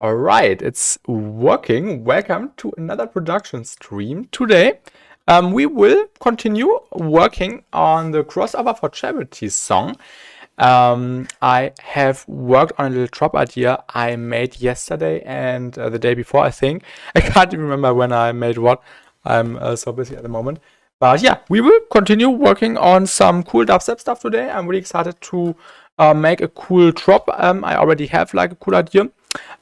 Alright, it's working. Welcome to another production stream. Today, we will continue working on the crossover for charity song. I have worked on a little drop idea I made yesterday and the day before, I think. I can't even remember when I made what. I'm so busy at the moment. But yeah, we will continue working on some cool dubstep stuff today. I'm really excited to make a cool drop. I already have like a cool idea.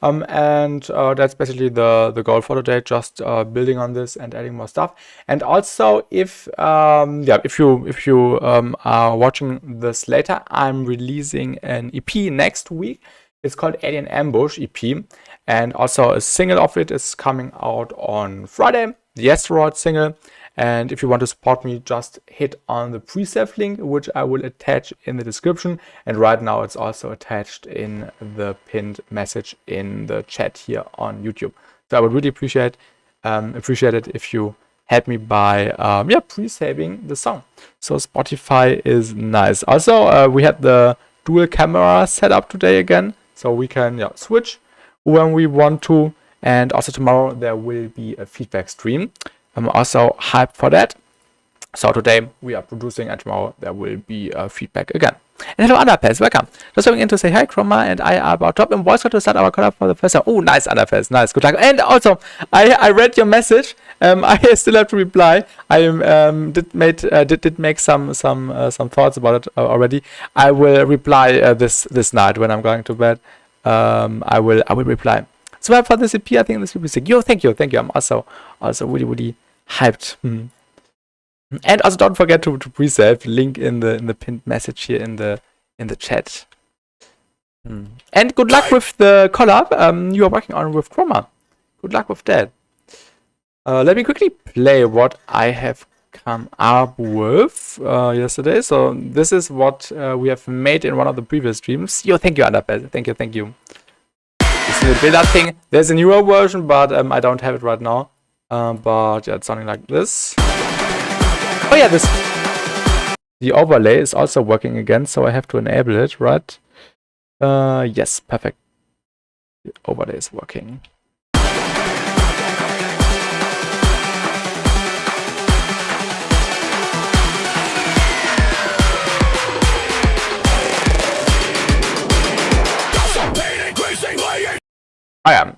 And that's basically the goal for today, just building on this and adding more stuff. And also, if you are watching this later, I'm releasing an EP next week. It's called Alien Ambush EP, and also a single of it is coming out on Friday, the Asteroid single. And if you want to support me, just hit on the pre-save link, which I will attach in the description. And right now it's also attached in the pinned message in the chat here on YouTube. So I would really appreciate it if you help me by pre-saving the song. So Spotify is nice. Also, we had the dual camera set up today again, so we can switch when we want to. And also tomorrow there will be a feedback stream. I'm also hyped for that. So today we are producing and tomorrow there will be feedback again. And hello Underpass, welcome. Just going in to say hi, Chroma and I are about top in voice to start our collab for the first time. Oh, nice Underpass, nice, good luck. And also, I read your message. I still have to reply. I did make some thoughts about it already. I will reply this night when I'm going to bed. I will reply. So for this EP, I think this will be sick. Yo, thank you. I'm also really hyped. And also don't forget to pre-save. Link in the pinned message here in the chat. And good luck with the collab you are working on with Chroma. Good luck with that. Let me quickly play what I have come up with yesterday. So this is what we have made in one of the previous streams. Yo, thank you, Underpass. Thank you. The build-up thing. There's a newer version, but I don't have it right now. But yeah, it's sounding like this. Oh yeah, the overlay is also working again, so I have to enable it, right? Yes, perfect. The overlay is working.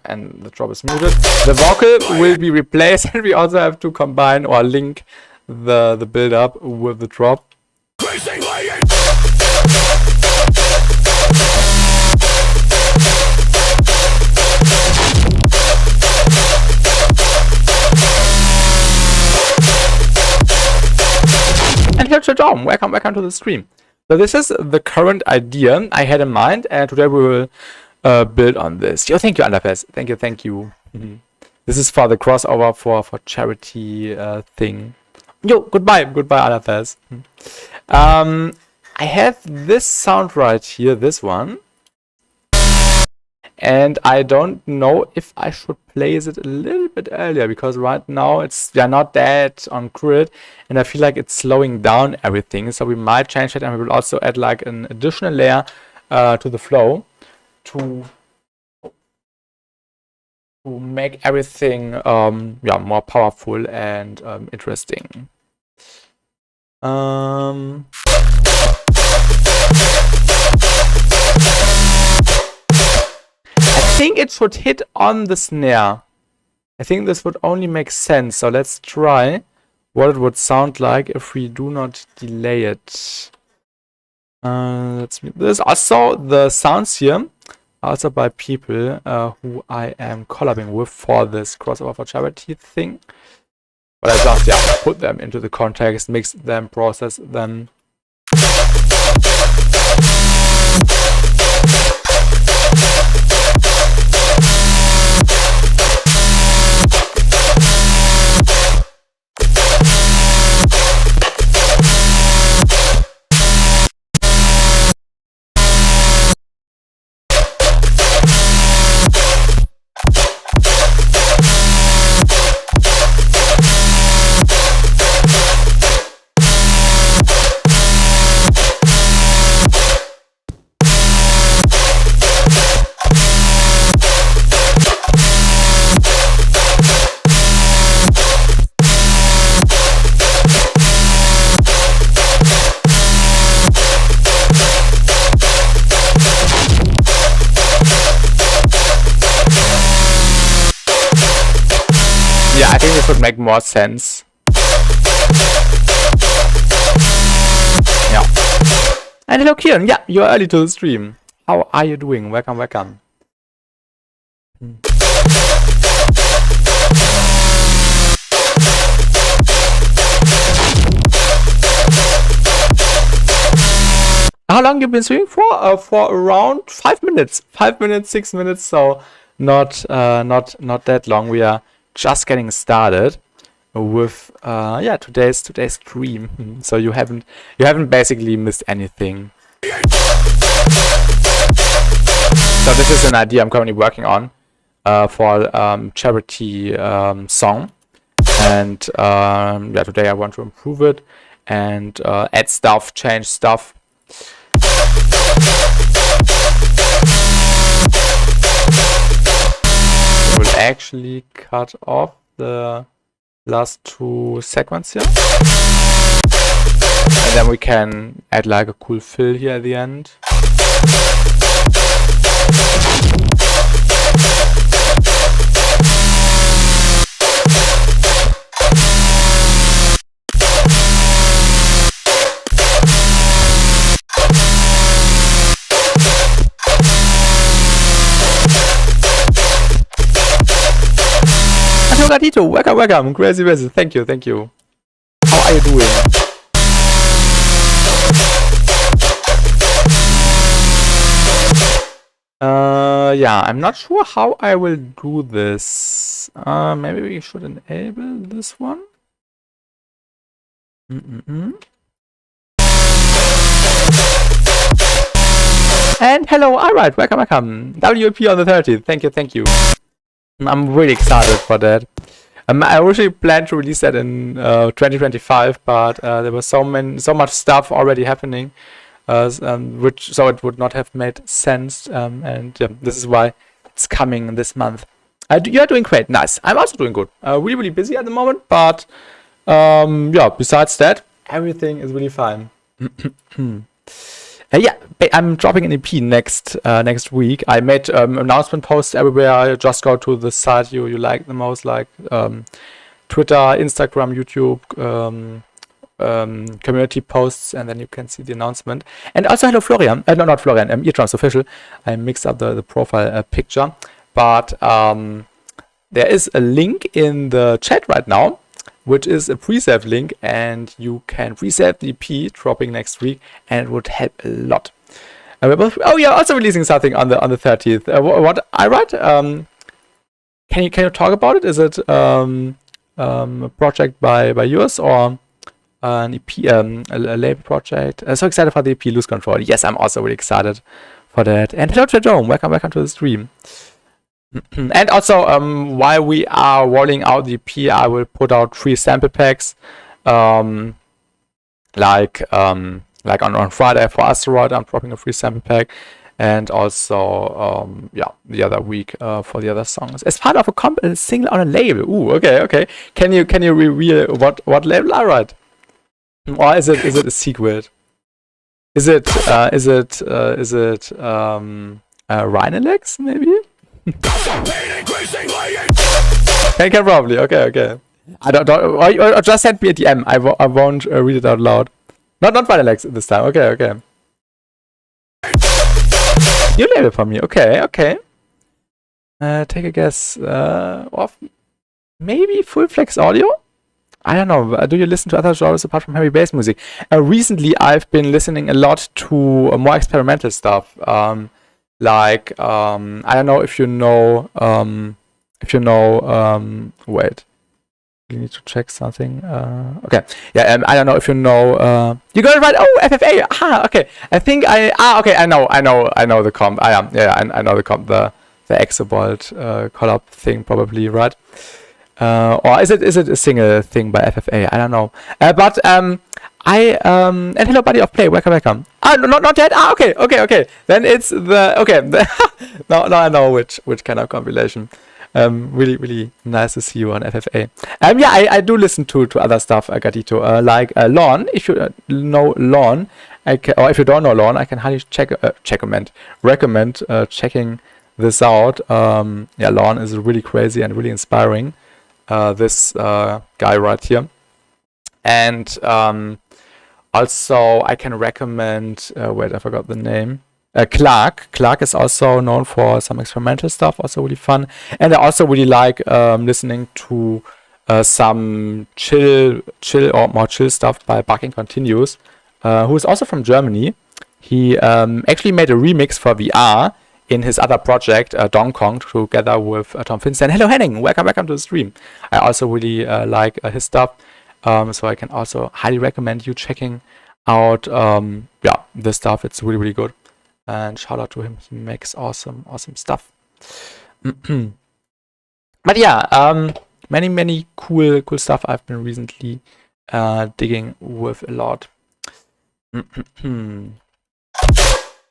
And the drop is muted. The vocal will be replaced, and we also have to combine or link the build up with the drop. And here, Tom, welcome to the stream. So this is the current idea I had in mind, and today we will build on this. Yo, thank you, Underpass. Thank you. This is for the crossover for charity thing. Yo, goodbye, Underpass. I have this sound right here, this one. And I don't know if I should place it a little bit earlier, because right now it's not that on grid, and I feel like it's slowing down everything. So we might change it, and we will also add like an additional layer to the flow to make everything more powerful and interesting. I think it should hit on the snare. I think this would only make sense. So let's try what it would sound like if we do not delay it. Let's mute this. Also, the sounds here also by people who I am collabing with for this crossover for charity thing. But I just put them into the context, mix them, process them. make more sense. Yeah. And hello Kieran, yeah, you're early to the stream. How are you doing? Welcome, welcome. How long you been streaming for? For around 5 minutes. 5 minutes, 6 minutes, so not that long. We are just getting started with yeah, today's stream. So you haven't basically missed anything. So this is an idea I'm currently working on for charity song, and yeah, today I want to improve it and add stuff, change stuff. We'll actually cut off the last 2 segments here, and then we can add like a cool fill here at the end. Gatito, welcome, welcome, crazy visit, thank you. How are you doing? Yeah, I'm not sure how I will do this. Maybe we should enable this one. And hello, alright, welcome. WP on the 30th, thank you. I'm really excited for that. I originally planned to release that in 2025, but there was so much stuff already happening, so it would not have made sense. And yeah, this is why it's coming this month. You're doing great, nice. I'm also doing good. Really busy at the moment, but yeah. Besides that, everything is really fine. Yeah, I'm dropping an EP next week. I made announcement posts everywhere. Just go to the site you like the most, like Twitter, Instagram, YouTube, community posts, and then you can see the announcement. And also hello Florian, no, not Florian, Eardrums Official. I mixed up the profile picture, but there is a link in the chat right now, which is a pre-save link, and you can pre-save the EP dropping next week, and it would help a lot. Oh, yeah, also releasing something on the 30th. What I write? Can you talk about it? Is it a project by yours or an EP, a label project? So excited for the EP, Lose Control. Yes, I'm also really excited for that. And hello, Jerome. Welcome to the stream. And also, while we are rolling out the EP, I will put out 3 sample packs, like on Friday for Asteroid, I'm dropping a free sample pack, and also yeah, the other week for the other songs as part of a single on a label. Ooh, okay. Can you reveal what label I write, or is it a secret? Is it Rhinelex maybe? Can probably. Okay. I don't. Or just send me a DM. I won't read it out loud. Not Rhinelex this time. Okay. New label for me. Okay. Take a guess. Of maybe Full Flex Audio. I don't know. Do you listen to other genres apart from heavy bass music? Recently, I've been listening a lot to more experimental stuff. Like I don't know if you know wait, you need to check something. Okay, yeah, I don't know if you know you got it right. Oh, FFA. Okay, I think okay, I know the comp. I know the comp, the Exobolt collab thing, probably, right? Or is it a single thing by FFA? I don't know. But and hello, buddy of play. Welcome. Not yet. Okay. Then it's now I know which kind of compilation. Really nice to see you on FFA. Yeah, I do listen to other stuff, Gatito, like Lawn. If you know Lawn, or if you don't know Lawn, I can highly recommend checking this out. Yeah, Lawn is really crazy and really inspiring. this guy right here. And also I can recommend, wait, I forgot the name. Clark. Clark is also known for some experimental stuff, also really fun. And I also really like listening to some chill or more chill stuff by Barking Continues, who is also from Germany. He actually made a remix for VR in his other project, Dong Kong, together with Tom Finster. Hello Henning, welcome to the stream. I also really like his stuff, so I can also highly recommend you checking out this stuff. It's really, really good. And shout out to him, he makes awesome stuff. But yeah, many cool stuff I've been recently digging with a lot.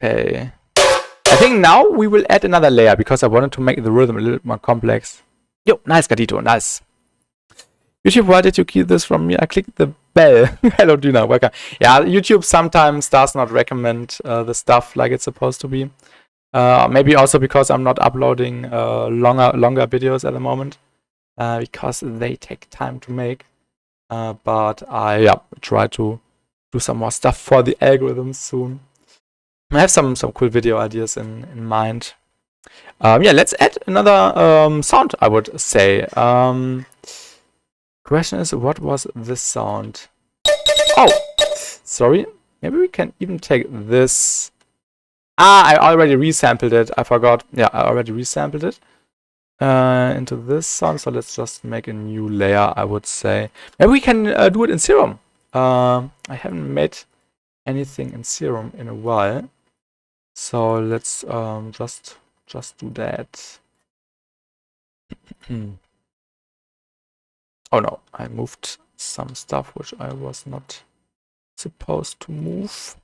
Okay. I think now we will add another layer because I wanted to make the rhythm a little more complex. Yo, nice, Gatito, nice. YouTube, why did you keep this from me? I clicked the bell. Hello, Dina, welcome. Yeah, YouTube sometimes does not recommend the stuff like it's supposed to be. Maybe also because I'm not uploading longer videos at the moment, because they take time to make. But I try to do some more stuff for the algorithms soon. I have some cool video ideas in mind. Let's add another sound, I would say. Question is, what was this sound? Oh, sorry. Maybe we can even take this. I already resampled it. I forgot. Yeah, I already resampled it into this sound. So let's just make a new layer, I would say. Maybe we can do it in Serum. I haven't made anything in Serum in a while. So let's just do that. Oh no, I moved some stuff which I was not supposed to move.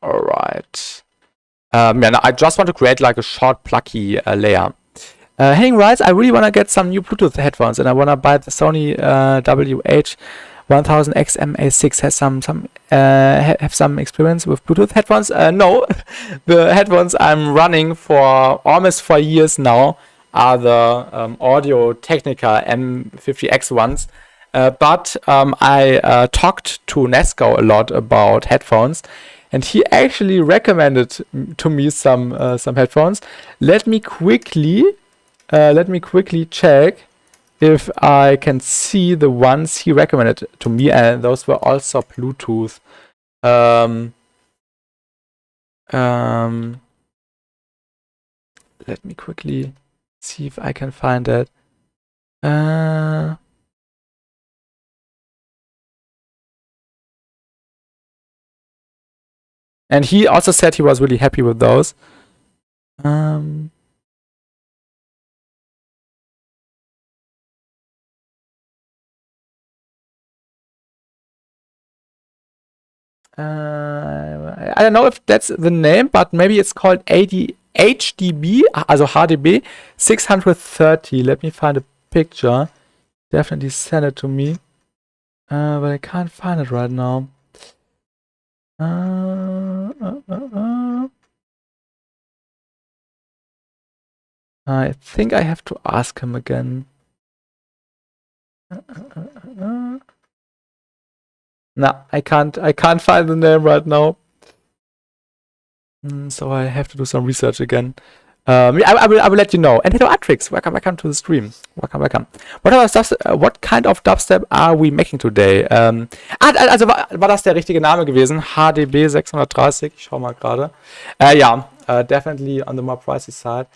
All right. Now I just want to create like a short plucky layer. Henning writes, I really want to get some new Bluetooth headphones and I want to buy the Sony WH-1000X-MA6. Have some experience with Bluetooth headphones? No, the headphones I'm running for almost 4 years now are the Audio-Technica M50X ones. But I talked to Nesco a lot about headphones, and he actually recommended to me some headphones. Let me quickly check if I can see the ones he recommended to me, and those were also Bluetooth. Let me quickly see if I can find that. And he also said he was really happy with those. I don't know if that's the name, but maybe it's called HDB, also HDB 630. Let me find a picture. Definitely send it to me. But I can't find it right now. I think I have to ask him again. No, I can't find the name right now. So I have to do some research again. I will let you know. And hello Atrix, welcome to the stream. Welcome. What kind of dubstep are we making today? Also war das der richtige Name gewesen? HDB 630, ich schau mal gerade. Definitely on the more pricey side.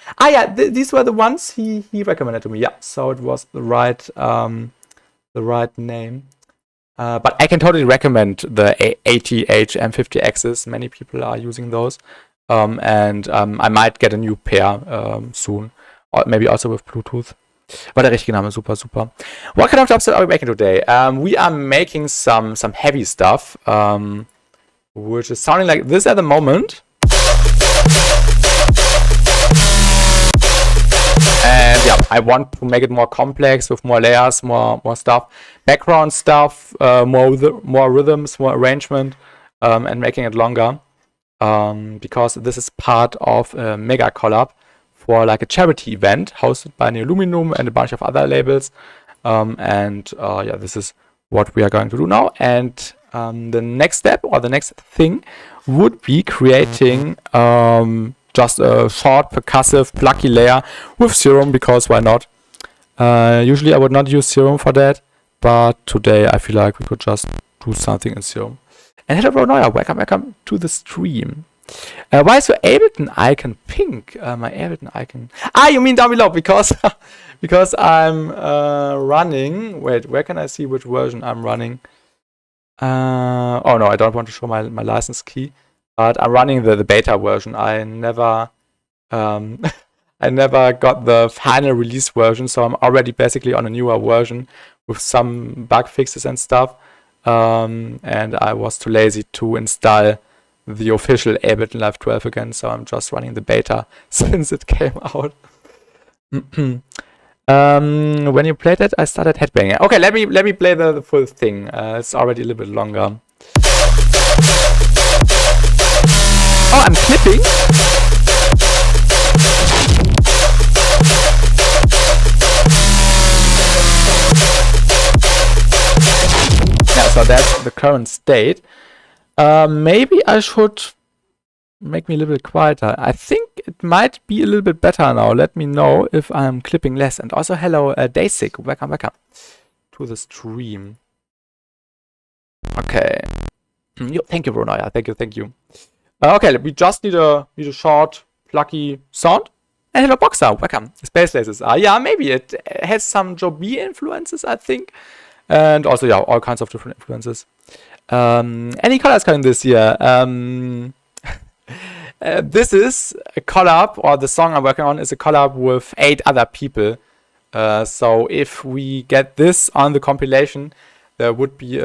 These were the ones he recommended to me. Yeah, so it was the right name. But I can totally recommend the ATH M50Xs. Many people are using those. And I might get a new pair soon. Or maybe also with Bluetooth. War der richtige Name, super. What kind of dubstep are we making today? We are making some heavy stuff, which is sounding like this at the moment. And yeah, I want to make it more complex with more layers, more stuff, background stuff, more rhythms, more arrangement, and making it longer. because this is part of a MEGACOLLAB for like a charity event hosted by Neoluminum and a bunch of other labels. Yeah, this is what we are going to do now. And the next step or the next thing would be creating just a short percussive plucky layer with Serum, because why not? Usually I would not use Serum for that, but today I feel like we could just do something in Serum. And hello Bronoya, welcome to the stream. Why is your Ableton icon pink? My Ableton icon... Ah, you mean down below, because because I'm running... Wait, where can I see which version I'm running? Oh no, I don't want to show my license key, but I'm running the beta version. I never I never got the final release version, so I'm already basically on a newer version with some bug fixes and stuff. And I was too lazy to install the official Ableton Live 12 again, so I'm just running the beta since it came out. When you played it, I started headbanging. Okay, let me play the full thing. It's already a little bit longer. Oh, I'm clipping. Yeah, so that's the current state. Maybe I should make me a little bit quieter. I think it might be a little bit better now. Let me know if I'm clipping less. And also, hello, Daysik. Welcome to the stream. Okay. Thank you, Bronoya. Thank you. Okay, we just need a short, plucky sound. And hello, Boxer. Welcome. Space Lasers. Yeah, maybe it has some Joe B influences, I think. And also, yeah, all kinds of different influences. Any colors coming this year? This is a collab, or the song I'm working on is a collab with 8 other people. So if we get this on the compilation, there would be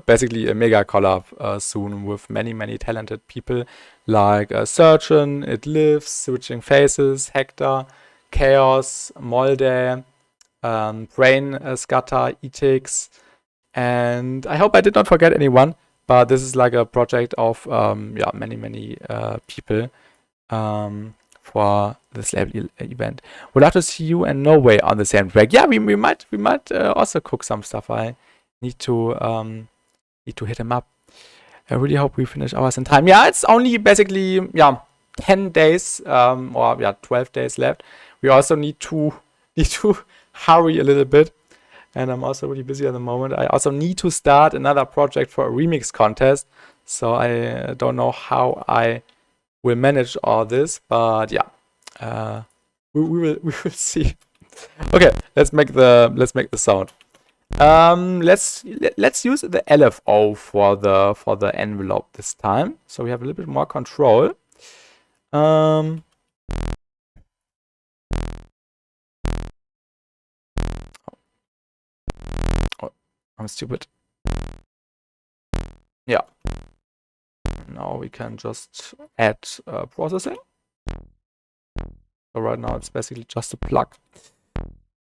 basically a mega collab soon with many talented people like Surgeon, It Lives, Switching Faces, Hector, Chaos, Molde, Brain Scatter, Etix, and I hope I did not forget anyone. But this is like a project of yeah, many people for this label event. Would love to see you and Norway on the same track. Yeah, we might also cook some stuff. I need to hit him up. I really hope we finish ours in time. Yeah, it's only basically 10 days or 12 days left. We also need to hurry a little bit. And I'm also really busy at the moment. I also need to start another project for a remix contest. So I don't know how I will manage all this, but yeah, we will see. Okay, let's make the sound. Let's use the LFO for the envelope this time, so we have a little bit more control. I'm stupid. Yeah. Now we can just add processing. So right now it's basically just a plug.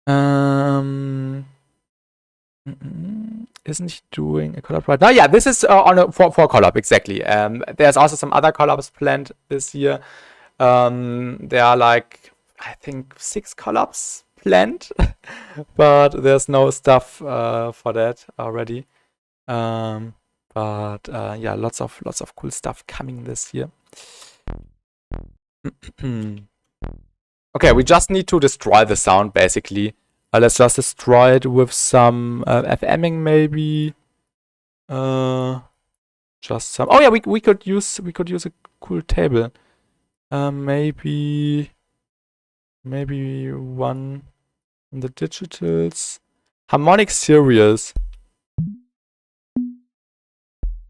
Isn't he doing a collab right now? Yeah, this is for collab, exactly. There's also some other collabs planned this year. There are like, I think 6 collabs planned, but there's no stuff for that already. But yeah, lots of cool stuff coming this year. Okay, we just need to destroy the sound basically. Let's just destroy it with some FMing maybe. Just some. Oh yeah, we could use a cool table. Maybe one on the digitals. Harmonic series.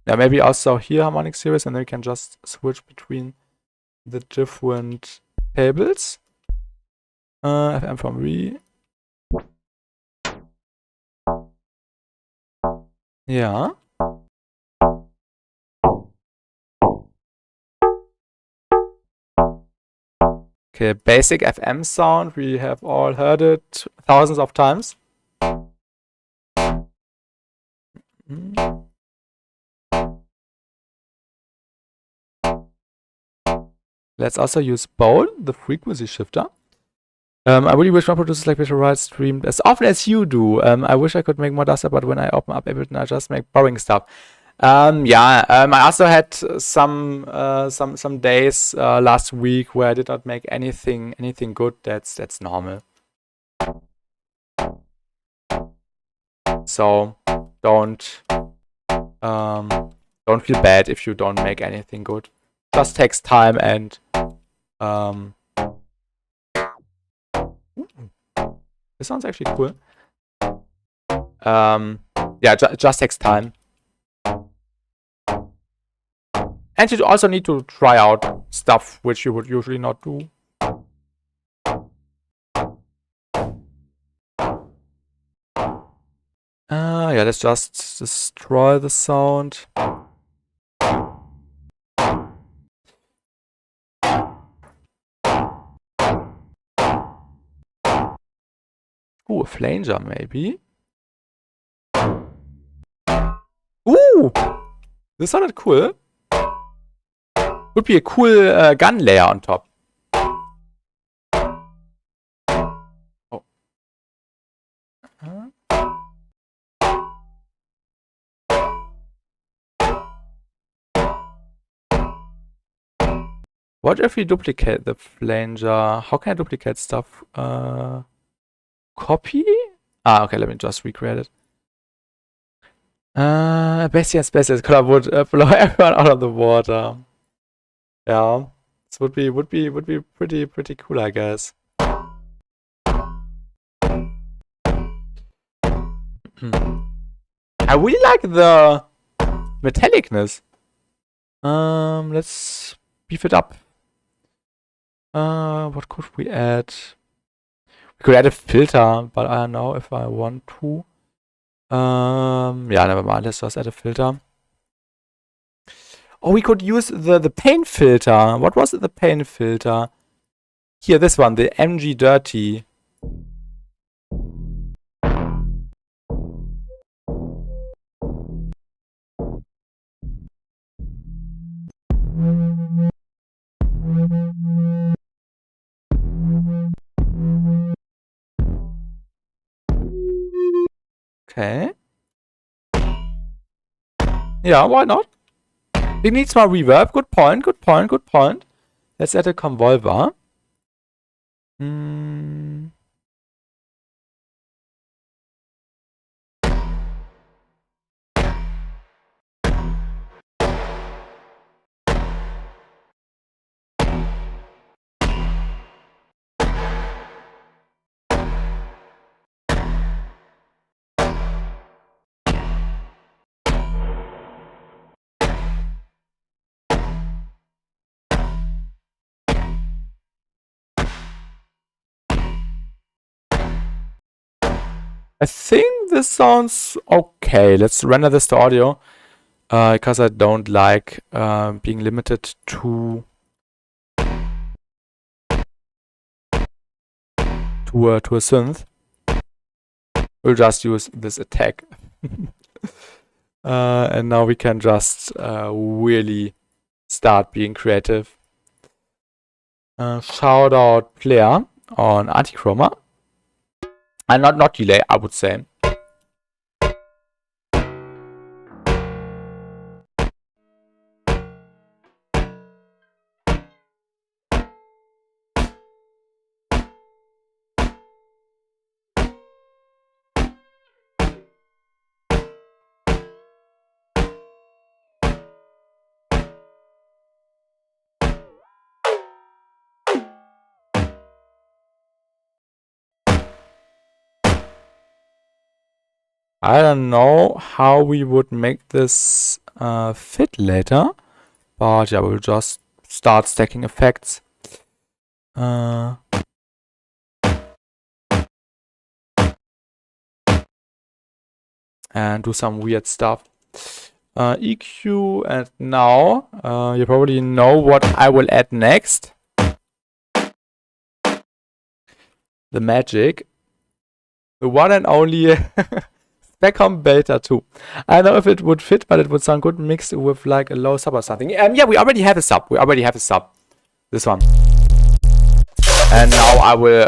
Yeah, maybe also here harmonic series, and then we can just switch between the different tables. FM from re. Yeah. Okay, basic FM sound. We have all heard it thousands of times. Let's also use bold, the frequency shifter. I really wish my producers like visual rights streamed as often as you do. I wish I could make more dubstep, but when I open up Ableton, I just make boring stuff. Yeah, I also had some days last week where I did not make anything good. That's normal. So don't feel bad if you don't make anything good. Just takes time and this sounds actually cool. Yeah, just takes time. And you also need to try out stuff which you would usually not do. Yeah, let's just destroy the sound. Ooh, a flanger maybe. Ooh! This sounded cool. Would be a cool gun layer on top. Oh. What if we duplicate the flanger? How can I duplicate stuff? Copy? Ah, okay, let me just recreate it. Bastian's CFC2 would blow everyone out of the water. Yeah, this would be pretty cool, I guess. I really like the metallicness. Let's beef it up. What could we add? We could add a filter, but I don't know if I want to. Yeah, never mind. Let's just add a filter. Oh, we could use the paint filter. What was it, the paint filter? Here, this one, the MG Dirty. Okay. Yeah, why not? It needs more reverb. Good point, good point, good point. Let's add a convolver. I think this sounds okay. Let's render this to audio. Because I don't like being limited to a synth. We'll just use this attack. And now we can just really start being creative. Shout out player on anti-chroma. And not delay, I would say. I don't know how we would make this fit later, but yeah, we'll just start stacking effects. And do some weird stuff. EQ, and now you probably know what I will add next. The magic. The one and only Beckham Beta 2. I don't know if it would fit, but it would sound good mixed with like a low sub or something. Yeah, we already have a sub. this one. And now I will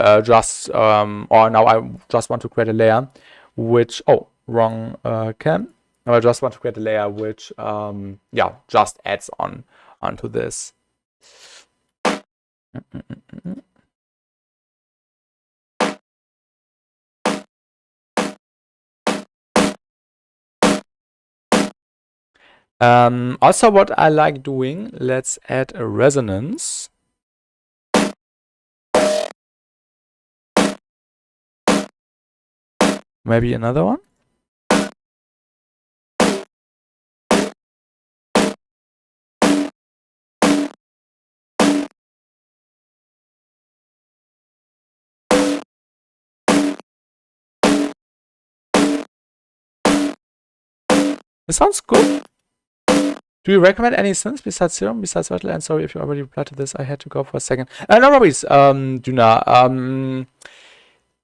now I just want to create a layer which, oh, wrong cam. Now I just want to create a layer which, yeah, just adds onto this. Also what I like doing, let's add a resonance. Maybe another one. It sounds good. Do you recommend any synths besides Serum, besides Vital? And sorry if you already replied to this, I had to go for a second. No worries, Duna.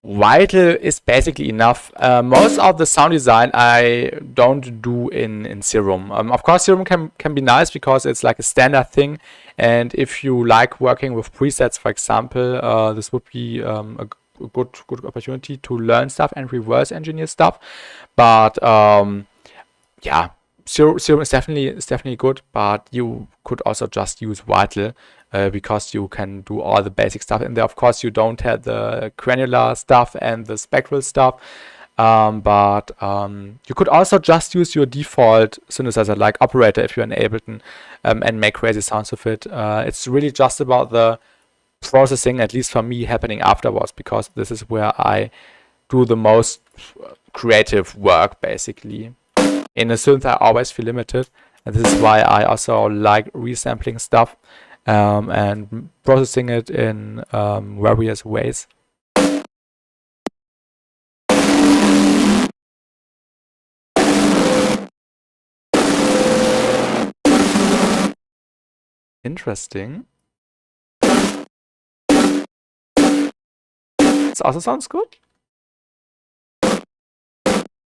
Vital is basically enough. Most of the sound design I don't do in Serum. Of course, Serum can be nice because it's like a standard thing. And if you like working with presets, for example, this would be a good opportunity to learn stuff and reverse engineer stuff. But yeah, Serum is definitely good, but you could also just use Vital because you can do all the basic stuff in there. Of course, you don't have the granular stuff and the spectral stuff, but you could also just use your default synthesizer like Operator if you're in Ableton and make crazy sounds with it. It's really just about the processing, at least for me, happening afterwards, because this is where I do the most creative work, basically. In a synth, I always feel limited, and this is why I also like resampling stuff and processing it in various ways. Interesting. This also sounds good.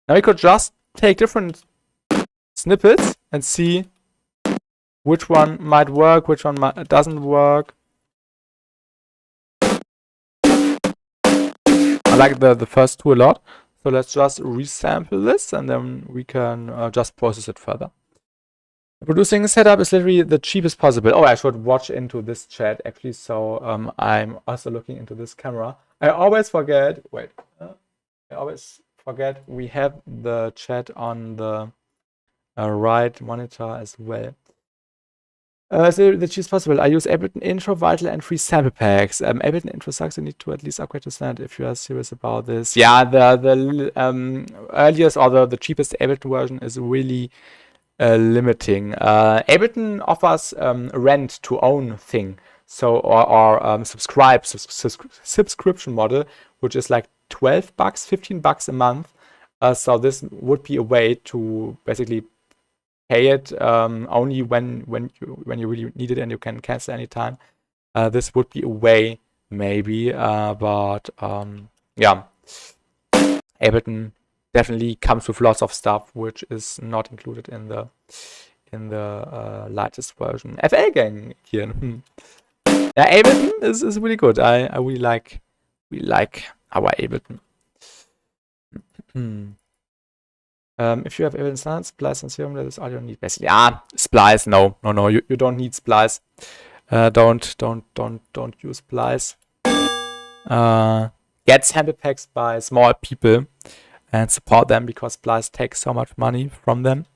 Now we could just take different snippets and see which one might work, which one doesn't work. I like the first two a lot. So let's just resample this and then we can just process it further. The producing setup is literally the cheapest possible. Oh, I should watch into this chat actually. So I'm also looking into this camera. I always forget, wait, I always forget we have the chat on the right monitor as well. So the cheapest possible. I use Ableton Intro, Vital, and free sample packs. Ableton Intro sucks. You need to at least upgrade to standard if you are serious about this. Yeah, the earliest or the cheapest Ableton version is really limiting. Ableton offers rent to own thing, so or subscription model, which is like $12, $15 a month. So this would be a way to basically pay it only when you really need it and you can cancel anytime. This would be a way, maybe, but yeah, Ableton definitely comes with lots of stuff which is not included in the latest version. FL gang here. Yeah, Ableton is really good. I really like our Ableton. If you have Ableton Standard, Splice and Serum, that is all you need basically. Ah, Splice, no, you don't need Splice. Don't use Splice. Get sample packs by small people and support them because Splice takes so much money from them.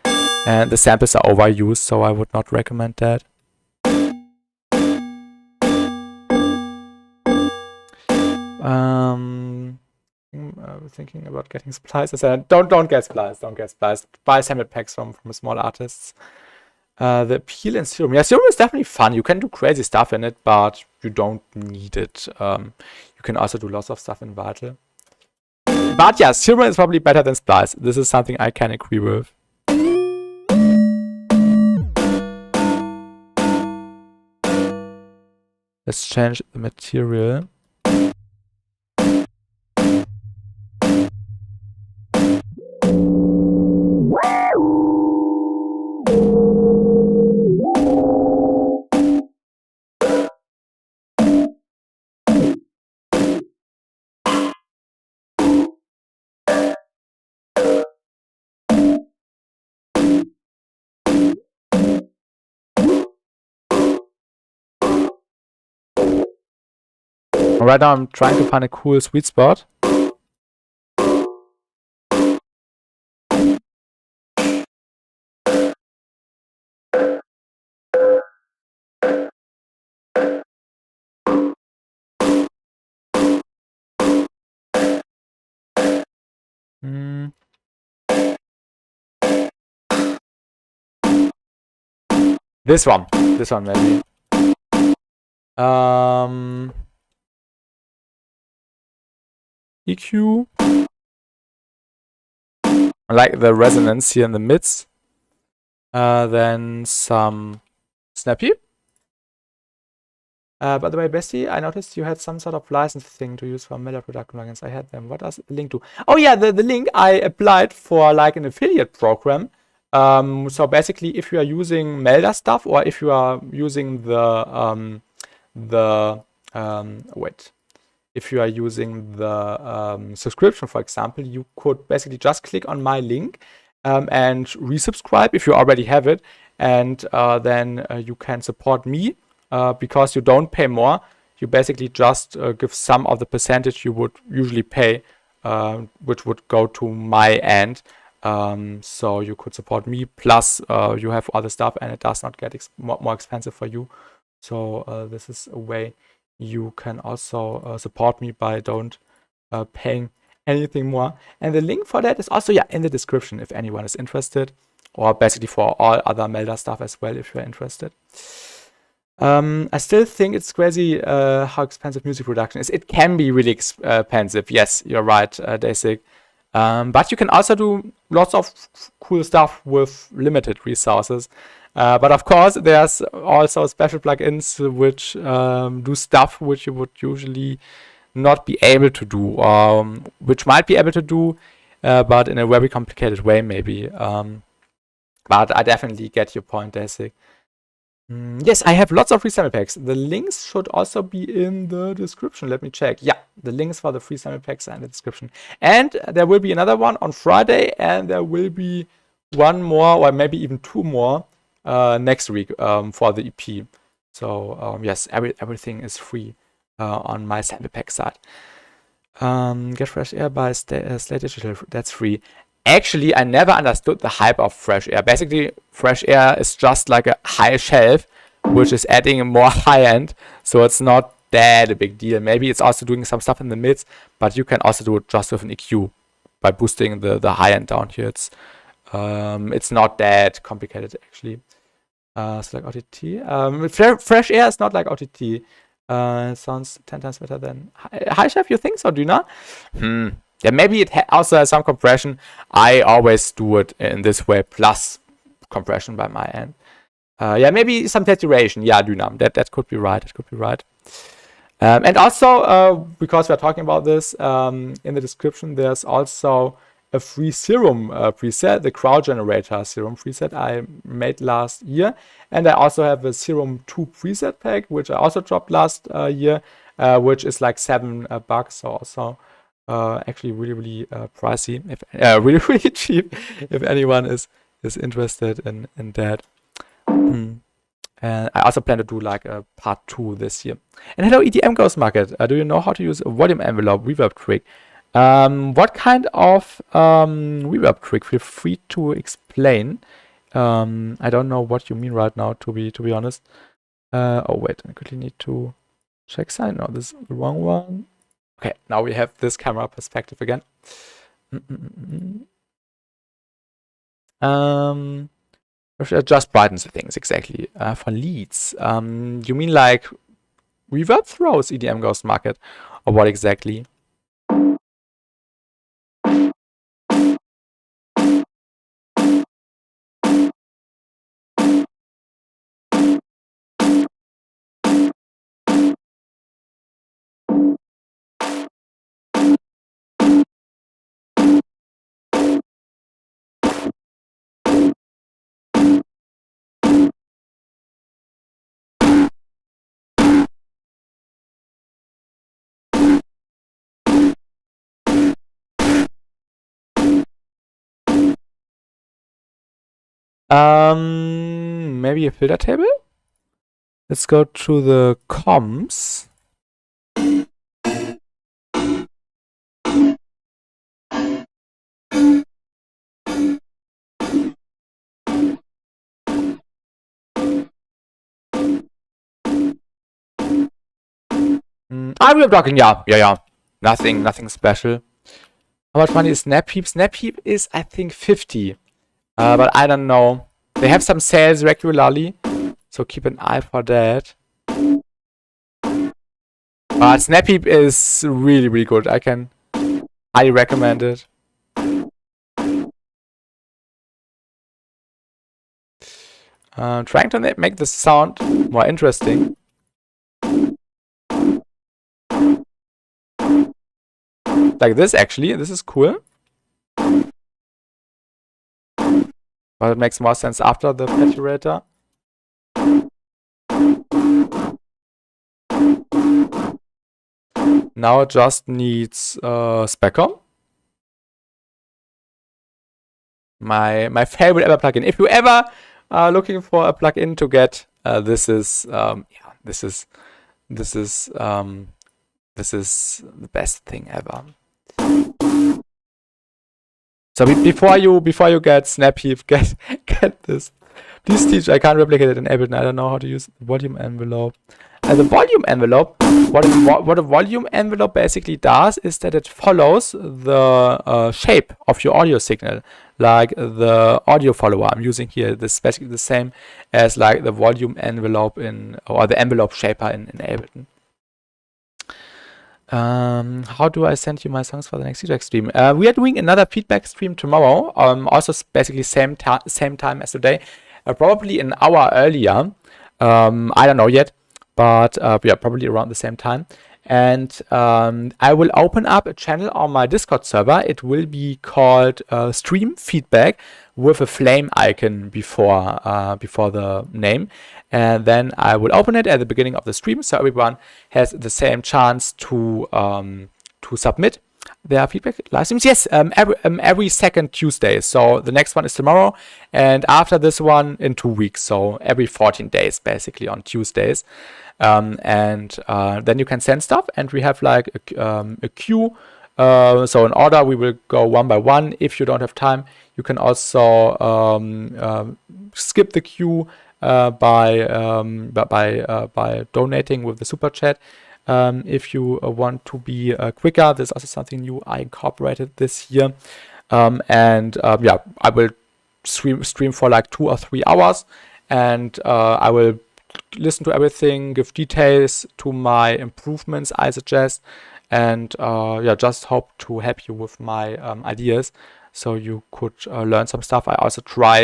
And the samples are overused, so I would not recommend that. Thinking about getting Splice. I said, don't get Splice. Don't get Splice. Buy sample packs from small artists. The appeal in Serum. Yeah, Serum is definitely fun. You can do crazy stuff in it, but you don't need it. You can also do lots of stuff in Vital. But yeah, Serum is probably better than Splice. This is something I can agree with. Let's change the material. Right now I'm trying to find a cool sweet spot. This one maybe. EQ. I like the resonance here in the mids. Then some snappy. By the way, Bestie, I noticed you had some sort of license thing to use for Miller production plugins. I had them. What does the link do? Oh yeah, the link I applied for like an affiliate program. So basically, if you are using Melda stuff or if you are using if you are using the subscription, for example, you could basically just click on my link and resubscribe if you already have it, and then you can support me because you don't pay more. You basically just give some of the percentage you would usually pay, which would go to my end. So you could support me, plus you have other stuff, and it does not get more expensive for you. So this is a way you can also support me by don't paying anything more. And the link for that is also in the description if anyone is interested, or basically for all other Melda stuff as well if you're interested. I still think it's crazy how expensive music production is. It can be really expensive. Yes, you're right, Dasik. But you can also do lots of cool stuff with limited resources. But of course, there's also special plugins which do stuff which you would usually not be able to do, which might be able to do, but in a very complicated way, maybe. But I definitely get your point, Dasik. Yes, I have lots of free sample packs. The links should also be in the description. Let me check. Yeah, the links for the free sample packs are in the description. And there will be another one on Friday, and there will be one more, or maybe even two more next week for the EP. So yes, everything is free on my sample pack side. Get Fresh Air by Slate Digital. That's free. Actually, I never understood the hype of Fresh Air. Basically, Fresh Air is just like a high shelf, which is adding a more high end. So it's not that a big deal. Maybe it's also doing some stuff in the mids, but you can also do it just with an EQ by boosting the high end down here. It's not that complicated actually. It's like OTT. Fresh Air is not like OTT. It sounds 10 times better than high shelf. You think so, Duna? Yeah, maybe it also has some compression. I always do it in this way, plus compression by my end. Yeah, maybe some saturation. Yeah, Dynam. That could be right. That could be right. And also, because we're talking about this, in the description, there's also a free serum preset, the crowd generator serum preset I made last year. And I also have a serum 2 preset pack, which I also dropped last year, which is like $7. So also actually really pricey, really cheap if anyone is interested in that. And I also plan to do like a part 2 this year. And hello EDM Ghost Market, do you know how to use a volume envelope reverb trick? What kind of reverb trick? Feel free to explain. I don't know what you mean right now, to be honest. Oh wait, I quickly need to check sign. No, this is the wrong one. Okay, now we have this camera perspective again. Just brightens the things, exactly. For leads, you mean like reverb throws, EDM Ghost Market, or what exactly? Maybe a filter table. Let's go to the comms. We are talking, yeah. Nothing special. How much money is Snapheap? Snapheap is, I think, 50. But I don't know. They have some sales regularly, so keep an eye for that. But Snapheap is really, really good. I can highly recommend it. Trying to make the sound more interesting. Like this, actually. This is cool. But it makes more sense after the paturator. Now it just needs Speccom. My favorite ever plugin. If you ever are looking for a plugin to get, this is the best thing ever. So before you get Snapheap, get this. Please teach. I can't replicate it in Ableton. I don't know how to use the volume envelope. The volume envelope, what a volume envelope basically does is that it follows the shape of your audio signal, like the audio follower I'm using here. This is basically the same as like the volume envelope or the envelope shaper in Ableton. How do I send you my songs for the next feedback stream? We are doing another feedback stream tomorrow. Also basically same time as today, probably an hour earlier. I don't know yet. But yeah, probably around the same time. And I will open up a channel on my Discord server. It will be called Stream Feedback with a flame icon before the name. And then I will open it at the beginning of the stream, so everyone has the same chance to submit their feedback live streams. Yes, every second Tuesday. So the next one is tomorrow, and after this one in 2 weeks. So every 14 days, basically on Tuesdays. And then you can send stuff, and we have like a queue. So in order, we will go one by one. If you don't have time, you can also skip the queue by donating with the super chat. If you want to be quicker, there's also something new I incorporated this year. Yeah, I will stream for like 2 or 3 hours, and I will listen to everything, give details to my improvements I suggest, and yeah, just hope to help you with my ideas, so you could learn some stuff. I also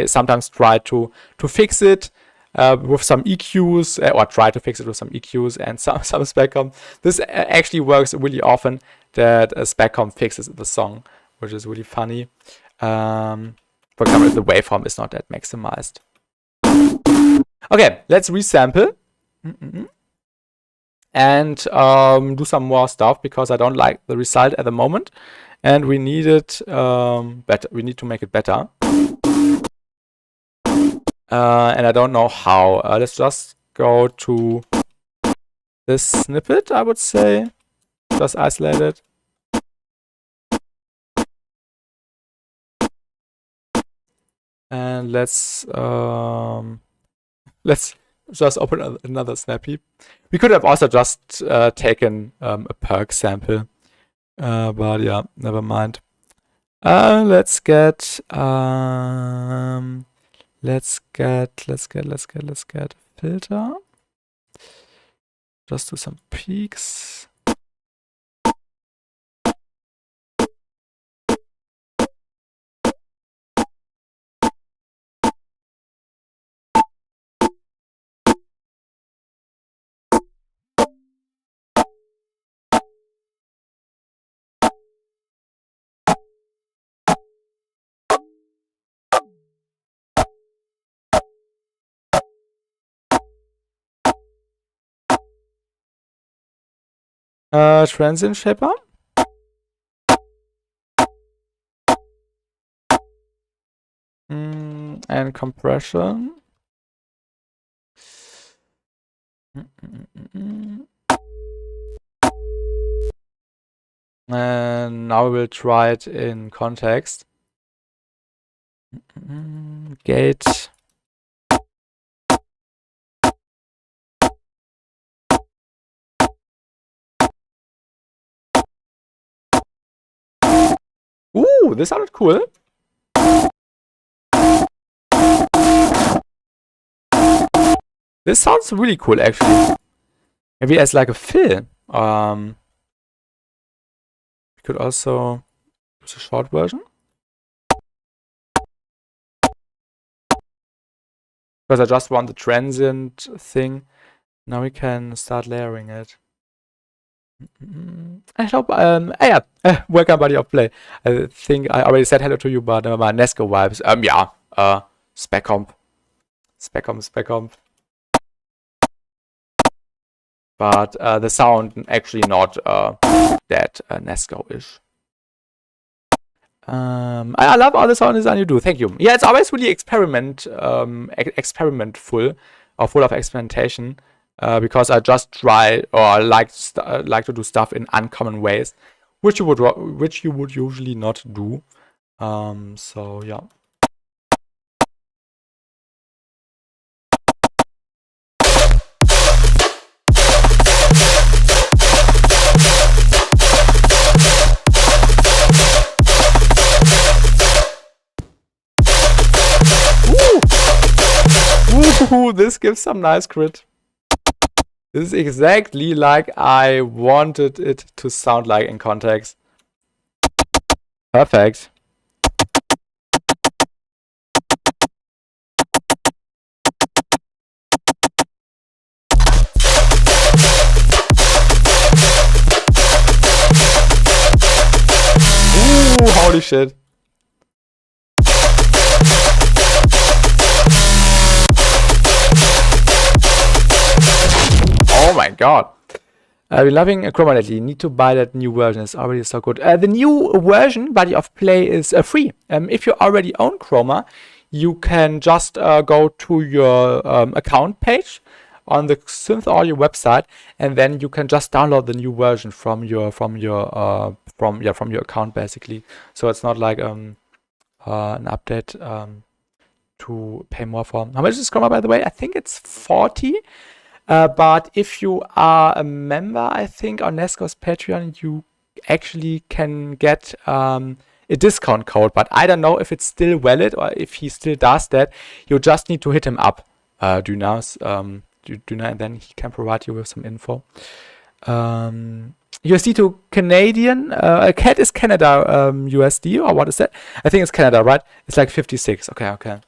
sometimes try to fix it with some EQs, or try to fix it with some EQs and some Speccom. This actually works really often, that Speccom fixes the song, which is really funny. For example, if the waveform is not that maximized. Okay, let's resample and do some more stuff, because I don't like the result at the moment, and we need it better. We need to make it better, and I don't know how. Let's just go to this snippet, I would say. Just isolate it. And let's just open another Snapheap. We could have also just taken a perk sample, but yeah, never mind. Let's get a filter. Just do some peaks. Transient shaper. And compression. And now we'll try it in context. Gate. Ooh, this sounded cool. This sounds really cool, actually. Maybe as like a fill. We could also use a short version. Because I just want the transient thing. Now we can start layering it. I hope, yeah, welcome buddy of play. I think I already said hello to you, but my Nesco vibes. Yeah, spec comp. But the sound actually not that Nesco-ish. I love all the sound design you do. Thank you. Yeah, it's always really experimentful or full of experimentation. Because I just try or like to do stuff in uncommon ways, which you would usually not do. So yeah. Ooh, this gives some nice crit. This is exactly like I wanted it to sound like in context. Perfect. Ooh, holy shit. Oh my god. We're loving Chroma lately. Need to buy that new version. It's already so good. The new version, Buddy of Play, is free. If you already own Chroma, you can just go to your account page on the Synth Audio website, and then you can just download the new version from your account basically. So it's not like an update to pay more for. How much is Chroma, by the way? I think it's 40. But if you are a member, I think, on Nesco's Patreon, you actually can get a discount code. But I don't know if it's still valid or if he still does that. You just need to hit him up, Dunas, and then he can provide you with some info. USD to Canadian. CAD is Canada USD, or what is that? I think it's Canada, right? It's like 56. Okay.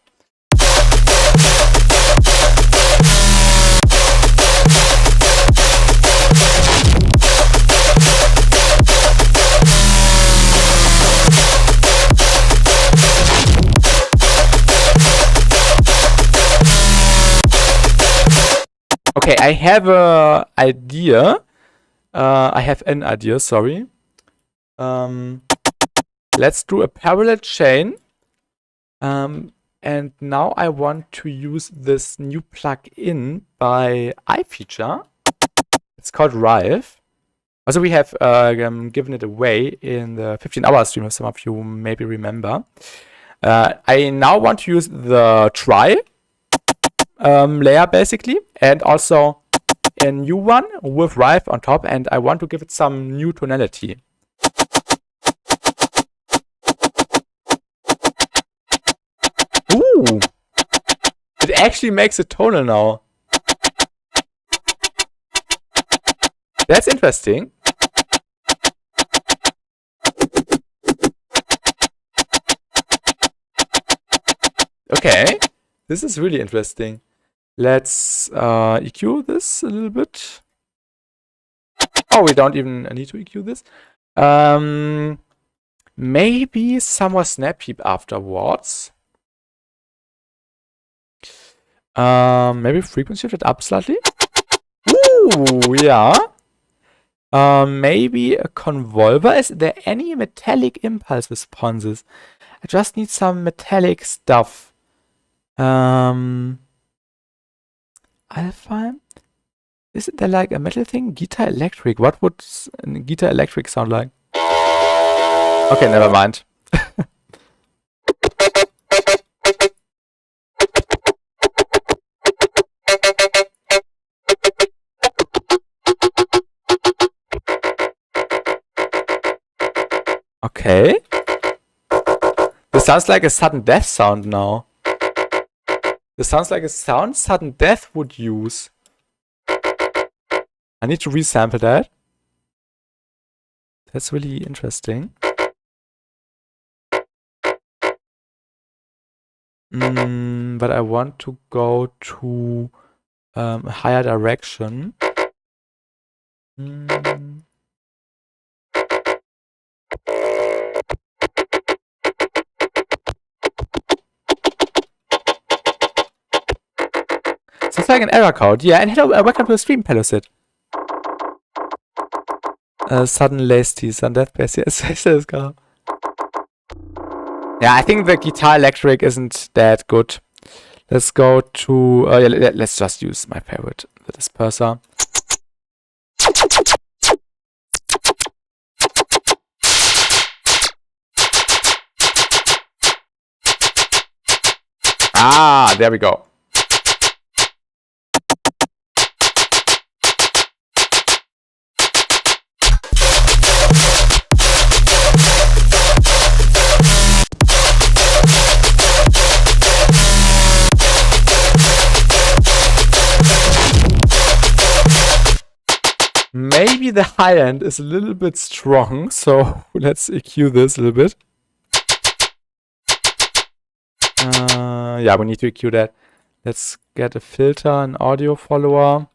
Okay, I have an idea. Sorry. Let's do a parallel chain. And now I want to use this new plugin by iFeature. It's called Rive. Also, we have given it away in the 15-hour stream, if some of you maybe remember. I now want to use the try layer basically, and also a new one with Rive on top, and I want to give it some new tonality. Ooh! It actually makes it tonal now. That's interesting. Okay, this is really interesting. Let's EQ this a little bit. Oh, we don't even need to EQ this. Maybe some more snap peep afterwards. Maybe frequency shift it up slightly. Ooh, yeah. Maybe a convolver. Is there any metallic impulse responses? I just need some metallic stuff. Alpha. Is there like a metal thing? Guitar electric. What would guitar electric sound like? Okay, never mind. Okay. This sounds like a sudden death sound now. This sounds like a sound sudden death would use. I need to resample that. That's really interesting. But I want to go to a higher direction. Sounds like an error code. Yeah, and hello, welcome to the stream, Pelosit. Sudden lasty, sudden death bass. Yes, yeah, I think the guitar electric isn't that good. Let's go to yeah, let's just use my favorite, the disperser. Ah, there we go. Maybe the high end is a little bit strong, so let's EQ this a little bit. Yeah, we need to EQ that. Let's get a filter, an audio follower,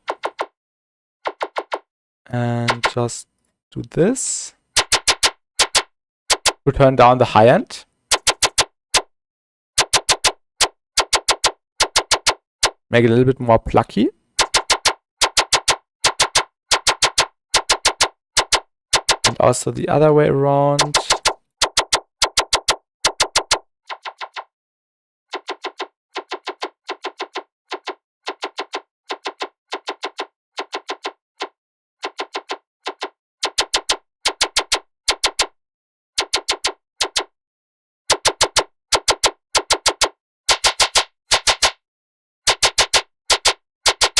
and just do this to turn down the high end. Make it a little bit more plucky. And also the other way around.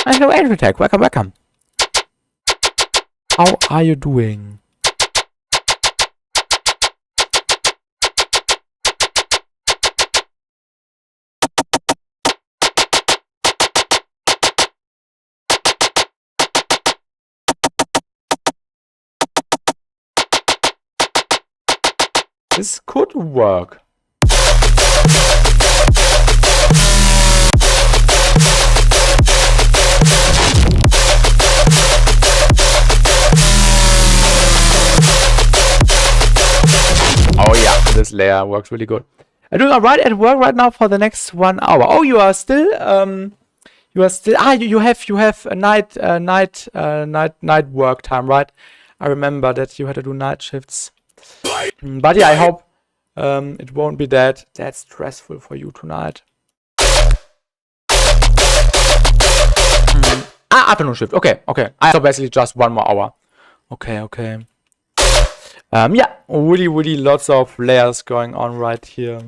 And hello, Adriatek. Welcome, welcome. How are you doing? This could work. Oh yeah, this layer works really good. I'm doing alright at work right now for the next 1 hour. Oh, you are still you have a night work time, right? I remember that you had to do night shifts. But yeah, I hope it won't be that stressful for you tonight. Afternoon shift. Okay. So basically just 1 more hour. Okay. Yeah, really lots of layers going on right here.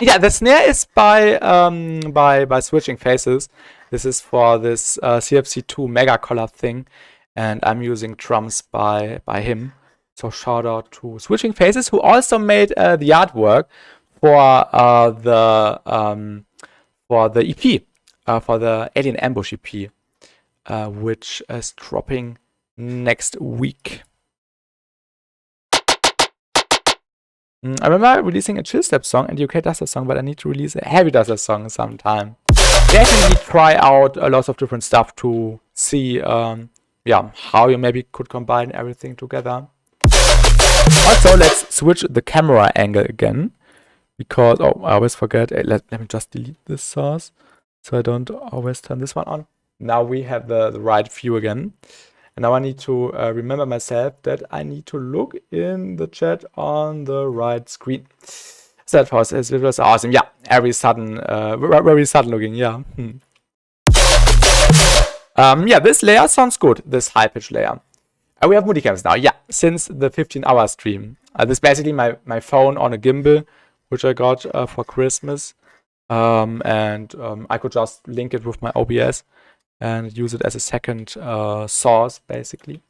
Yeah, the snare is by switching phases. This is for this CFC2 MEGACOLLAB thing, and I'm using drums by him. So shout out to Switching Faces, who also made the artwork for the EP, for the Alien Ambush EP, which is dropping next week. I remember releasing a Chill Step song and the UK Dubstep song, but I need to release a Heavy Dubstep song sometime. Definitely try out a lot of different stuff to see yeah, how you maybe could combine everything together. Also, let's switch the camera angle again, because, oh, I always forget. Let me just delete this source so I don't always turn this one on. Now we have the right view again. And now I need to remember myself that I need to look in the chat on the right screen. So that was awesome. Yeah, very sudden looking. Yeah. Yeah, this layer sounds good. This high pitch layer. We have multicams now. Yeah, since the 15-hour stream. This is basically my phone on a gimbal, which I got for Christmas. I could just link it with my OBS and use it as a second source, basically.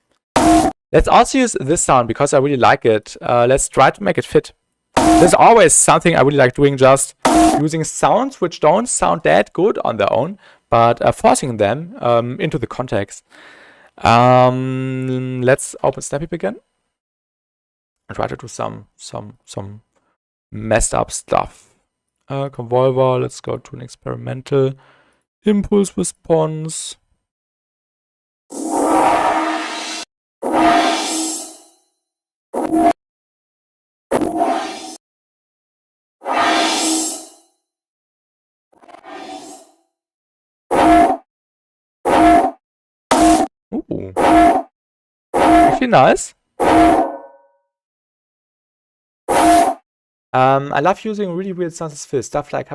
Let's also use this sound because I really like it. Let's try to make it fit. There's always something I really like doing, just using sounds which don't sound that good on their own, but forcing them into the context. Let's open Snap again and try to do some messed up stuff. Convolver, let's go to an experimental impulse response. Ooh. Actually nice. I love using really weird sounds as fill. Stuff like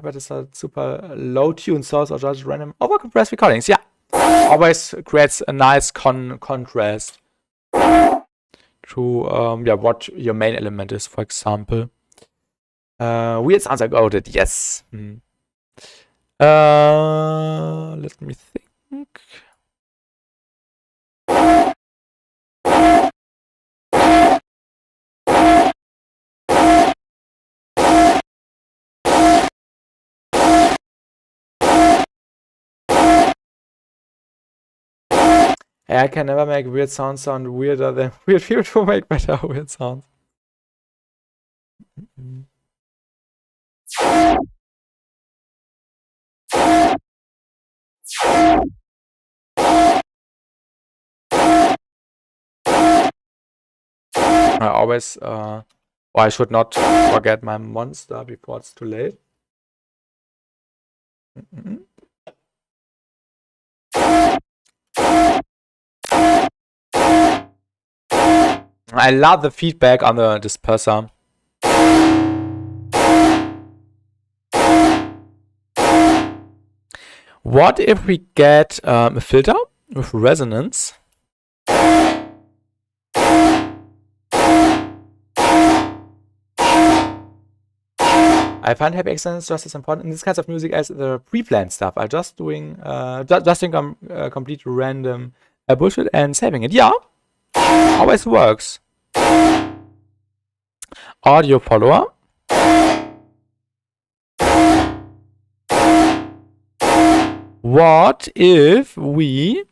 super low tune source or just random overcompressed recordings. Yeah. Always creates a nice contrast to yeah, what your main element is, for example. Weird sounds are goated, yes. Let me think. I can never make weird sounds sound weirder than weird people to make better weird sounds. I always, or I should not forget my monster before it's too late. I love the feedback on the disperser. What if we get a filter with resonance? I find happy accidents just as important in this kind of music as the pre-planned stuff. I'm just doing complete random bullshit and saving it. Yeah, always works. Audio follower. What if we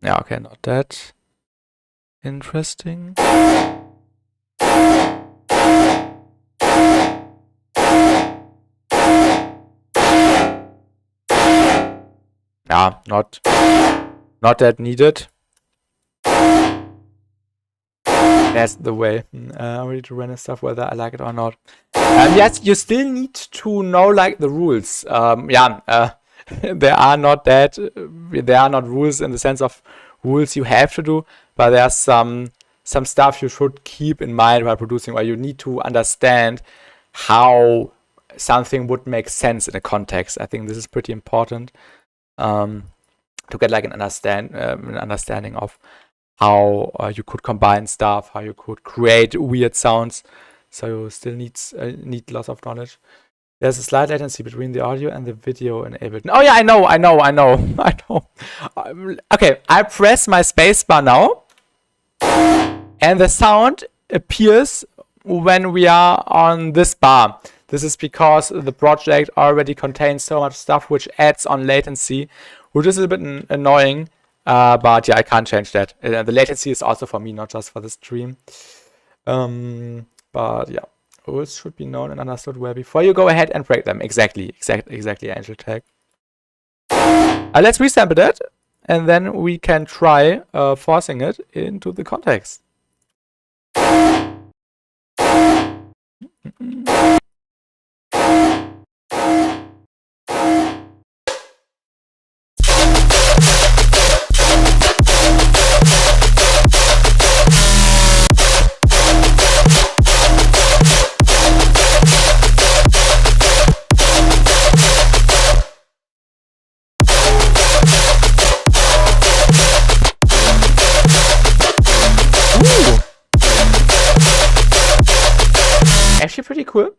yeah, okay, not that interesting. Yeah, not that needed. That's the way. I'm ready to run stuff whether I like it or not. Yes, you still need to know like the rules. Yeah, there are not rules in the sense of rules you have to do, but there's some stuff you should keep in mind while producing, or you need to understand how something would make sense in a context. I think this is pretty important to get like an understanding of how you could combine stuff, how you could create weird sounds. So you still need lots of knowledge. There's a slight latency between the audio and the video enabled. Oh yeah, I know. Okay, I press my spacebar now, and the sound appears when we are on this bar. This is because the project already contains so much stuff which adds on latency, which is a bit annoying. But yeah, I can't change that. The latency is also for me, not just for the stream. But yeah, rules should be known and understood well before you go ahead and break them. Exactly, Angel Tag. Let's resample that, and then we can try forcing it into the context. Actually pretty cool.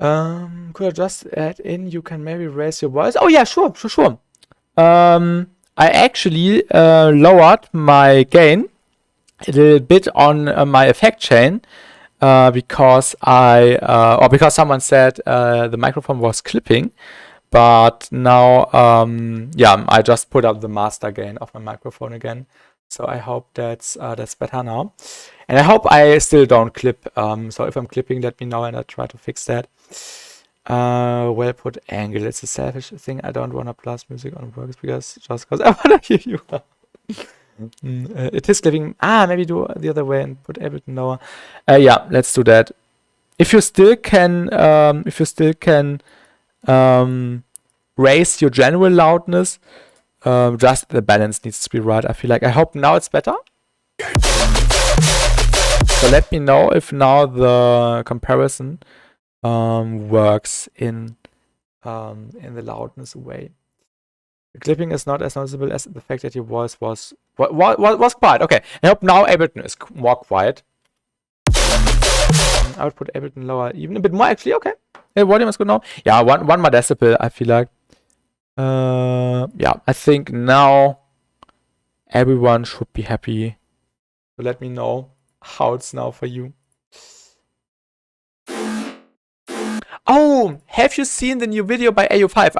Could I just add in, you can maybe raise your voice? Oh yeah, sure. I actually lowered my gain a little bit on my effect chain because because someone said the microphone was clipping, but now yeah, I just put up the master gain of my microphone again. So I hope that's better now. And I hope I still don't clip. So if I'm clipping, let me know and I'll try to fix that. Well put angle. It's a selfish thing. I don't want to blast music on works because just because I want to hear you. It is clipping. Maybe do the other way and put Ableton lower. Yeah, let's do that. If you still can, raise your general loudness, just the balance needs to be right. I feel like. I hope now it's better. So let me know if now the comparison works in the loudness way. The clipping is not as noticeable as the fact that your voice was quiet. Okay, I hope now Ableton is more quiet. I would put Ableton lower, even a bit more actually. Okay, the volume is good now. Yeah, one more decibel. I feel like. Yeah, I think now everyone should be happy. So let me know how it's now for you. Oh, have you seen the new video by AU5?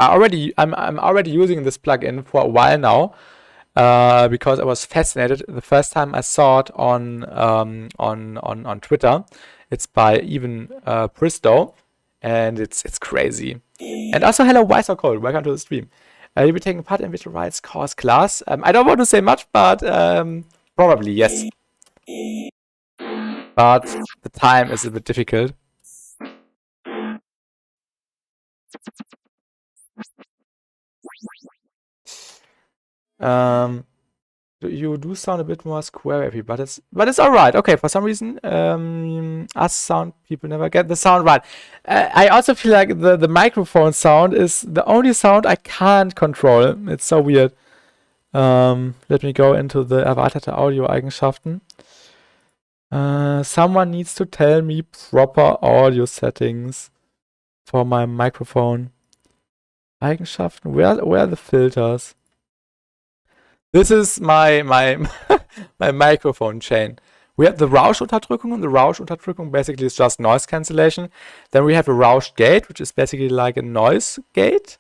I'm already using this plugin for a while now because I was fascinated. The first time I saw it on Twitter, it's by even Bristow, and it's crazy. And also, hello, Wise or Cold, welcome to the stream. You'll be taking part in Virtual Rights course class. I don't want to say much, but probably yes. But the time is a bit difficult. You do sound a bit more square-wavy, but it's all right. Okay, for some reason, us sound people never get the sound right. I also feel like the microphone sound is the only sound I can't control. It's so weird. Let me go into the erweiterte Audio-Eigenschaften. Someone needs to tell me proper audio settings for my microphone. Eigenschaften, where are the filters? This is my my microphone chain. We have the Rauschunterdrückung, and the Rauschunterdrückung basically is just noise cancellation. Then we have a Rauschgate, which is basically like a noise gate.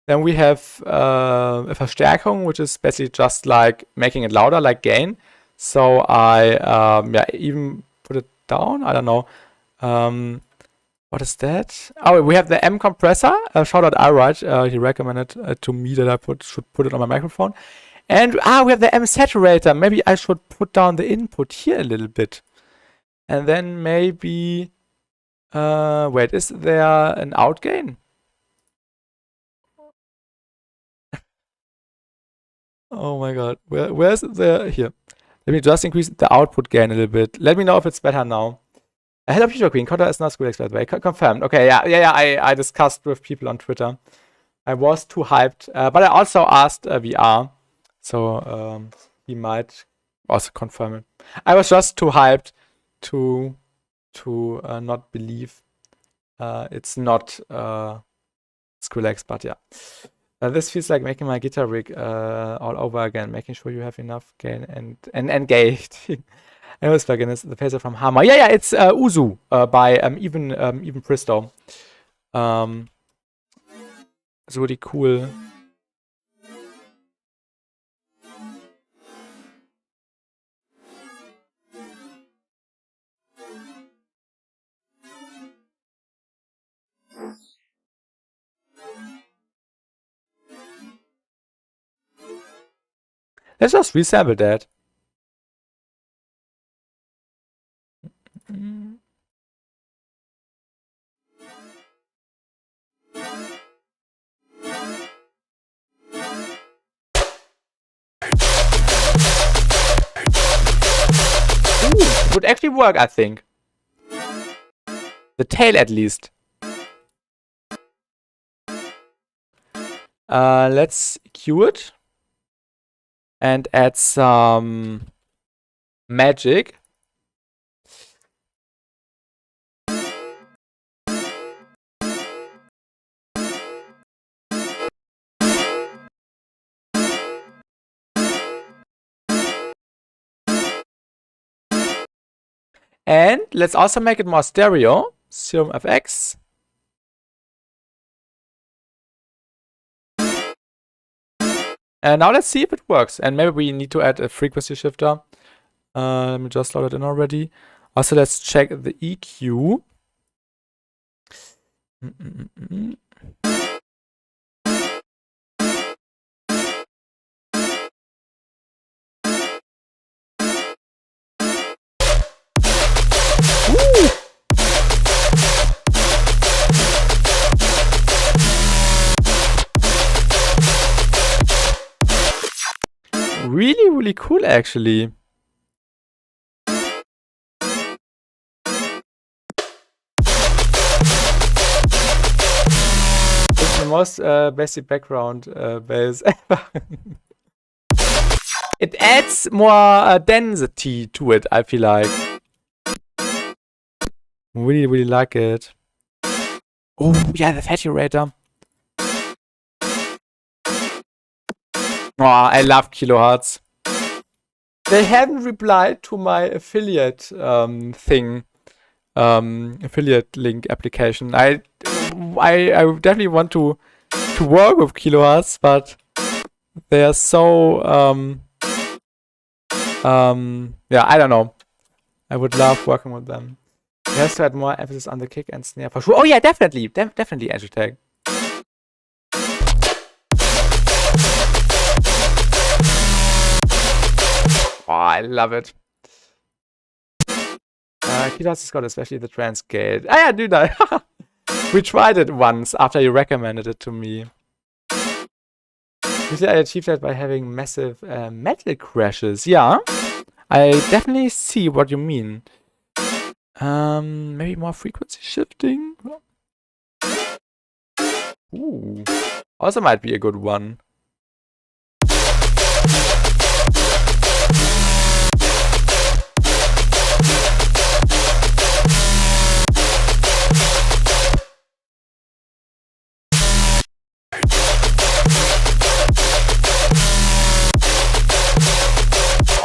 Then we have a Verstärkung, which is basically just like making it louder, like gain. So I yeah, even put it down. I don't know. What is that? Oh, we have the M compressor. Shout out Alright. He recommended to me that I should put it on my microphone. And we have the M saturator. Maybe I should put down the input here a little bit. And then maybe wait, is there an outgain? Oh my god. Where's the here? Let me just increase the output gain a little bit. Let me know if it's better now. Hello, Peter Queen. Cotter is not school expert, by the way. Confirmed. Okay, yeah. I discussed with people on Twitter. I was too hyped, but I also asked VR, so he might also confirm it. I was just too hyped to not believe it's not Skrillex, but yeah. This feels like making my guitar rig all over again, making sure you have enough gain and engaged. I was plugin is the phaser from Hammer. Yeah, it's Uzu by even Bristow. It's really cool. Let's just resample that. would actually work, I think. The tail, at least. Let's cue it. And add some magic. And let's also make it more stereo. Serum FX. And now let's see if it works. And maybe we need to add a frequency shifter. Let me just load it in already. Also, let's check the EQ. Really, really cool, actually. It's the most basic background bass ever. It adds more density to it, I feel like. Really, really like it. Oh, yeah, the saturator. Oh, I love kilohertz. They haven't replied to my affiliate thing, affiliate link application. I definitely want to work with kilohertz, but they are so yeah, I don't know. I would love working with them. It has to add more emphasis on the kick and snare for sure. Oh yeah, definitely, definitely Edutech. Oh, I love it. Kilohertz is good, especially the trans gate. Ah, yeah, dude, we tried it once after you recommended it to me. Usually I achieved that by having massive metal crashes. Yeah, I definitely see what you mean. Maybe more frequency shifting. Ooh, also might be a good one.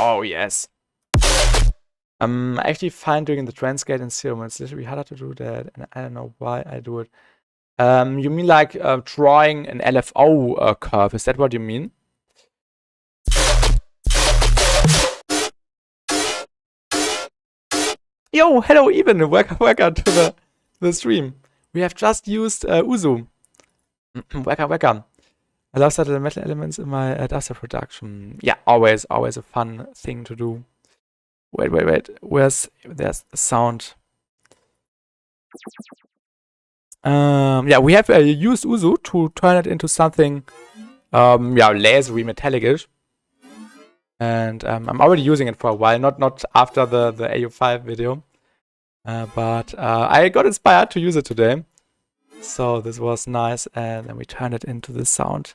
Oh, yes. I'm actually fine doing the transgate and serum. It's literally harder to do that, and I don't know why I do it. You mean like drawing an LFO curve? Is that what you mean? Yo, hello, Even. Welcome to the stream. We have just used Uzu. welcome. I love the metal elements in my DUBSTEP production. Yeah, always a fun thing to do. Wait. There's the sound. Yeah, we have used Uzu to turn it into something, yeah, lasery metallic-ish. And I'm already using it for a while, not after the AU5 video, but I got inspired to use it today. So this was nice, and then we turned it into this sound.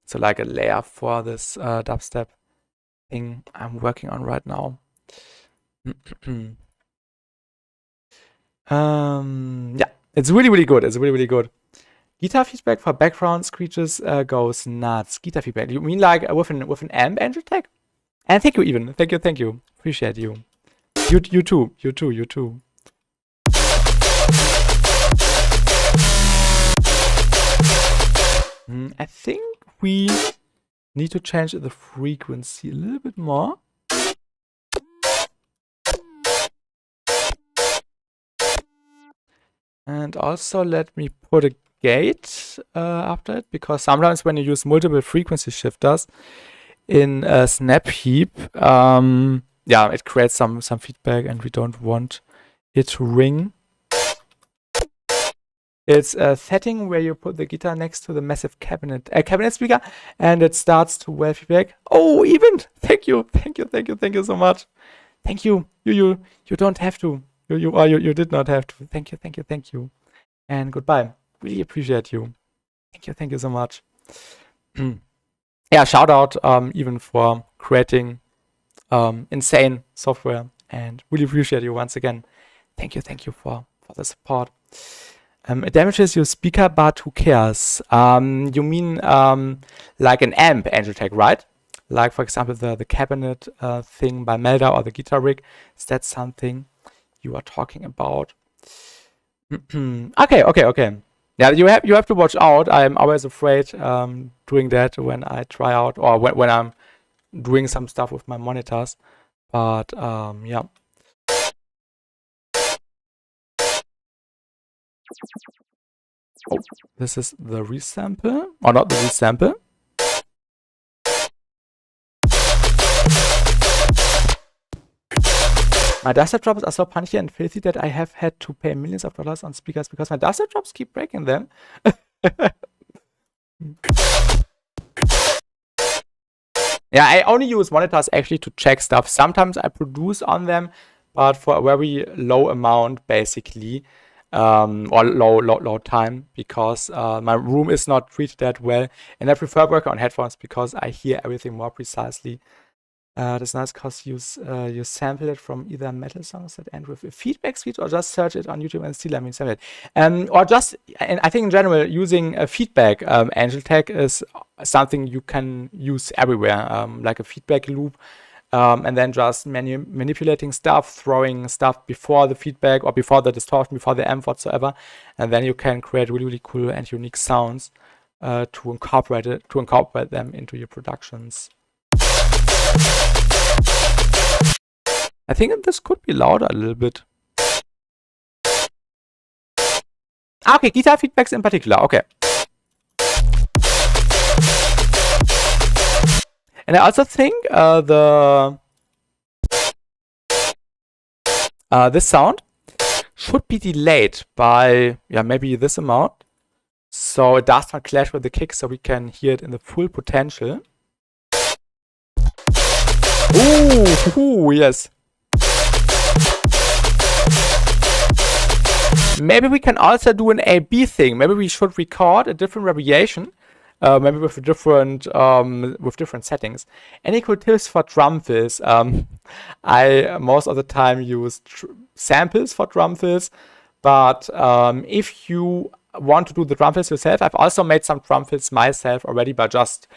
So like a layer for this dubstep thing I'm working on right now. Yeah, it's really good. It's really good. Guitar feedback for background screeches goes nuts. Guitar feedback. You mean like with an amp engine tag? And thank you, Even. Thank you. Appreciate you. You too. I think we need to change the frequency a little bit more. And also let me put a gate after it, because sometimes when you use multiple frequency shifters in a snap heap, yeah, it creates some feedback, and we don't want it to ring. It's a setting where you put the guitar next to the massive cabinet speaker, and it starts to wave feedback. Oh, Even! Thank you so much. Thank you. You don't have to. You did not have to. Thank you. And goodbye. Really appreciate you. Thank you so much. Yeah, shout out even for creating insane software, and really appreciate you once again. Thank you for the support. It damages your speaker, but who cares? You mean like an amp, AngelTech, right? Like, for example, the cabinet thing by Melda, or the guitar rig. Is that something you are talking about? Okay. Yeah, you have to watch out. I'm always afraid doing that when I try out, or when I'm doing some stuff with my monitors. But yeah. Oh, this is the resample, or not the resample. My dubstep drops are so punchy and filthy that I have had to pay millions of dollars on speakers because my dubstep drops keep breaking them. Yeah, I only use monitors actually to check stuff. Sometimes I produce on them, but for a very low amount, basically, or low time, because my room is not treated that well, and I prefer working on headphones because I hear everything more precisely. That's nice because you sample it from either metal songs that end with a feedback suite, or just search it on YouTube and see me sample it. Or just, and I think in general, using a feedback AngelTech is something you can use everywhere, like a feedback loop, and then just manipulating stuff, throwing stuff before the feedback or before the distortion, before the amp whatsoever, and then you can create really cool and unique sounds to incorporate them into your productions. I think this could be louder a little bit. Okay, guitar feedbacks in particular. Okay. And I also think this sound should be delayed by maybe this amount, so it does not clash with the kick, so we can hear it in the full potential. Ooh, yes. Maybe we can also do an A/B thing. Maybe we should record a different variation, maybe with different settings. Any cool tips for drum fills? I most of the time use samples for drum fills, but if you want to do the drum fills yourself, I've also made some drum fills myself already by just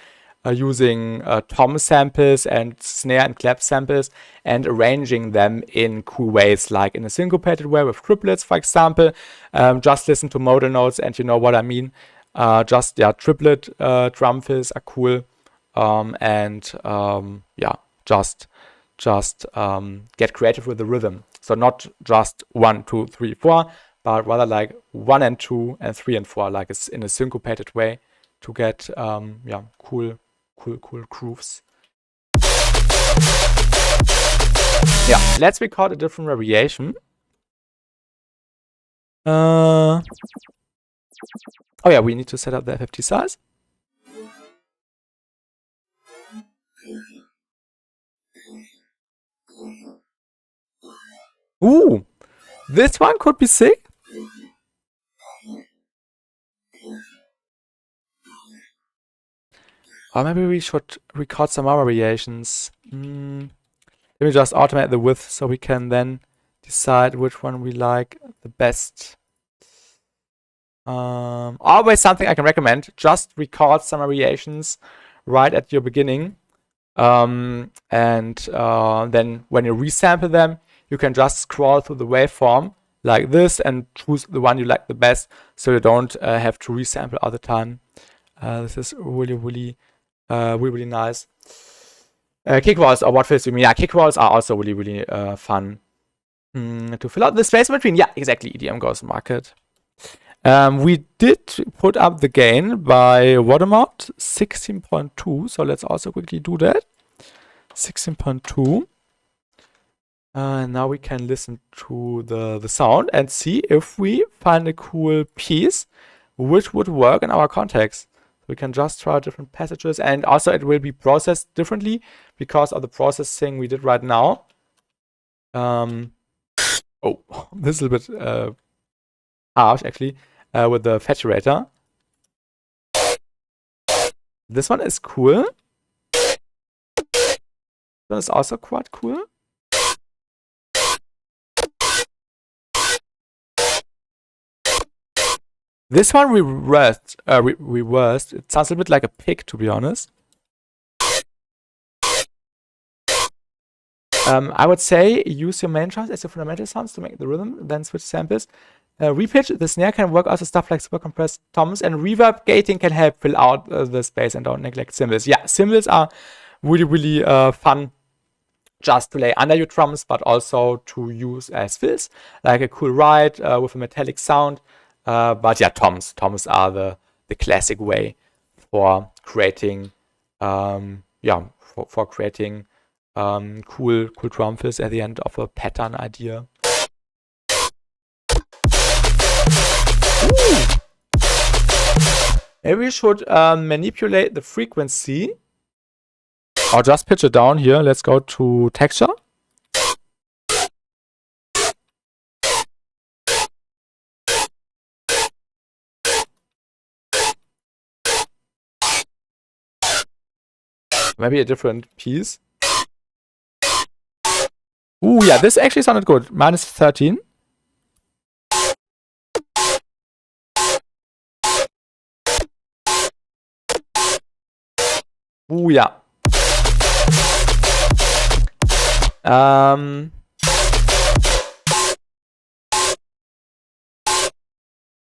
using tom samples and snare and clap samples and arranging them in cool ways, like in a syncopated way with triplets, for example. Just listen to modal notes and you know what I mean. Triplet drum fills are cool, just get creative with the rhythm. So not just 1, 2, 3, 4, but rather like 1 and 2 and 3 and 4, like it's in a syncopated way to get cool grooves. Yeah, let's record a different variation. Oh yeah, we need to set up the FFT size. Ooh, this one could be sick. Or maybe we should record some more variations. Let me just automate the width so we can then decide which one we like the best. Always something I can recommend. Just record some variations right at your beginning. And then when you resample them, you can just scroll through the waveform like this and choose the one you like the best, so you don't have to resample all the time. This is really nice. Kick rolls, or what fills you mean? Yeah, kick rolls are also really fun to fill out the space between. Yeah, exactly. EDM goes market. We did put up the gain by watermark 16.2, so let's also quickly do that. 16.2. And now we can listen to the sound and see if we find a cool piece which would work in our context. We can just try different passages, and also it will be processed differently because of the processing we did right now. Oh, this is a bit harsh actually with the saturator. This one is cool. This one is also quite cool. This one reversed. It sounds a bit like a pig, to be honest. I would say use your main drums as your fundamental sounds to make the rhythm, then switch samples. Repitch, the snare can work also stuff like super compressed toms, and reverb gating can help fill out the space, and don't neglect cymbals. Yeah, cymbals are really, really fun just to lay under your drums, but also to use as fills, like a cool ride with a metallic sound. But yeah, toms are the classic way for creating, for creating cool drum fills at the end of a pattern idea. Ooh. Maybe we should manipulate the frequency, or just pitch it down here. Let's go to texture. Maybe a different piece. Ooh, yeah, this actually sounded good. -13. Ooh, yeah.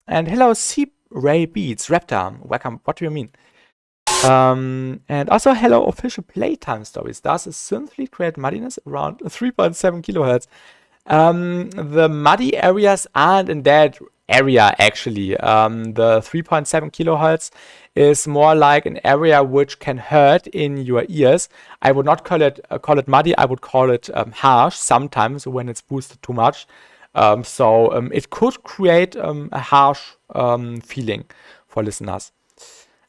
And hello, C Ray Beats, Raptor. Welcome. What do you mean? And also hello, official playtime stories. Does a synth fleet create muddiness around 3.7 kilohertz? The muddy areas aren't in that area actually. The 3.7 kilohertz is more like an area which can hurt in your ears. I would not call it muddy. I would call it harsh sometimes when it's boosted too much. So it could create a harsh feeling for listeners.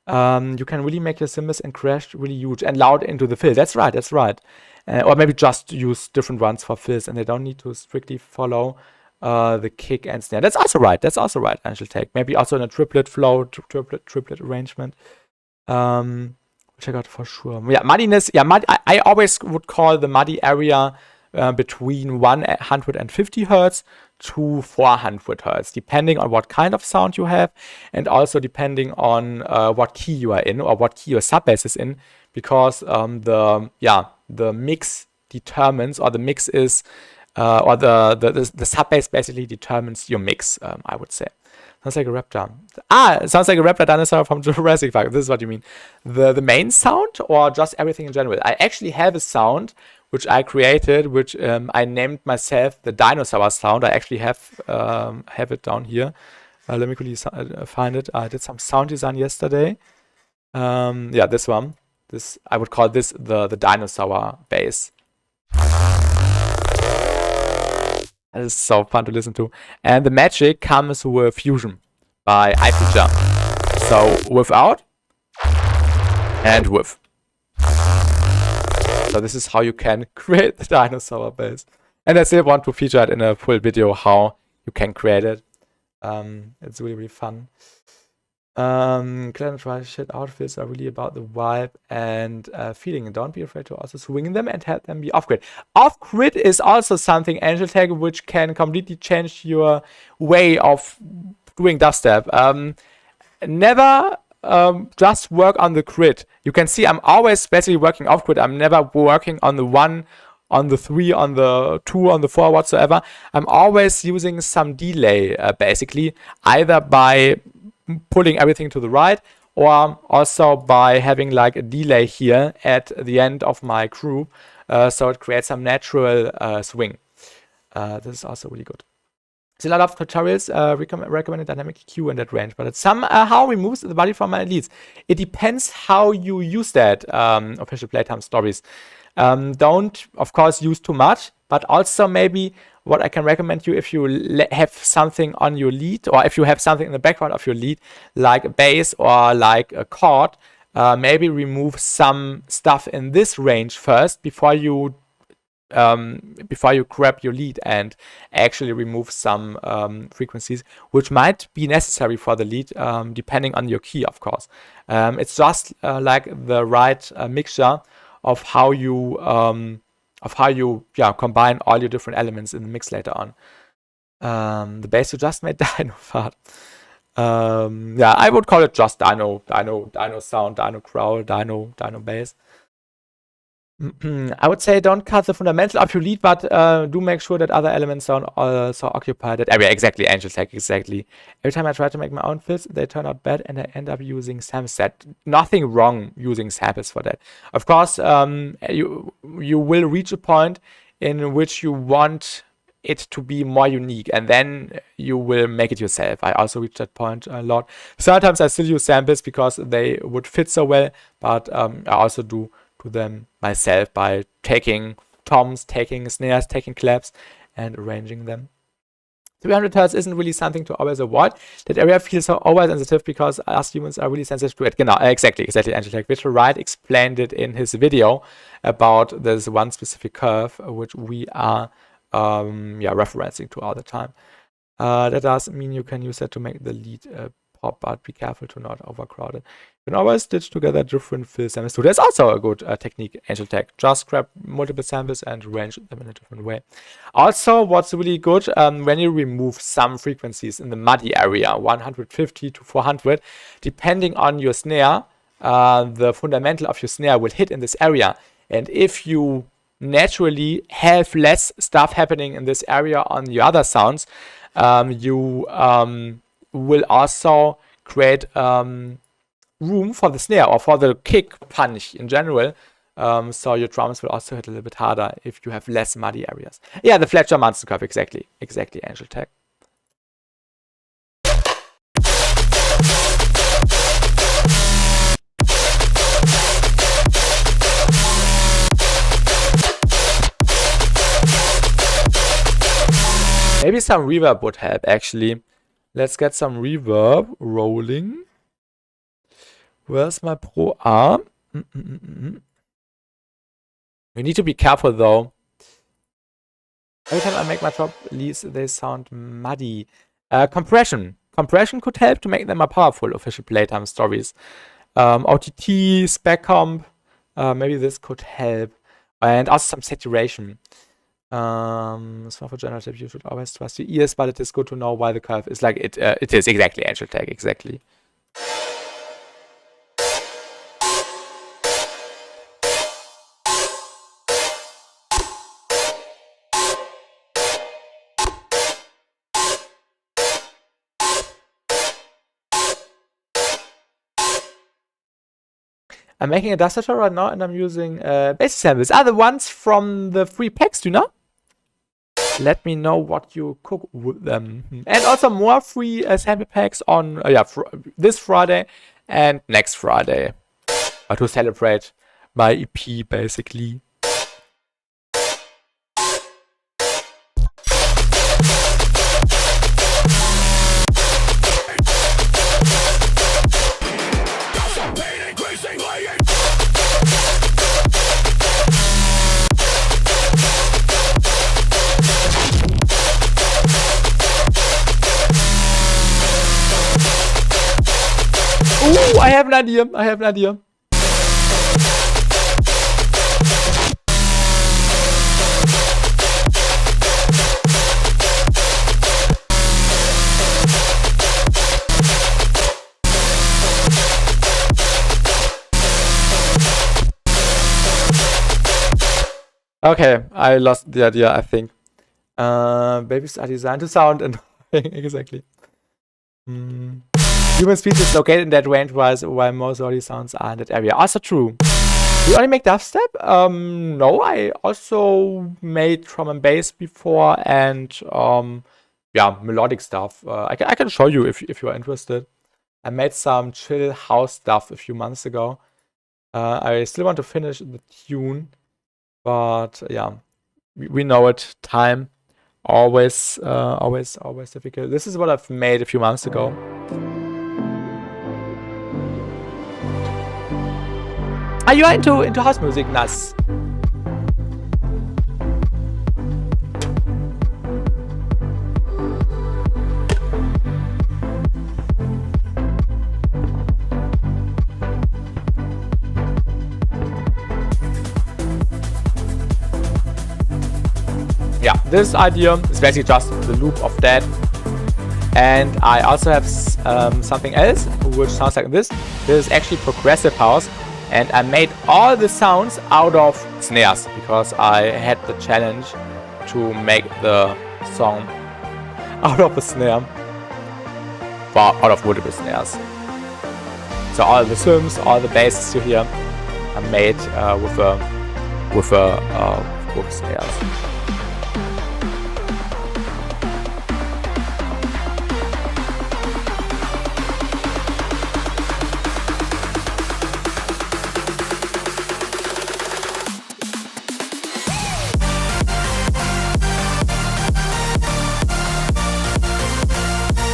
You can really make your cymbals and crash really huge and loud into the fill. That's right. Or maybe just use different ones for fills, and they don't need to strictly follow the kick and snare. That's also right. I shall take maybe also in a triplet flow, triplet arrangement, which I got for sure. Yeah, muddiness. Yeah, I always would call the muddy area between 150 hertz to 400 hertz, depending on what kind of sound you have, and also depending on what key you are in or what key your sub bass is in, because the mix determines, or the mix is, or the sub bass basically determines your mix. I would say. Sounds like a raptor. It sounds like a raptor dinosaur from Jurassic Park. This is what you mean. The main sound, or just everything in general? I actually have a sound which I created, which I named myself the dinosaur sound. I actually have it down here. Let me quickly find it. I did some sound design yesterday. Yeah, this one. This, I would call this the dinosaur bass. That is so fun to listen to. And the magic comes with Fusion by iFeature. So without and with. So this is how you can create the dinosaur bass. And I still want to feature it in a full video how you can create it. It's really, really fun. Try shit outfits are really about the vibe and feeling. And don't be afraid to also swing them and have them be off-grid. Off-grid is also something, Angel Tag, which can completely change your way of doing dubstep. Never just work on the grid. You can see I'm always basically working off grid. I'm never working on the 1, on the 3, on the 2, on the 4, whatsoever. I'm always using some delay, basically, either by pulling everything to the right, or also by having like a delay here at the end of my group, so it creates some natural swing. This is also really good. There's a lot of tutorials recommended dynamic EQ in that range, but it somehow removes the body from my leads. It depends how you use that, official playtime stories. Don't, of course, use too much, but also maybe what I can recommend you, if you have something on your lead, or if you have something in the background of your lead, like a bass or like a chord, maybe remove some stuff in this range first before you before you grab your lead and actually remove some frequencies which might be necessary for the lead, depending on your key, of course. It's just like the right mixture of how you combine all your different elements in the mix later on. The bass you just made, Dino Fart. Yeah, I would call it just Dino sound, Dino growl, Dino bass. I would say don't cut the fundamental of your lead, but do make sure that other elements don't also occupy that area. Exactly, Angel Tech, exactly. Every time I try to make my own fills, they turn out bad and I end up using samples. Nothing wrong using samples for that. Of course, you will reach a point in which you want it to be more unique, and then you will make it yourself. I also reached that point a lot. Sometimes I still use samples because they would fit so well, but I also do them myself by taking toms, taking snares, taking claps, and arranging them. 300 Hz isn't really something to always avoid. That area feels so oversensitive because us humans are really sensitive to it. Genau, exactly, Angel Tech. Virtual Wright explained it in his video about this one specific curve, which we are referencing to all the time. That does mean you can use that to make the lead pop, but be careful to not overcrowd it. You can always stitch together different fill samples too. That's also a good technique, Angel Tech. Just grab multiple samples and arrange them in a different way. Also, what's really good, when you remove some frequencies in the muddy area, 150 to 400, depending on your snare, the fundamental of your snare will hit in this area. And if you naturally have less stuff happening in this area on the other sounds, you will also create room for the snare or for the kick punch in general. So your drums will also hit a little bit harder if you have less muddy areas. Yeah, the Fletcher Munson curve, exactly, Angel Tech. Maybe some reverb would help, actually. Let's get some reverb rolling. Where's my Pro A? You need to be careful, though. Every time I make my top leads, they sound muddy. Compression. Compression could help to make them more powerful, official playtime stories. OTT, spec comp, maybe this could help. And also some saturation. So for general tip, you should always trust your ears, but it is good to know why the curve is like it. It is exactly, Angel Tech, exactly. I'm making a dust right now, and I'm using bass samples. Are the ones from the free packs, do you know? Let me know what you cook with them. And also more free sample packs on this Friday and next Friday to celebrate my EP, basically. Ooh, I have an idea. Okay, I lost the idea, I think. Babies are designed to sound annoying. Exactly. Human speech is located in that range while most audio sounds are in that area. Also true. You only make dubstep? No, I also made drum and bass before and melodic stuff. I can show you if you're interested. I made some chill house stuff a few months ago. I still want to finish the tune, but yeah, we know it. Time always difficult. This is what I've made a few months ago. Are you into house music, Nas? this idea is basically just the loop of that. And I also have something else which sounds like this. This is actually progressive house, and I made all the sounds out of snares because I had the challenge to make the song out of a snare, well, out of multiple snares. So all the cymbs, all the basses you hear are made with snares.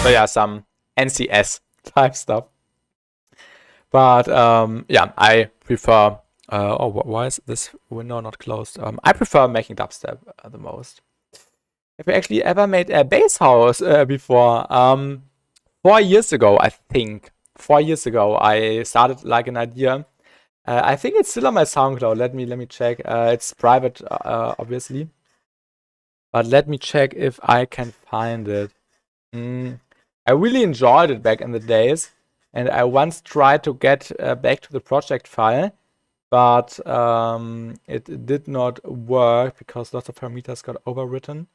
So yeah, some NCS type stuff. But yeah, I prefer. Oh, why is this window not closed? I prefer making dubstep the most. Have you actually ever made a bass house before? 4 years ago, I think. 4 years ago, I started like an idea. I think it's still on my SoundCloud. Let me check. It's private, obviously. But let me check if I can find it. I really enjoyed it back in the days, and I once tried to get back to the project file, but it did not work because lots of parameters got overwritten.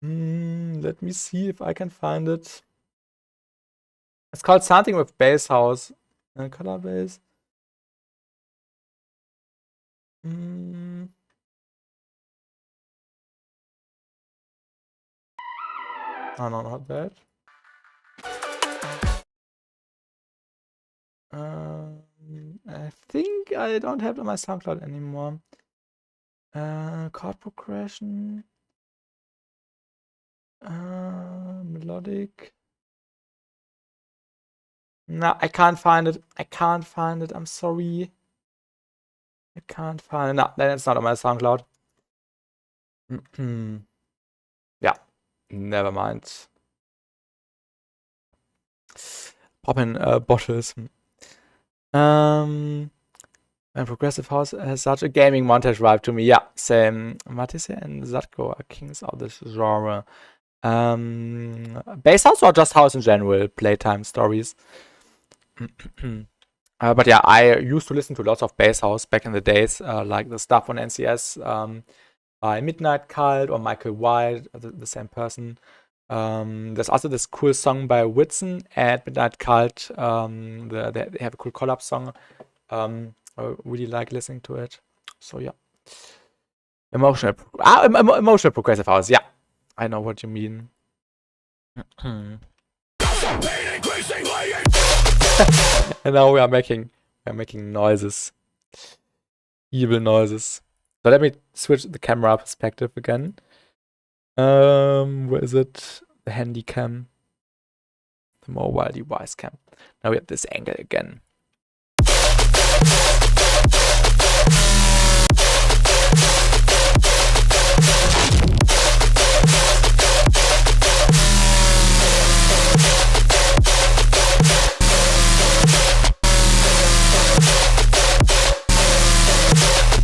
Let me see if I can find it. It's called something with bass house. Color bass. Oh no, not that. I think I don't have it on my SoundCloud anymore. Chord progression. Melodic. No, I can't find it. I can't find it. I'm sorry. I can't find it. No, then it's not on my SoundCloud. Yeah, never mind. Popping bottles. And progressive house has such a gaming montage vibe to me. Yeah, same. Matisse and Zatko are kings of this genre. Bass house or just house in general? Playtime stories. But yeah, I used to listen to lots of bass house back in the days, like the stuff on NCS by Midnight Cult or Michael White, the same person. There's also this cool song by Whitson and Midnight Cult. They have a cool collab song. I really like listening to it. So yeah, emotional progressive house. Yeah, I know what you mean. And now we are making noises, evil noises. So let me switch the camera perspective again. Where is it? The handy cam, the mobile device cam. Now we have this angle again.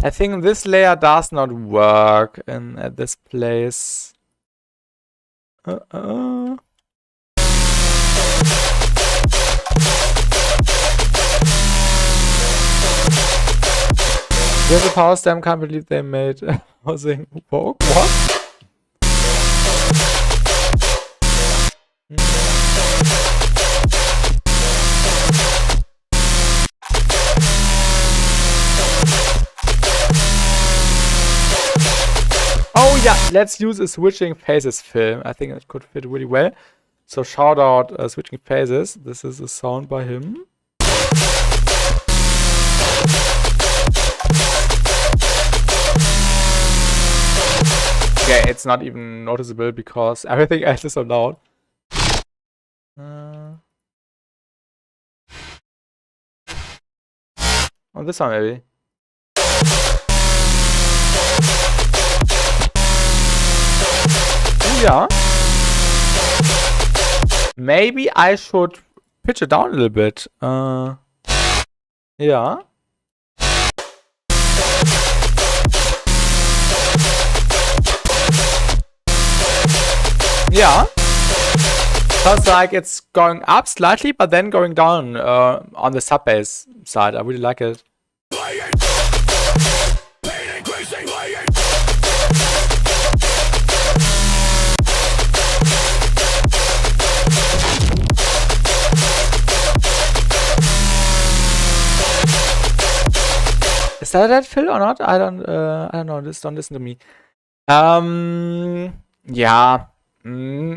I think this layer does not work at this place. There's a power stem, can't believe they made housing woke. What? Oh yeah, let's use a switching phases film. I think it could fit really well. So shout out switching phases. This is a sound by him. Okay, it's not even noticeable because everything else is so loud. Oh, this one maybe. Yeah. Maybe I should pitch it down a little bit. Yeah. Yeah. Sounds like it's going up slightly, but then going down on the sub bass side. I really like it. Is that Phil or not? I don't know. Just don't listen to me. Yeah.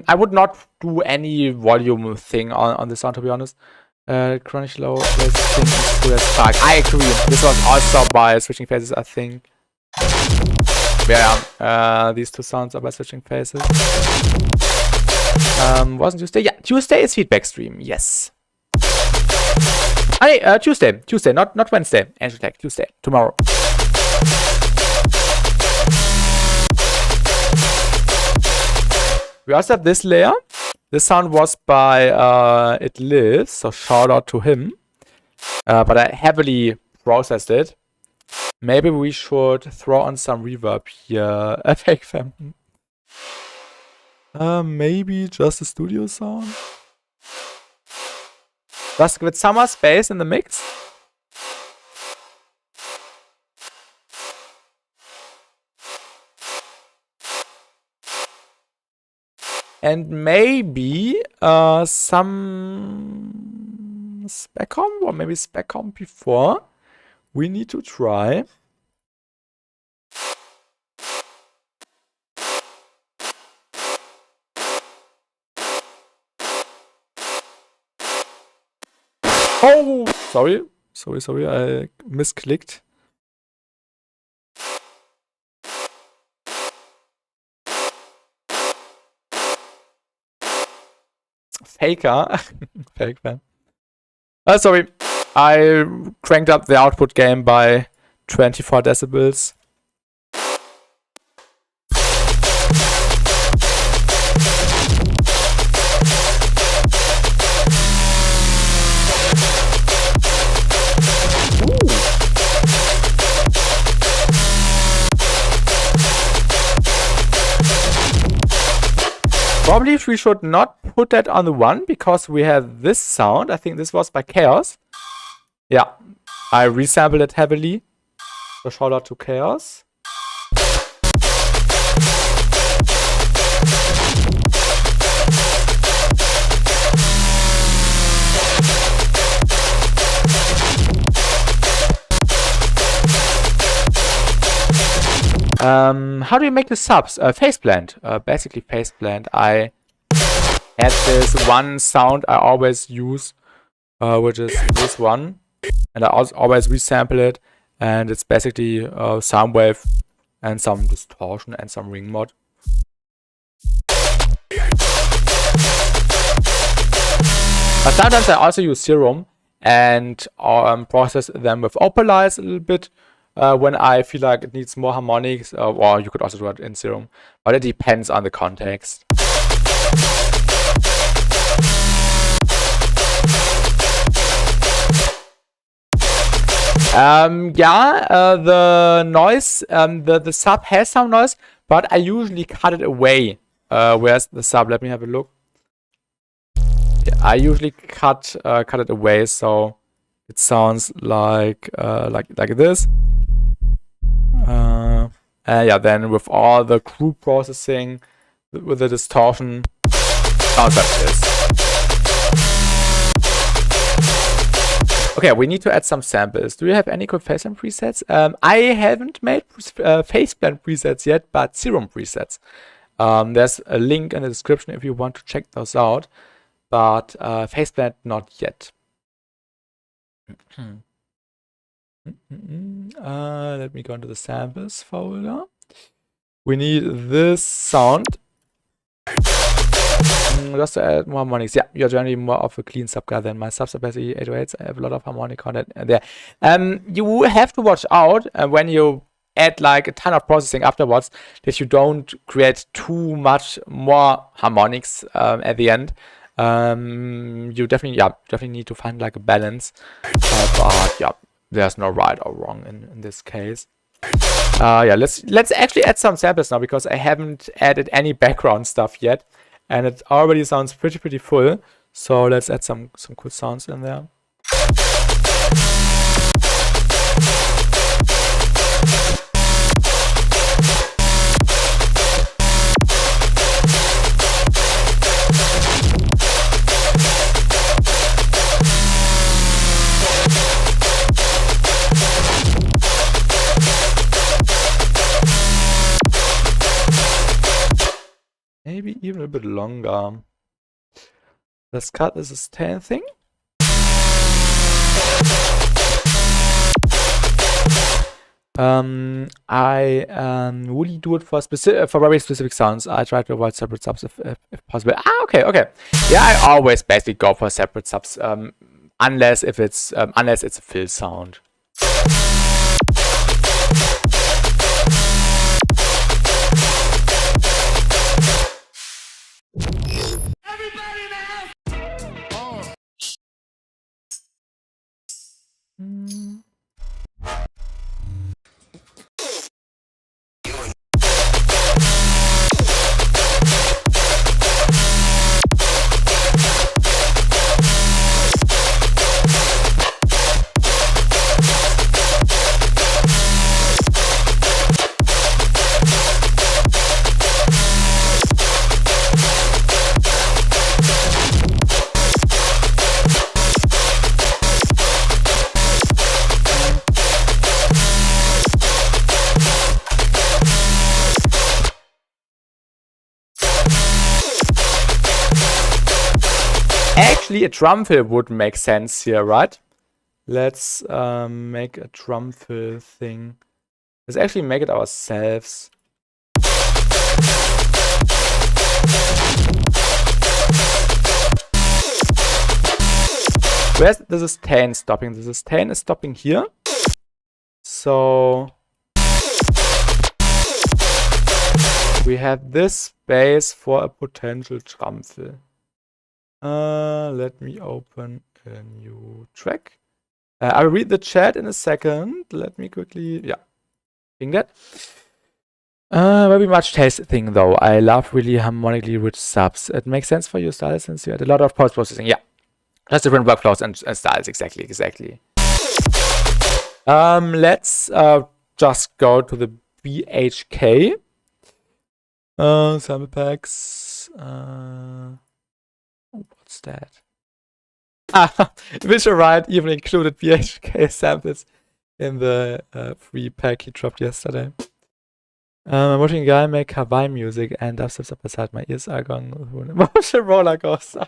I would not do any volume thing on the sound, to be honest. Chronic low, I agree. This was also by switching phases, I think. Yeah, these two sounds are by switching phases. Wasn't Tuesday? Yeah, Tuesday is feedback stream. Yes. Tuesday, not Wednesday. Angel Tech, Tuesday, tomorrow. We also have this layer. This sound was by It Lives, so shout out to him. But I heavily processed it. Maybe we should throw on some reverb here. Fake fam. Maybe just a studio sound. Just with some more space in the mix. And maybe some spec comp, or maybe spec comp before. We need to try. Oh, sorry, I misclicked. Faker. Fake man. Sorry. I cranked up the output gain by 24 decibels. Probably we should not put that on the one because we have this sound. I think this was by Chaos. Yeah, I resampled it heavily. So shout out to Chaos. How do you make the subs? Phase blend. Basically phase blend. I had this one sound I always use, which is this one. And I also always resample it. And it's basically sound wave and some distortion and some ring mod. But sometimes I also use Serum and process them with Opalize a little bit. When I feel like it needs more harmonics, or you could also do it in Serum, but it depends on the context. The noise, the sub has some noise, but I usually cut it away. Where's the sub? Let me have a look. Yeah, I usually cut it away, so it sounds like this. Yeah, then with all the group processing, with the distortion, sounds like this. Okay, we need to add some samples. Do you have any good phase blend presets? I haven't made phase blend presets yet, but Serum presets. There's a link in the description if you want to check those out, but phase blend not yet. Let me go into the samples folder. We need this sound. Just to add more harmonics. Yeah, you're generally more of a clean sub guy than my subs are basically 808s. I have a lot of harmonic content there. You have to watch out when you add like a ton of processing afterwards that you don't create too much more harmonics at the end. You definitely need to find like a balance. But yeah, there's no right or wrong in this case. Yeah, let's actually add some samples now because I haven't added any background stuff yet. and it already sounds pretty full. So let's add some cool sounds in there. Maybe even a bit longer. Let's cut this sustain thing. I really do it for very specific sounds. I try to avoid separate subs if possible. Okay. Yeah, I always basically go for separate subs, unless it's a fill sound. Actually, a drum fill would make sense here, right? Let's make a drum fill thing. Let's actually make it ourselves. Where's the sustain stopping? The sustain is stopping here. So we have this space for a potential drum fill. Let me open a new track. I'll read the chat in a second. Let me quickly, ping that. Very much taste thing though. I love really harmonically rich subs. It makes sense for your style since you had a lot of post-processing. Yeah, just different workflows and styles. Exactly. Let's just go to the BHK sample packs. What's that? Visual Right even included BHK samples in the free pack he dropped yesterday. I'm watching a guy make Hawaii music and dubstep up beside my ears are going through an emotional roller coaster.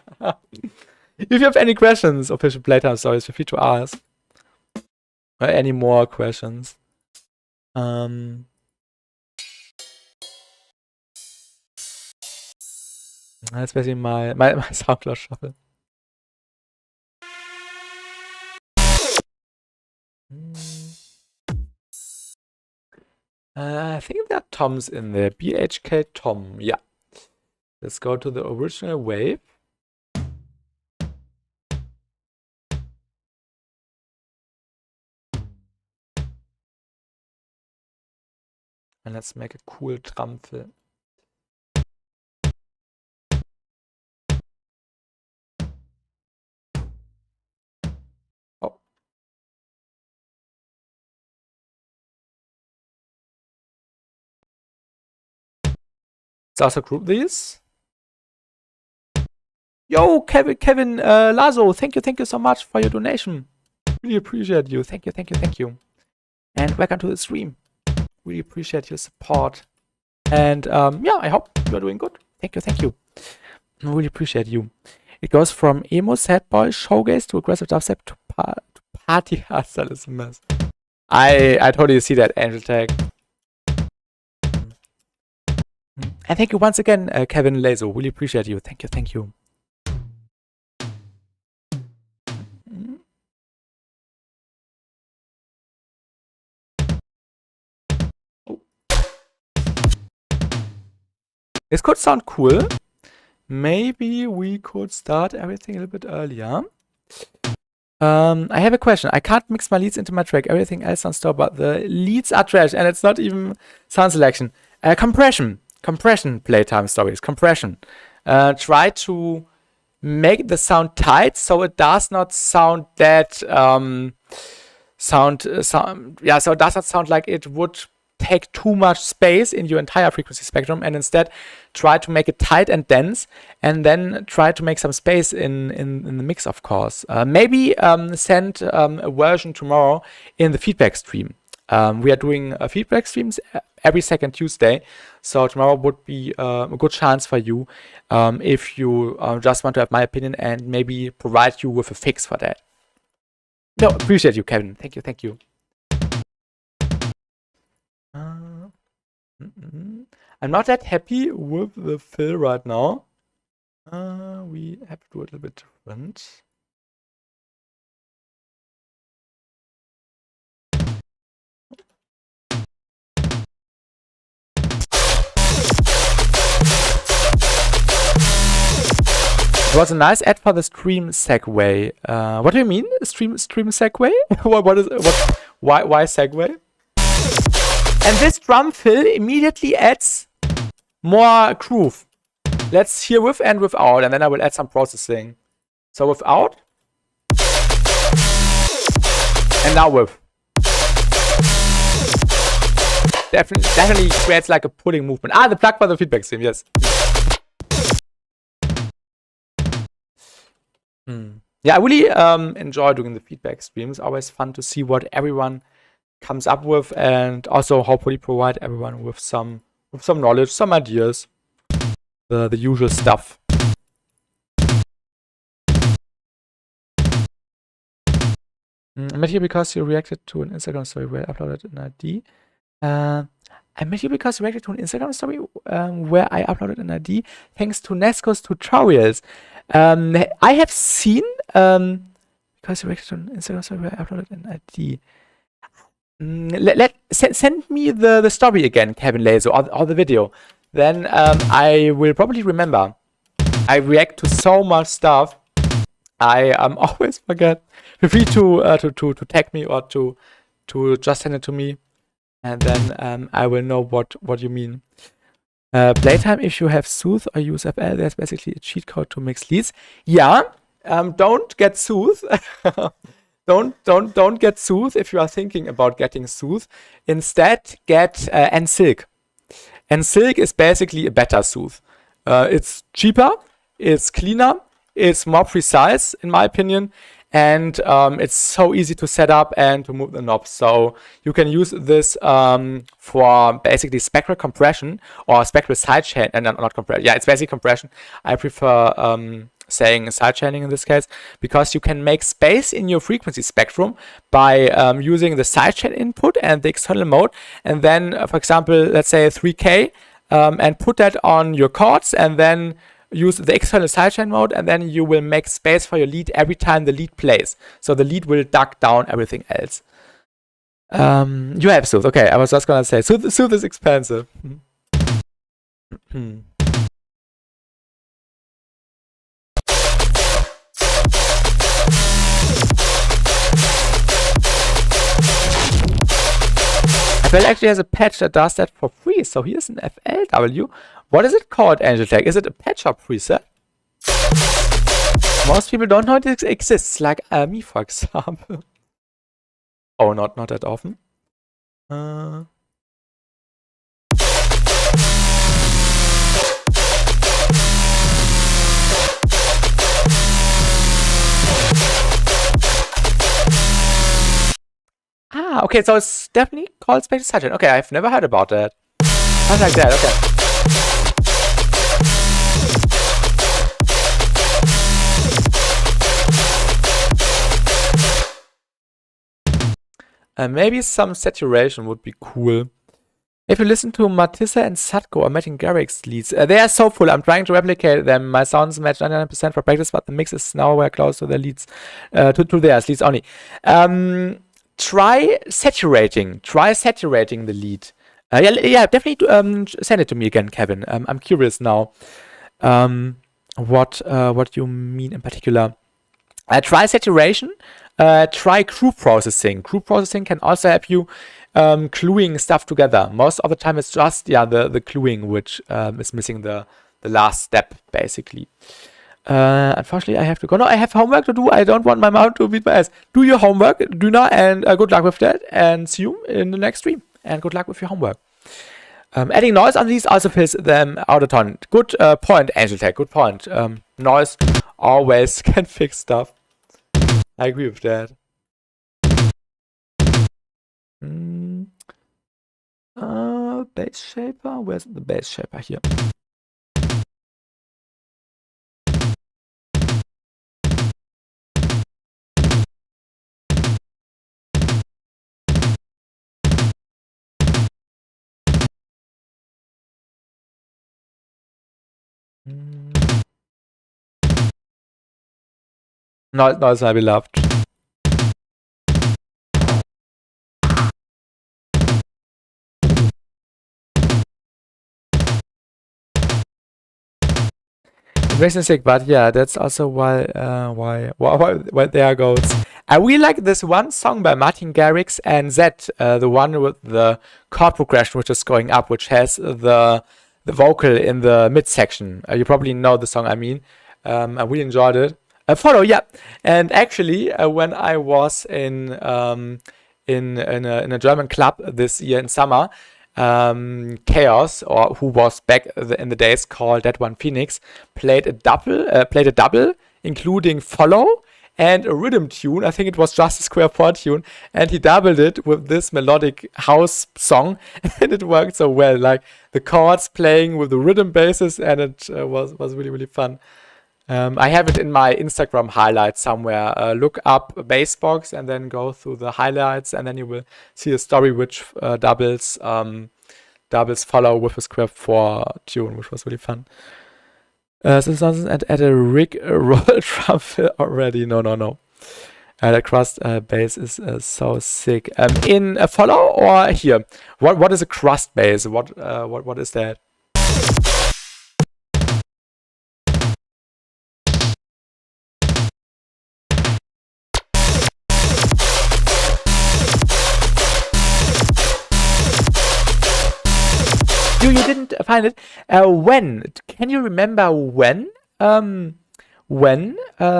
If you have any questions, official playtime stories, feel free to ask. Or any more questions. That's basically my SoundCloud shuffle. I think there are toms in there. BHK tom, yeah. Let's go to the original wave. And let's make a cool drum fill. Oh. Let's also group these. Yo, Kevin Lazo, thank you so much for your donation. Really appreciate you. Thank you. And welcome to the stream. Really appreciate your support. And yeah, I hope you are doing good. Thank you. I really appreciate you. It goes from emo, sad boy, showgaze to aggressive dubstep to party hardstyle is a mess. I totally see that, Angel Tag. And thank you once again, Kevin Lazo. Really appreciate you. Thank you. This could sound cool. Maybe we could start everything a little bit earlier. I have a question. I can't mix my leads into my track. Everything else sounds dope, but the leads are trash, and it's not even sound selection. Compression playtime stories. Compression. Try to make the sound tight so it does not sound that so it does not sound like it would take too much space in your entire frequency spectrum, and instead try to make it tight and dense, and then try to make some space in the mix, of course. Maybe send a version tomorrow in the feedback stream. We are doing feedback streams every second Tuesday, so tomorrow would be a good chance for you if you just want to have my opinion and maybe provide you with a fix for that. No, appreciate you, Kevin. Thank you, thank you. I'm not that happy with the fill right now. We have to do it a little bit different. It was a nice ad for the stream segue. What do you mean, stream segue? Why segue? And this drum fill immediately adds more groove. Let's hear with and without, and then I will add some processing. So without, and now with. Definitely creates like a pulling movement. The plug for the feedback stream, yes. Yeah, I really enjoy doing the feedback streams. Always fun to see what everyone comes up with, and also hopefully provide everyone with some knowledge, some ideas, the usual stuff. I met you because you reacted to an Instagram story where I uploaded an ID. I met you because you reacted to an Instagram story where I uploaded an ID thanks to Nesco's tutorials. I have seen because you reacted to an Instagram story where I uploaded an ID. Send me the story again, Kevin Lazo, or the video. Then I will probably remember. I react to so much stuff. I always forget. Feel free to tag me or to just send it to me, and then I will know what you mean. Playtime, if you have Soothe or use FL, there's basically a cheat code to mix leads. Yeah, don't get Soothe. Don't get Soothe if you are thinking about getting Soothe. Instead, get NSYLC. NSYLC is basically a better Soothe. It's cheaper, it's cleaner, it's more precise, in my opinion, and it's so easy to set up and to move the knobs. So you can use this for basically spectral compression or spectral sidechain, and not compression. Yeah, it's basically compression. I prefer saying sidechaining in this case, because you can make space in your frequency spectrum by using the sidechain input and the external mode, and then, for example, let's say 3K, and put that on your chords, and then use the external sidechain mode, and then you will make space for your lead every time the lead plays. So the lead will duck down everything else. You have Soothe. Okay, I was just gonna say Soothe is expensive. FL actually has a patch that does that for free, so here's an FLW. What is it called, Angel Tech? Is it a patch or preset? Most people don't know it exists, like me, for example. Oh, not that often. Okay, so it's definitely called spectral sidechain. Okay, I've never heard about that. Something like that, okay. Maybe some saturation would be cool. If you listen to Matissa and Satko or Martin Garrix's leads, they are so full. I'm trying to replicate them. My sounds match 99% for practice, but the mix is nowhere close to their leads, to their leads only. Try saturating the lead. Yeah, definitely send it to me again, Kevin. I'm curious now what you mean in particular. Try saturation. Try groove processing. Groove processing can also help you cluing stuff together. Most of the time, it's just the cluing which is missing the last step, basically. Unfortunately, I have to go. No, I have homework to do. I don't want my mom to beat my ass. Do your homework, Duna, and good luck with that. And see you in the next stream. And good luck with your homework. Adding noise on these also fills them out a ton. Good point, Angel Tech. Good point. Noise always can fix stuff. I agree with that. Base shaper. Where's the base shaper here? Noise, my beloved. Sick, but yeah, that's also why there goes. I really like this one song by Martin Garrix and Zed, the one with the chord progression which is going up, which has the vocal in the midsection. You probably know the song I mean. I really enjoyed it. Follow, yeah. And actually, when I was in a German club this year in summer, Chaos, or who was back in the days called That One Phoenix, played a double, including Follow and a rhythm tune. I think it was just a square 4 tune, and he doubled it with this melodic house song, and it worked so well. Like the chords playing with the rhythm basses, and it was really fun. I have it in my Instagram highlights somewhere. Look up Bassbox and then go through the highlights, and then you will see a story which doubles Follow with a square 4 tune, which was really fun. And add a rig roll trumpet already. No. The crust bass is so sick. In a Follow or here? What is a crust bass? What is that? You didn't find it. When? Can you remember when? When I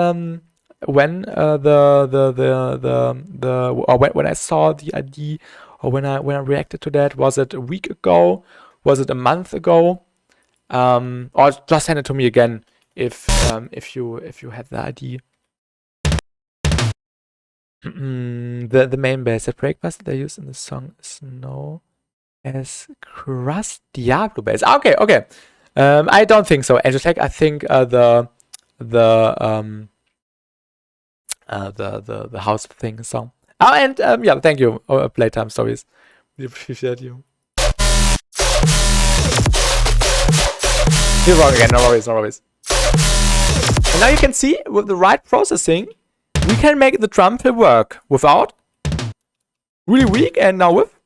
saw the ID, or when I reacted to that? Was it a week ago? Was it a month ago? Or just send it to me again if you have the ID. The main bass, the break bass they use in the song is as crust Diablo bass. Okay. I don't think so. Angel Tech, I think the house thing song. Oh, and yeah, thank you. Playtime stories. We appreciate you. You're wrong again. No worries. And now you can see with the right processing, we can make the drum fill work without really weak, and now with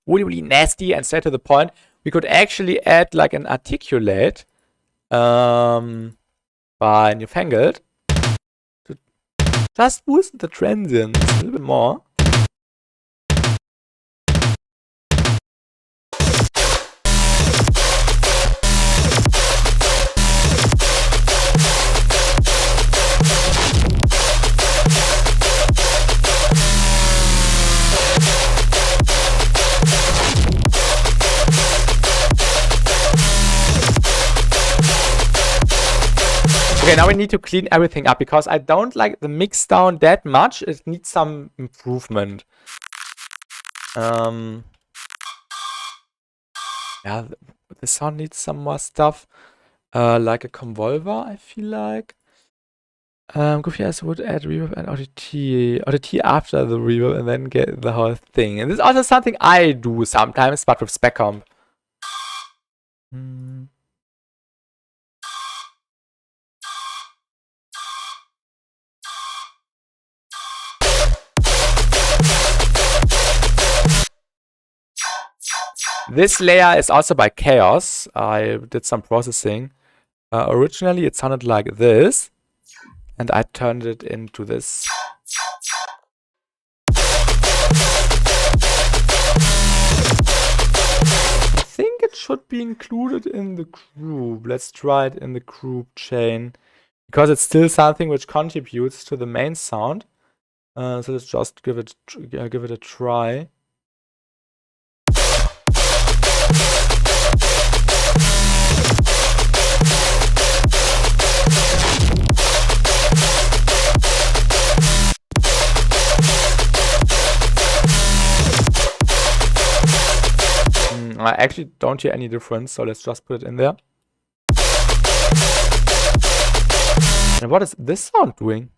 really nasty and straight to the point. We could actually add like an articulate by Newfangled to just boost the transients a little bit more. Okay, now we need to clean everything up because I don't like the mix down that much. It needs some improvement. Yeah, the sound needs some more stuff. Like a convolver, I feel like. Goofy Ass would add reverb and ODT after the reverb and then get the whole thing. And this is also something I do sometimes, but with spec comp. This layer is also by Chaos. I did some processing. Originally it sounded like this, and I turned it into this. I think it should should be included in the group. Let's try it in the group chain, because it's still something which contributes to the main sound. So let's just give it a try. I actually don't hear any difference, so let's just put it in there. And what is this sound doing?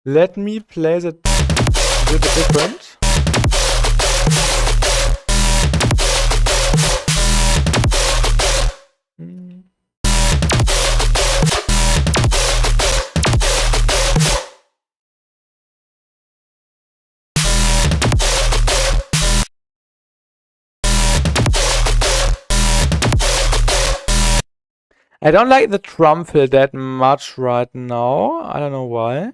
Let me play it a little bit different. I don't like the drum fill that much right now. I don't know why.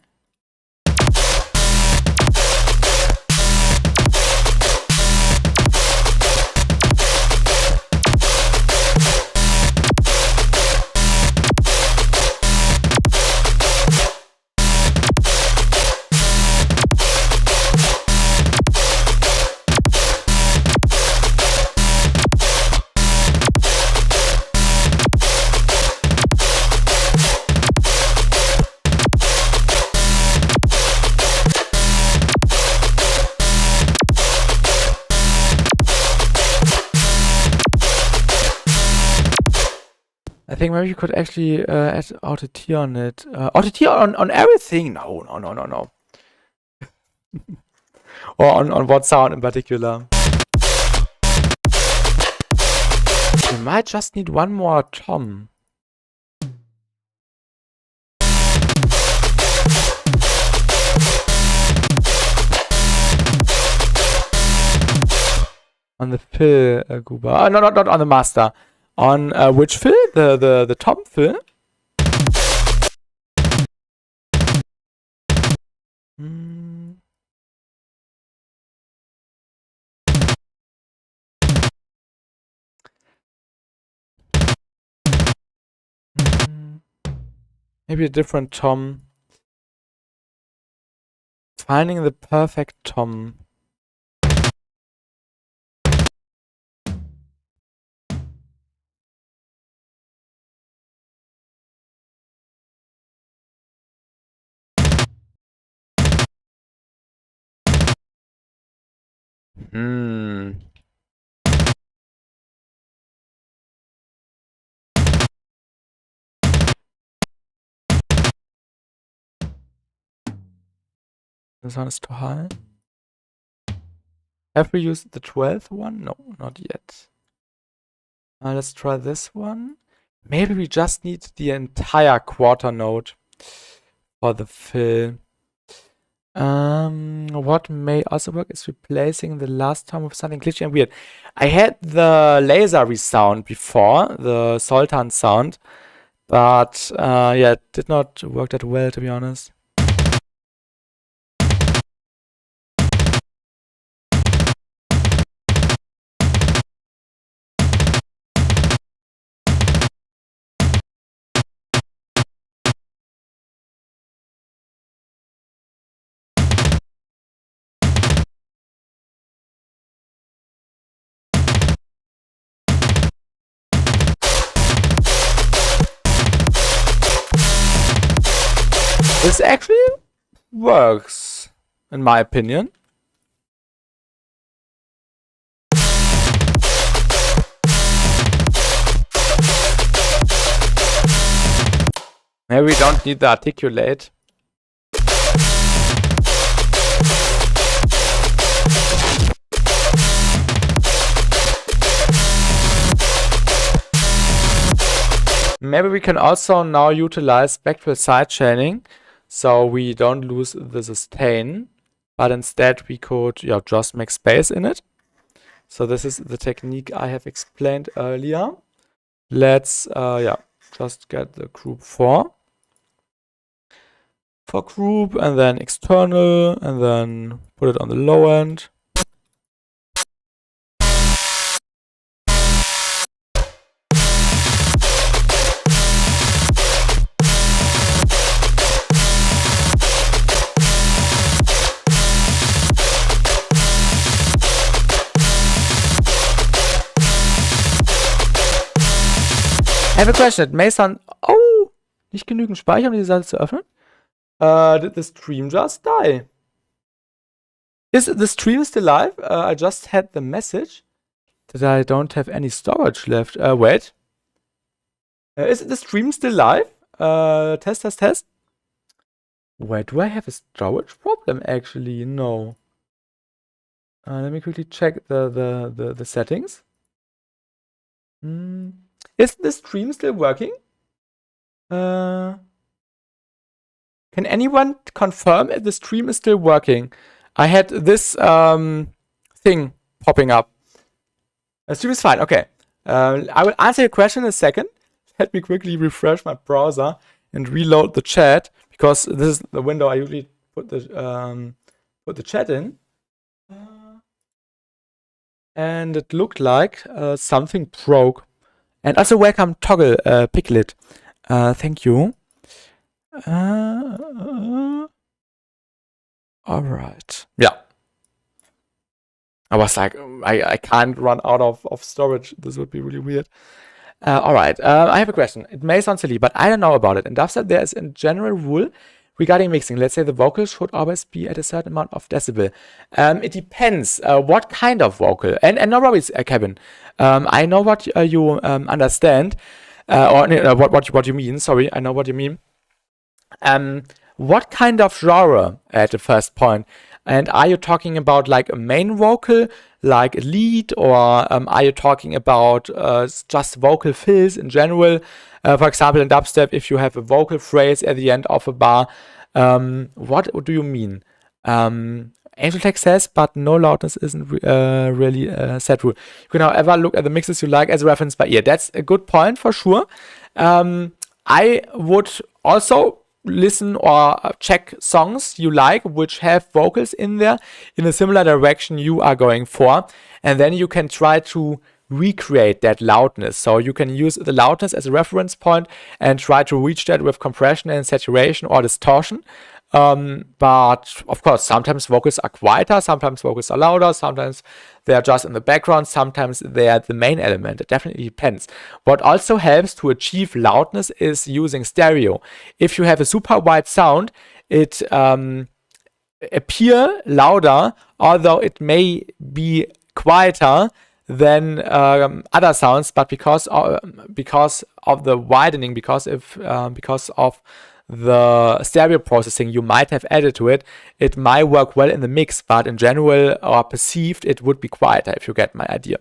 I think maybe you could actually add AutoT on it. AutoT on everything? No. Or on what sound in particular? We might just need one more tom. On the fill, Goober. No, not on the master. On which fill? The tom fill? Maybe a different tom. Finding the perfect tom. This one is too high. Have we used the 12th one? No, not yet. Let's try this one. Maybe we just need the entire quarter note for the fill. What may also work is replacing the last time with something glitchy and weird. I had the laser resound before, the Sultan sound, but yeah, it did not work that well, to be honest. This actually works, in my opinion. Maybe we don't need the articulate. Maybe we can also now utilize spectral sidechaining so we don't lose the sustain, but instead we could just make space in it. So this is the technique I have explained earlier. Let's just get the group for group, and then external, and then put it on the low end. I have a question. It may sound... Oh! Nicht genügend Speicher, um diese Seite zu öffnen. Did the stream just die? Is the stream still live? I just had the message that I don't have any storage left. Wait. Is the stream still live? Test, test, test. Wait, do I have a storage problem? Actually, no. Let me quickly check the settings. Is the stream still working? Can anyone confirm if the stream is still working? I had this thing popping up. The stream is fine. Okay. I will answer your question in a second. Let me quickly refresh my browser and reload the chat, because this is the window I usually put the chat in. And it looked like something broke. And also welcome Toggle Piglet. Thank you. Alright. Yeah. I was like, I can't run out of storage. This would be really weird. Alright. I have a question. It may sound silly, but I don't know about it. In DUBSTEP, there is a general rule regarding mixing. Let's say the vocal should always be at a certain amount of decibel. It depends what kind of vocal. And no worries, Kevin. I know what you understand. Or what you mean. Sorry, I know what you mean. What kind of genre at the first point? And are you talking about like a main vocal, like a lead, or are you talking about just vocal fills in general? For example, in DUBSTEP, if you have a vocal phrase at the end of a bar, what do you mean? AngelTech says, but no loudness isn't really a set rule. You can, however, look at the mixes you like as a reference by ear. That's a good point for sure. I would also listen or check songs you like which have vocals in there in a similar direction you are going for, and then you can try to recreate that loudness. So you can use the loudness as a reference point and try to reach that with compression and saturation or distortion. But of course, sometimes vocals are quieter, sometimes vocals are louder, sometimes they are just in the background, sometimes they are the main element. It definitely depends. What also helps to achieve loudness is using stereo. If you have a super wide sound, it appear louder, although it may be quieter than other sounds, but because of the widening, because of the stereo processing you might have added to it, it might work well in the mix, but in general or perceived it would be quieter, if you get my idea.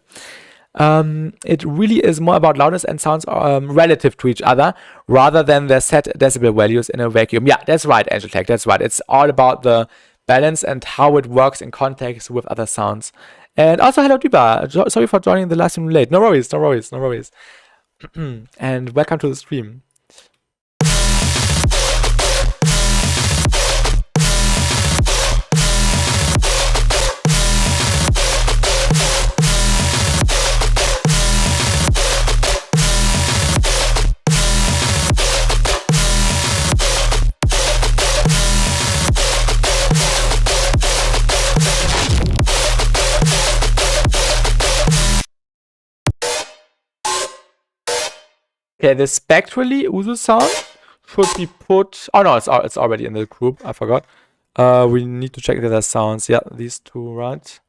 It really is more about loudness and sounds relative to each other rather than their set decibel values in a vacuum. Yeah, that's right, AngelTech, that's right. It's all about the balance and how it works in context with other sounds. And also, hello Diba, sorry for joining the live stream late. No worries, no worries, no worries. And welcome to the stream. Okay, the spectrally Uzu sound should be put... Oh no, it's already in the group. I forgot. We need to check the other sounds. Yeah, these two, right?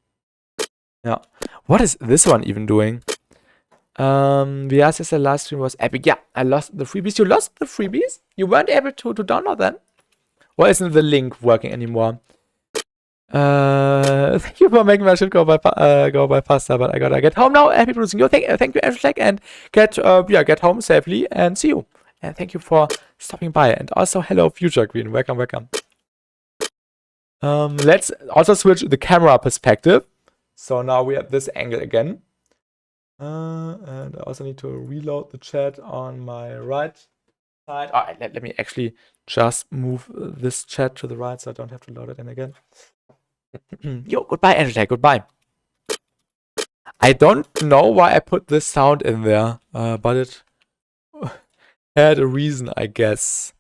Yeah. What is this one even doing? VS says the last stream was epic. Yeah, I lost the freebies. You lost the freebies? You weren't able to download them? Or isn't the link working anymore? Thank you for making my shit go by faster, but I gotta get home now. Happy producing you. Thank you, AngelTech, and get home safely, and see you And thank you for stopping by. And also, hello, Future Queen. Welcome, welcome. Let's also switch the camera perspective. So now we have this angle again. And I also need to reload the chat on my right side. Oh, let me actually just move this chat to the right so I don't have to load it in again. Yo, goodbye, Angela. Goodbye. I don't know why I put this sound in there, but it had a reason, I guess.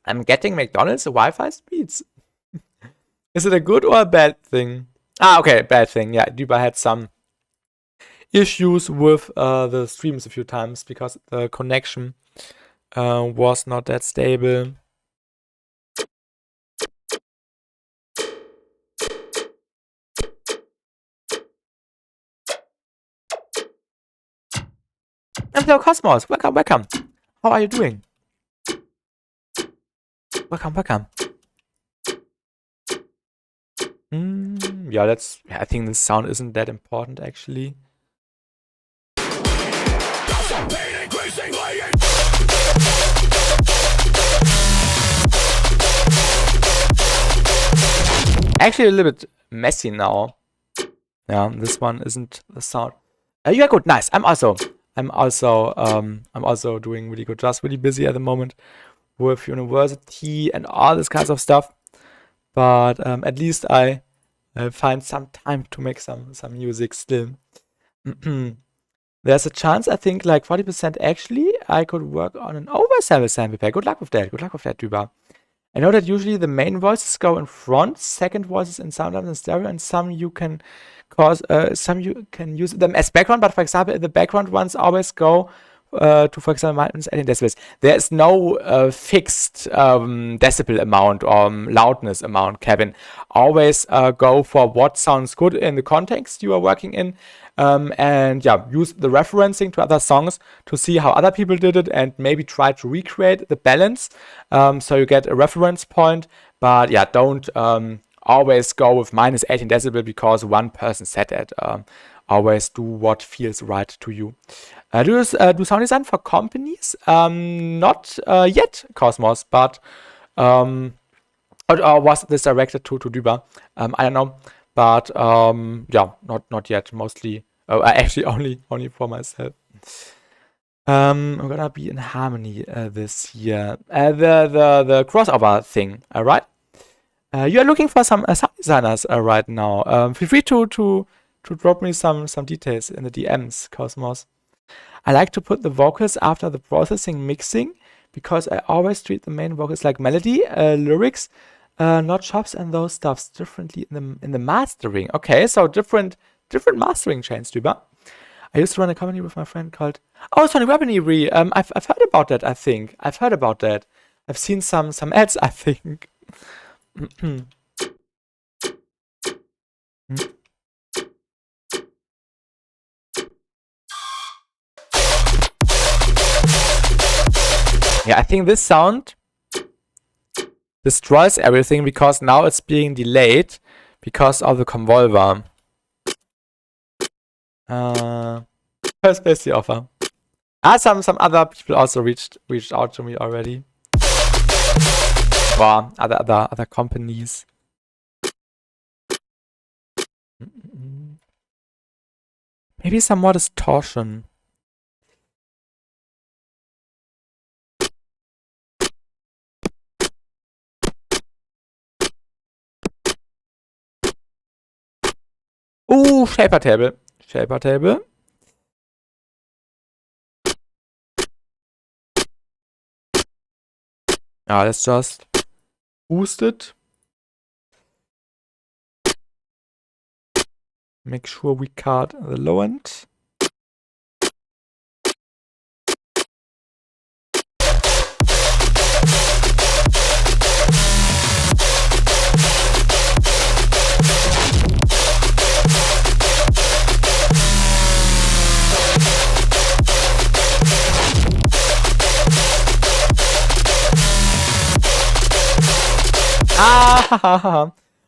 I'm getting McDonald's Wi-Fi speeds. Is it a good or a bad thing? Ah, okay, bad thing. Yeah, Duba had some issues with the streams a few times because the connection was not that stable. And hello, Cosmos. Welcome, welcome. How are you doing? Welcome, welcome. Yeah, I think the sound isn't that important, actually. Actually, a little bit messy now. Yeah, this one isn't the sound. You are good, nice. I'm also doing really good. Just really busy at the moment with university and all this kinds of stuff. But at least I find some time to make some music still. There's a chance, I think, like 40% actually, I could work on an oversample sample pack. Good luck with that. Good luck with that, Duba. I know that usually the main voices go in front, second voices in sometimes in stereo, and some you can use them as background, but for example, the background ones always go to, for example, -18 decibels. There is no fixed decibel amount or loudness amount, Kevin. Always go for what sounds good in the context you are working in. And yeah, use the referencing to other songs to see how other people did it and maybe try to recreate the balance so you get a reference point. But yeah, don't always go with -18 decibel because one person said that. Always do what feels right to you. Do you do sound design for companies? Not yet, Cosmos, but or was this directed to Duba? I don't know, but yeah, not yet. Mostly, actually only for myself. I'm gonna be in harmony this year. The crossover thing, right? You are looking for some sound designers right now. Feel free to drop me some details in the DMs, Cosmos. I like to put the vocals after the processing mixing because I always treat the main vocals like melody, lyrics, not chops and those stuffs differently in the mastering. Okay, so different mastering chains, Duba. I used to run a company with my friend called Sonic Weaponry. I've heard about that. I think I've heard about that. I've seen some ads. I think. Yeah, I think this sound destroys everything because now it's being delayed because of the convolver. First place the offer. Some other people also reached out to me already. Or other companies. Maybe some more distortion. Shaper table. Shaper table. Let's just boost it. Make sure we cut the low end.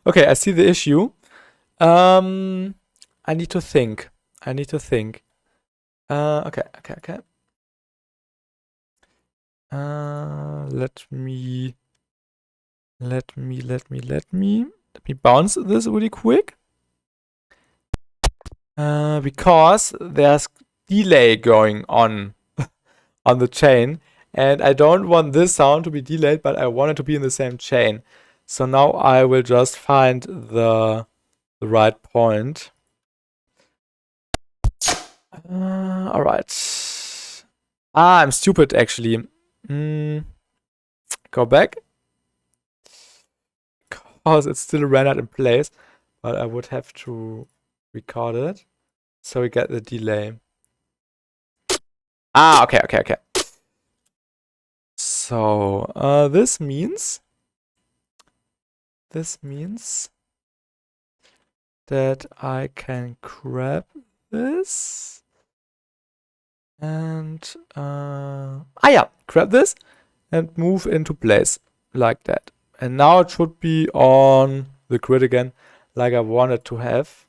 Okay, I see the issue. I need to think. Okay. Let me bounce this really quick. Because there's delay going on on the chain, and I don't want this sound to be delayed, but I want it to be in the same chain. So now I will just find the right point. All right. I'm stupid actually. Go back. Because it's still rendered in place, but I would have to record it so we get the delay. Okay. So this means that I can grab this and grab this and move into place like that. And now it should be on the grid again, like I wanted to have.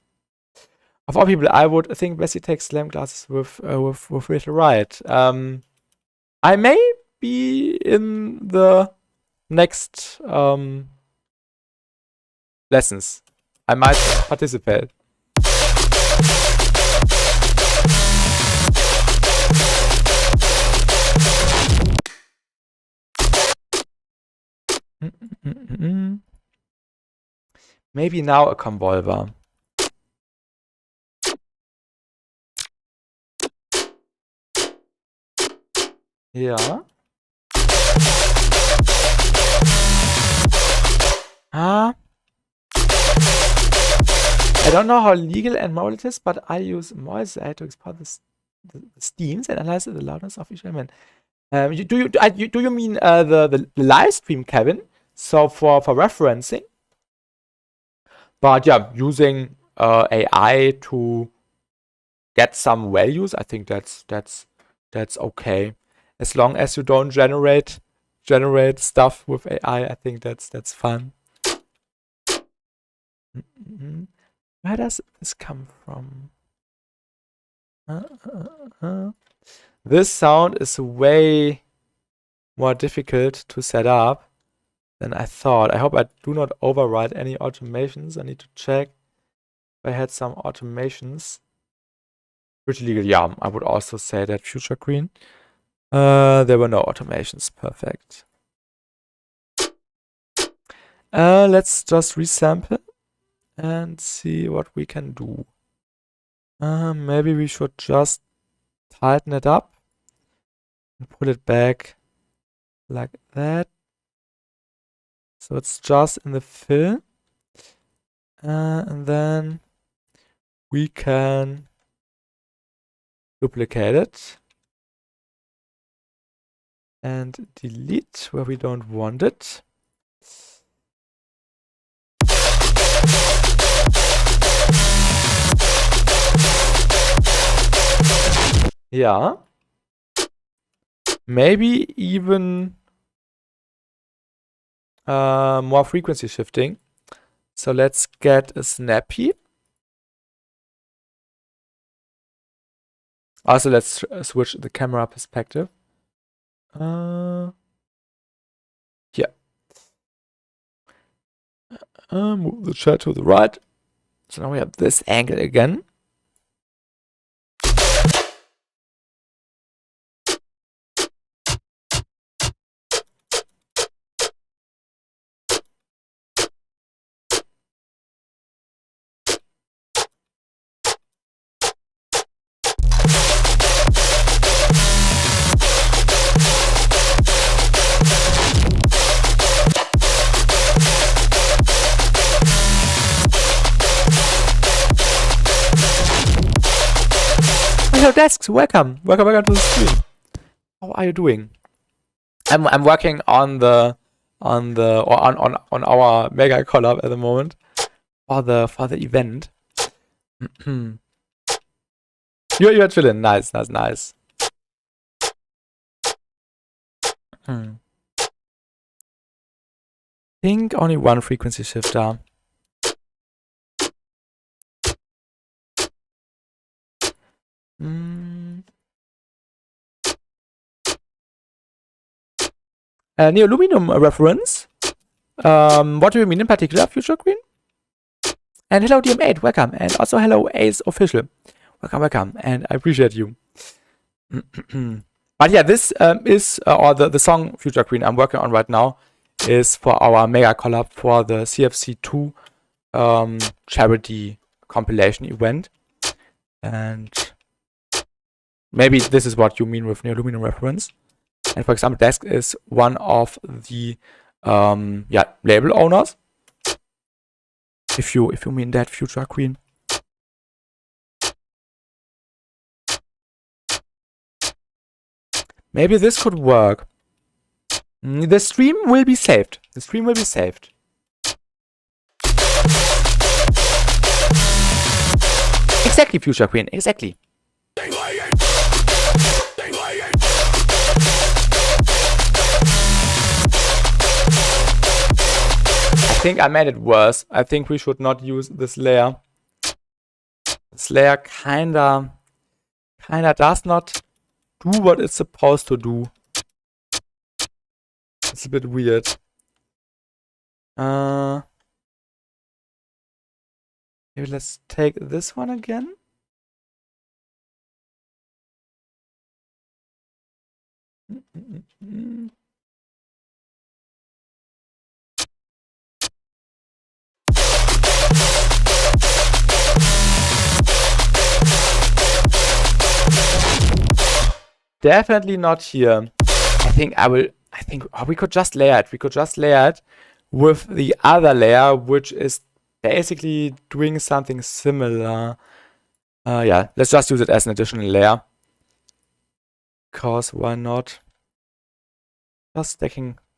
Of all people, I would think Bessie takes slam glasses with little right. I may be in the next lessons. I might participate. Maybe now a convolver. Yeah. I don't know how legal and moral it is, but I use moise to export the steams and analyze the loudness of each element. Do you mean the live stream, Kevin? So for referencing, but yeah, using AI to get some values, I think that's okay. As long as you don't generate stuff with AI, I think that's fun. Where does this come from? This sound is way more difficult to set up than I thought. I hope I do not override any automations. I need to check if I had some automations. Pretty legal, yeah. I would also say that future green. There were no automations. Perfect. Let's just resample and see what we can do. Maybe we should just tighten it up and put it back like that. So it's just in the fill. And then we can duplicate it and delete where we don't want it. Yeah. Maybe even more frequency shifting. So let's get a snappy. Also, let's switch the camera perspective. Yeah. Move the chair to the right. So now we have this angle again. Hello desks, welcome to the stream. How are you doing? I'm working on our MEGACOLLAB at the moment for the event. You're chilling, nice. Think only one frequency shifter. Neoluminum reference. What do you mean in particular, Future Queen? And hello DM8, welcome. And also hello Ace Official. Welcome. And I appreciate you. But yeah, this is, or the song Future Queen I'm working on right now is for our mega collab for the CFC2 charity compilation event. And maybe this is what you mean with Neoluminum reference. And for example, Desk is one of the label owners. If you mean that, Future Queen. Maybe this could work. The stream will be saved. The stream will be saved. Exactly, Future Queen. Exactly. I think I made it worse. I think we should not use this layer. This layer kinda does not do what it's supposed to do. It's a bit weird. Maybe let's take this one again. Definitely not here. I think we could just layer it. We could just layer it with the other layer, which is basically doing something similar. Yeah, let's just use it as an additional layer. Because why not? Just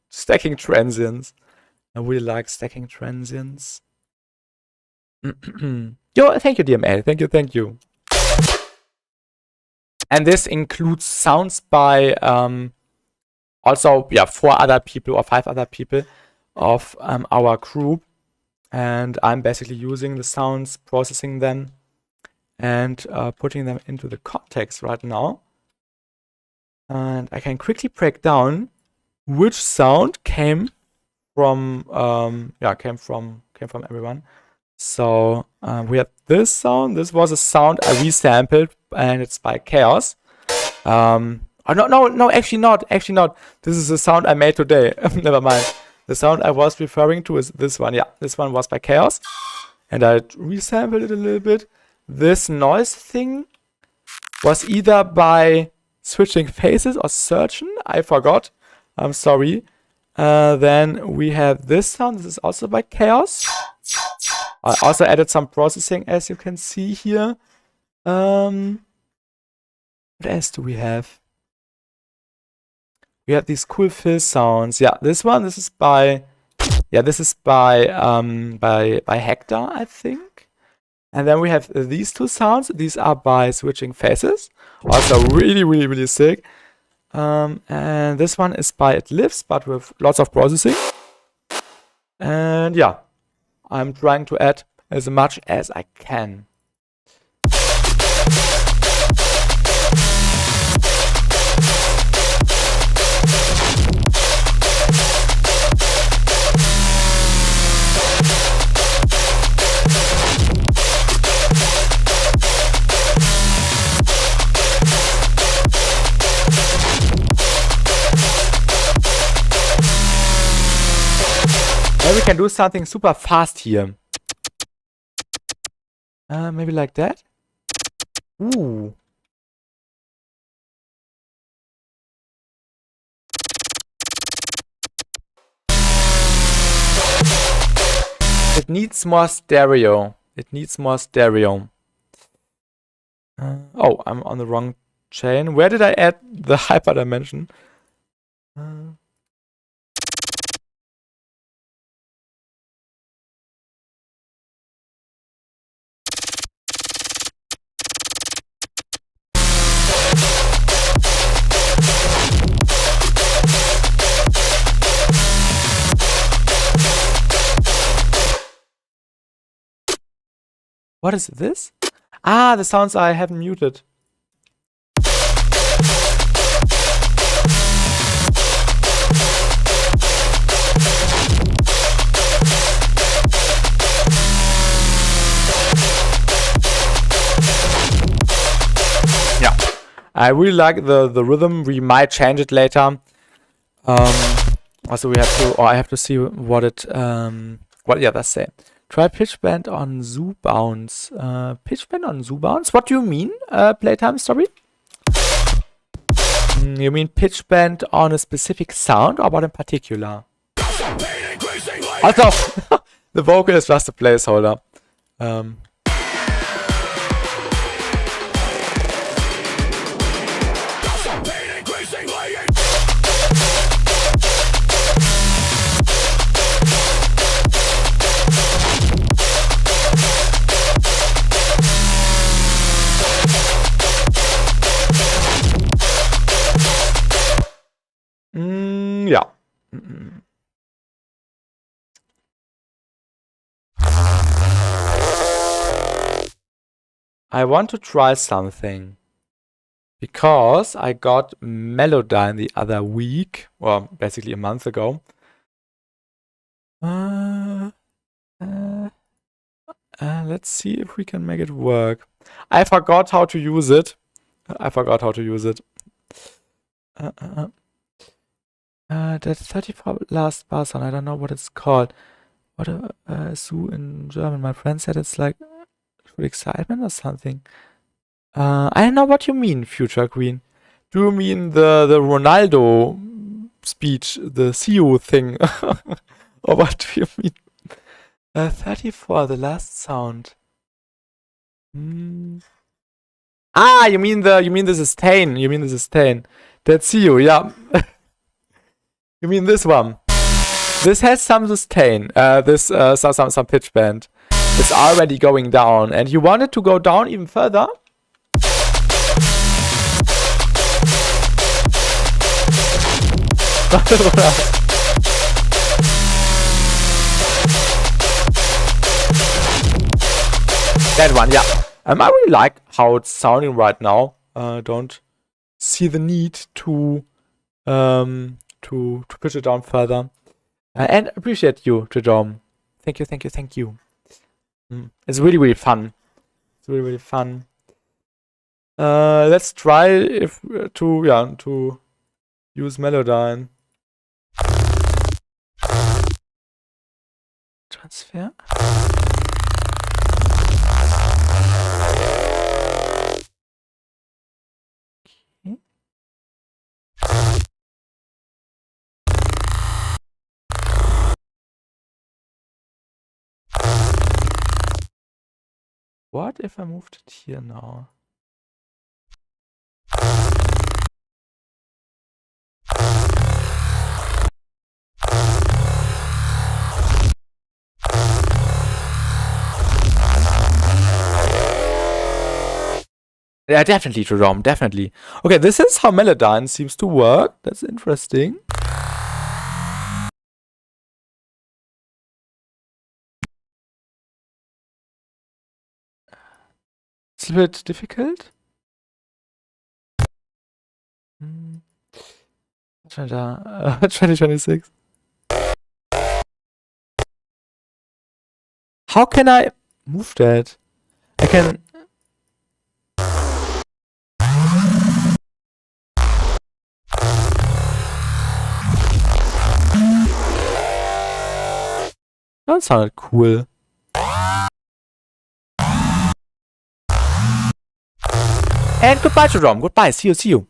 stacking transients. I really like stacking transients. Yo, thank you, DMA. Thank you. And this includes sounds by also 4 other people or 5 other people of our group. And I'm basically using the sounds, processing them, and putting them into the context right now. And I can quickly break down which sound came from everyone. So we have this sound. This was a sound I resampled, and it's by Chaos. Oh no, actually not. This is a sound I made today. Never mind. The sound I was referring to is this one. Yeah, this one was by Chaos, and I resampled it a little bit. This noise thing was either by Switching Faces or Surgeon. I forgot. I'm sorry. Then we have this sound. This is also by Chaos. I also added some processing, as you can see here. What else do we have? We have these cool fill sounds. Yeah, this is by Hector, I think. And then we have these 2 sounds. These are by Switching Faces. Also really sick. And this one is by It Lives, but with lots of processing. And yeah, I'm trying to add as much as I can. Maybe we can do something super fast here. Maybe like that. Ooh. It needs more stereo. Oh, I'm on the wrong chain. Where did I add the hyperdimension? What is this? Ah, the sounds I haven't muted. I really like the rhythm. We might change it later. Also we have to, or I have to see what the others say. Try pitch bend on zoo bounce. Pitch bend on zoo bounce? What do you mean, playtime story? You mean pitch bend on a specific sound or what in particular? Also, the vocal is just a placeholder. Yeah. I want to try something because I got Melodyne the other week, or basically a month ago. Let's see if we can make it work. I forgot how to use it. That 34 last bar sound, I don't know what it's called. What a zoo in German. My friend said it's like excitement or something. I don't know what you mean, Future Queen. Do you mean the Ronaldo speech, the CEO thing? Or what do you mean? 34, the last sound. Ah, you mean the sustain. You mean the sustain. That's CEO, yeah. You mean this one. This has some sustain. Some pitch bend. It's already going down. And you want it to go down even further? That one, yeah. I really like how it's sounding right now. Don't see the need to push it down further. And appreciate you, Jerome. Thank you. It's really fun. Let's try to use Melodyne. Transfer. Okay. What if I moved it here now? Yeah, definitely, Jerome, definitely. Okay, this is how Melodyne seems to work. That's interesting. It's a bit difficult. 2026. How can I move that? I can... That sounded cool. And goodbye, Jerome. Goodbye. See you.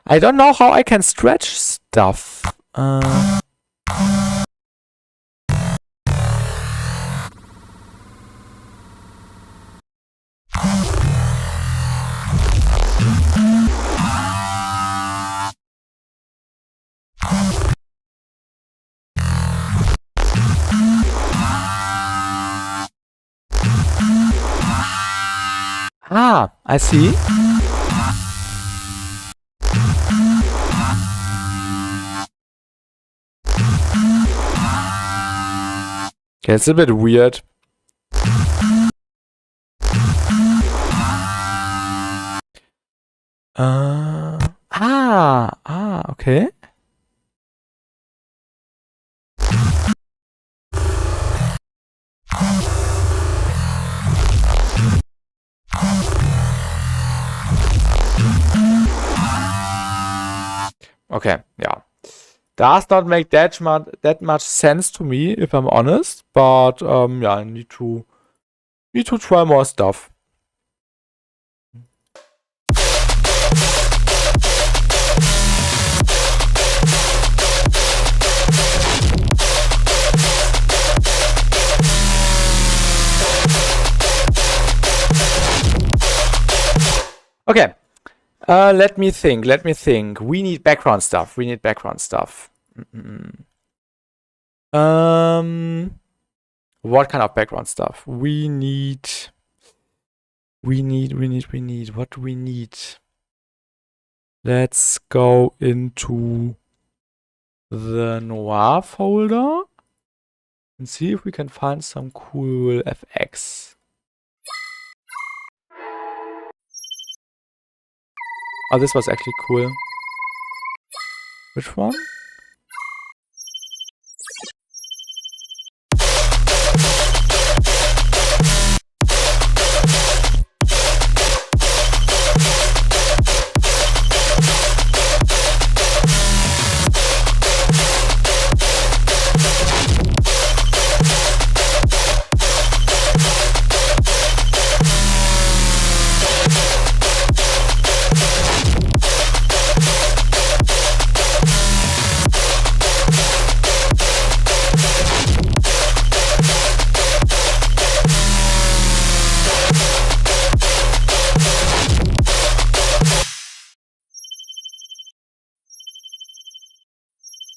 I don't know how I can stretch stuff. Ah, I see. Okay, it's a bit weird. Okay. Okay, yeah. Does not make that much sense to me, if I'm honest. But yeah, I need to try more stuff. Okay. Let me think. We need background stuff. What kind of background stuff? We need. What do we need? Let's go into the Noir folder and see if we can find some cool FX. Oh, this was actually cool. Which one?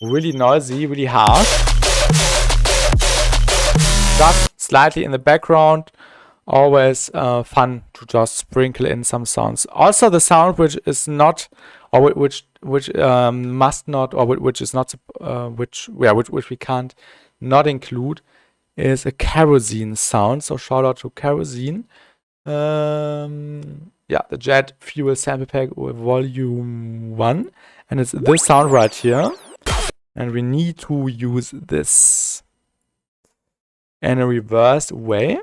Really noisy, really harsh. Just slightly in the background. Always fun to just sprinkle in some sounds. Also, the sound which is not, or which must not, or which is not, which we can't not include, is a kerosene sound. So shout out to kerosene. Yeah, the Jet Fuel Sample Pack Volume 1, and it's this sound right here. And we need to use this in a reversed way.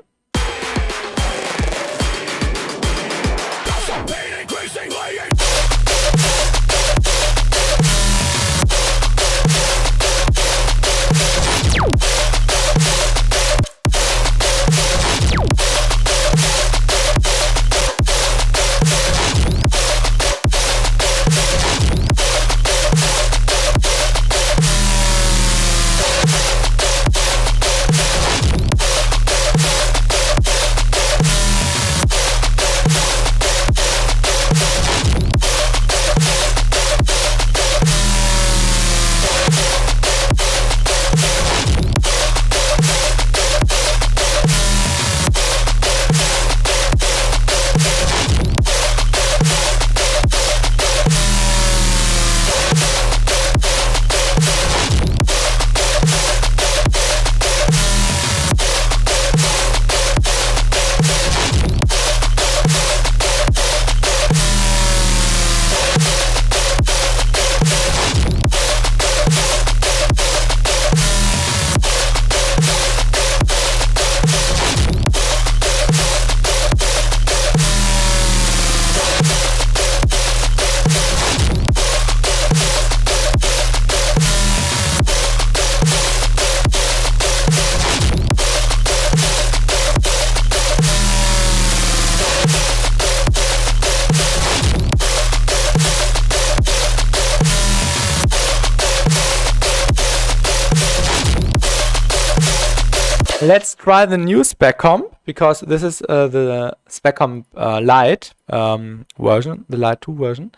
Let's try the new spec comp, because this is the spec comp Lite version, the Lite 2 version,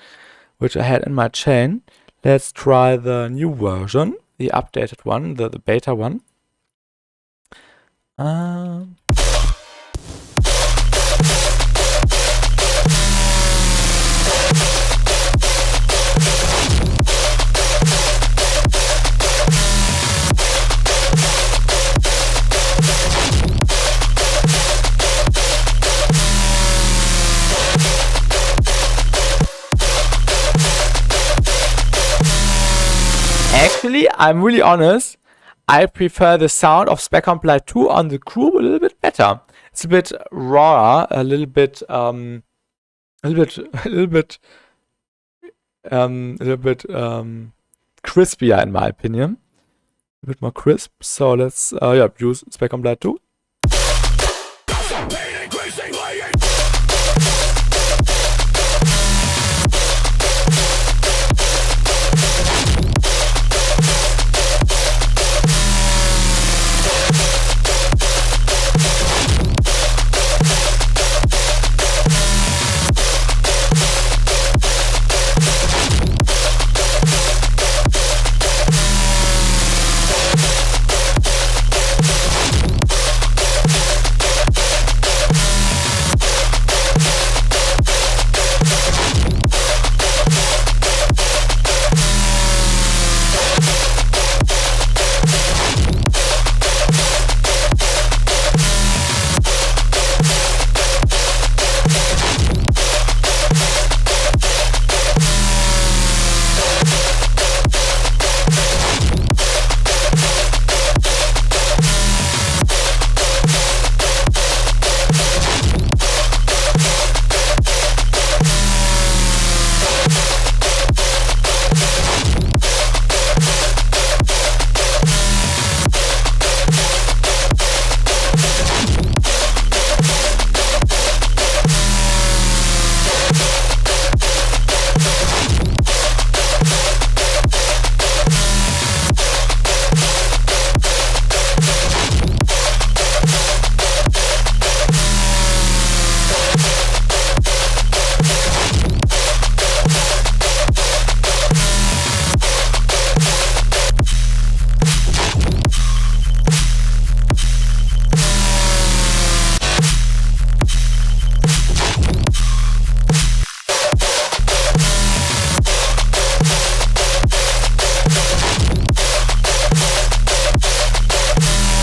which I had in my chain. Let's try the new version, the updated one, the beta one. Actually, I'm really honest. I prefer the sound of Spec Comply 2 on the Groove a little bit better. It's a bit rawer, a little bit crispier in my opinion. A bit more crisp. So let's use Spec Comply 2.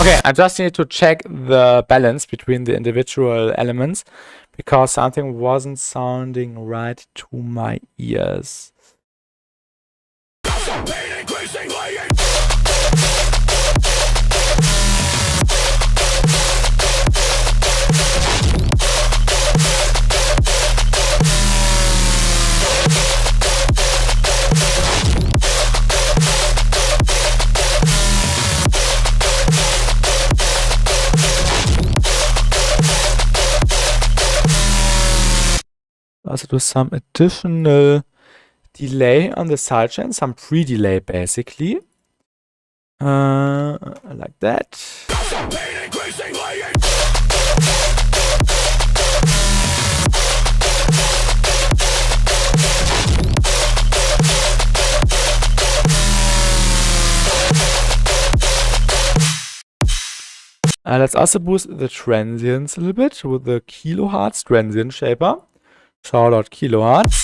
Okay, I just need to check the balance between the individual elements because something wasn't sounding right to my ears. Also do some additional delay on the sidechain, some pre-delay basically. Like that. Let's also boost the transients a little bit with the kilohertz transient shaper. Shout out kilohertz.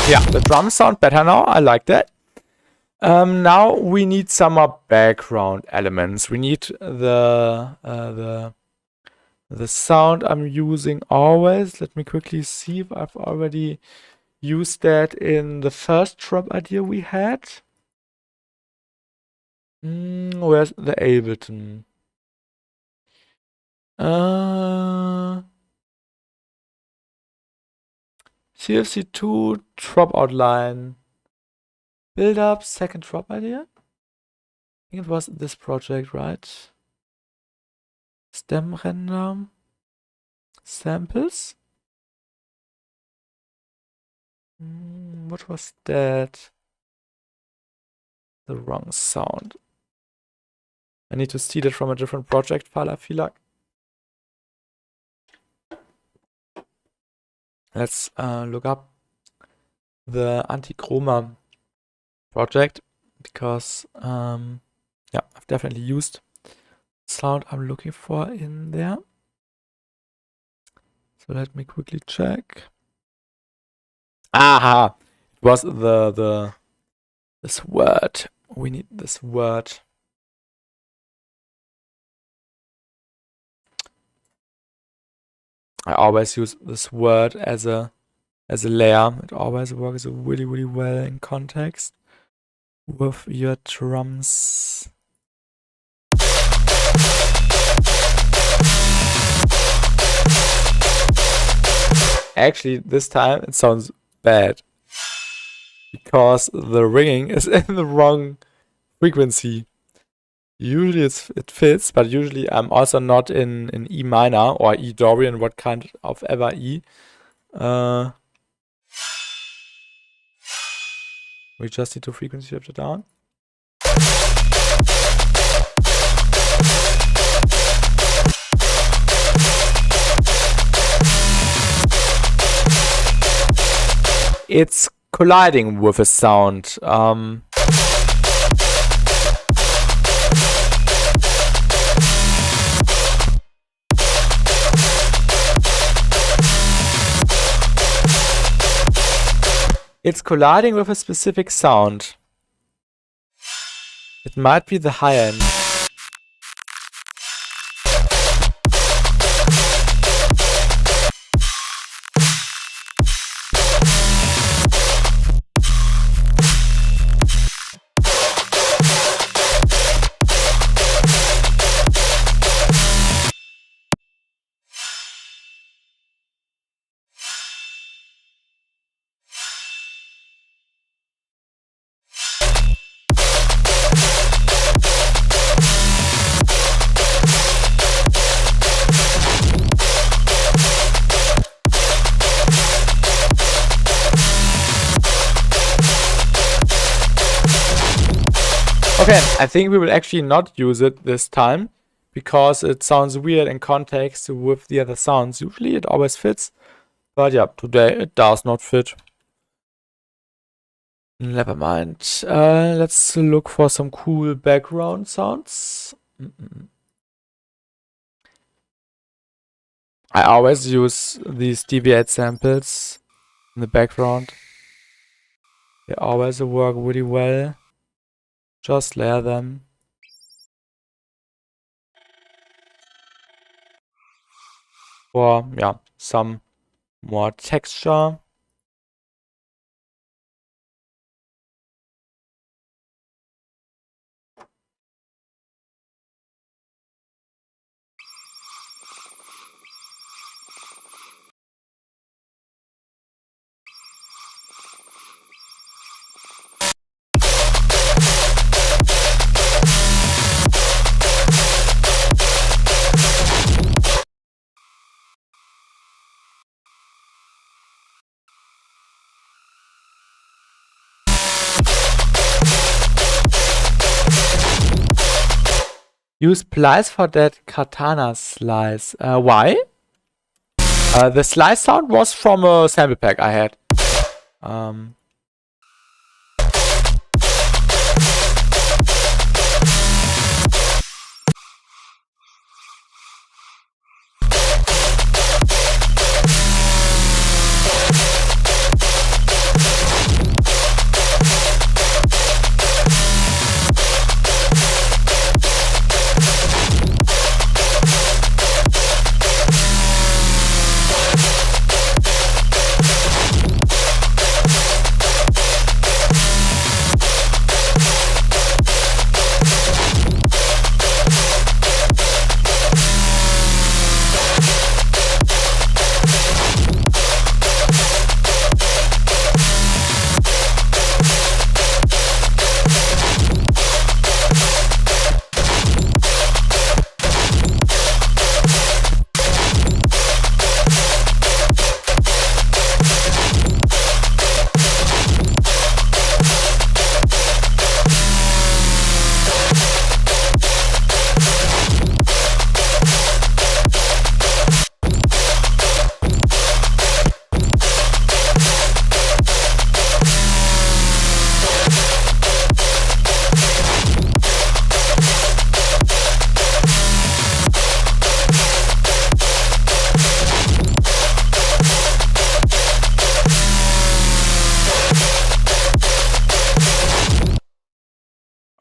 Yeah, the drums sound better now. I like that. Now we need some more background elements. We need the sound I'm using always. Let me quickly see if I've already used that in the first drop idea we had. Where's the Ableton? CFC2 drop outline. Build up second drop idea. I think it was this project, right? Stem render. Samples. What was that? The wrong sound. I need to see that from a different project file, I feel like. Let's look up the Anti-Chroma project, because yeah, I've definitely used sound I'm looking for in there. So let me quickly check. Aha! It was this word. We need this word. I always use this word as a layer. It always works really, really well in context with your drums. Actually, this time it sounds bad because the ringing is in the wrong frequency. Usually it fits, but usually I'm also not in E minor or E Dorian, what kind of ever E. We just need to frequency shift it down. It's colliding with a sound. It's colliding with a specific sound. It might be the high end. Okay, I think we will actually not use it this time because it sounds weird in context with the other sounds. Usually it always fits, but yeah, today it does not fit. Never mind. Let's look for some cool background sounds. I always use these deviate samples in the background. They always work really well. Just layer them. For, yeah, some more texture. Use splice for that katana slice. Why? The slice sound was from a sample pack I had.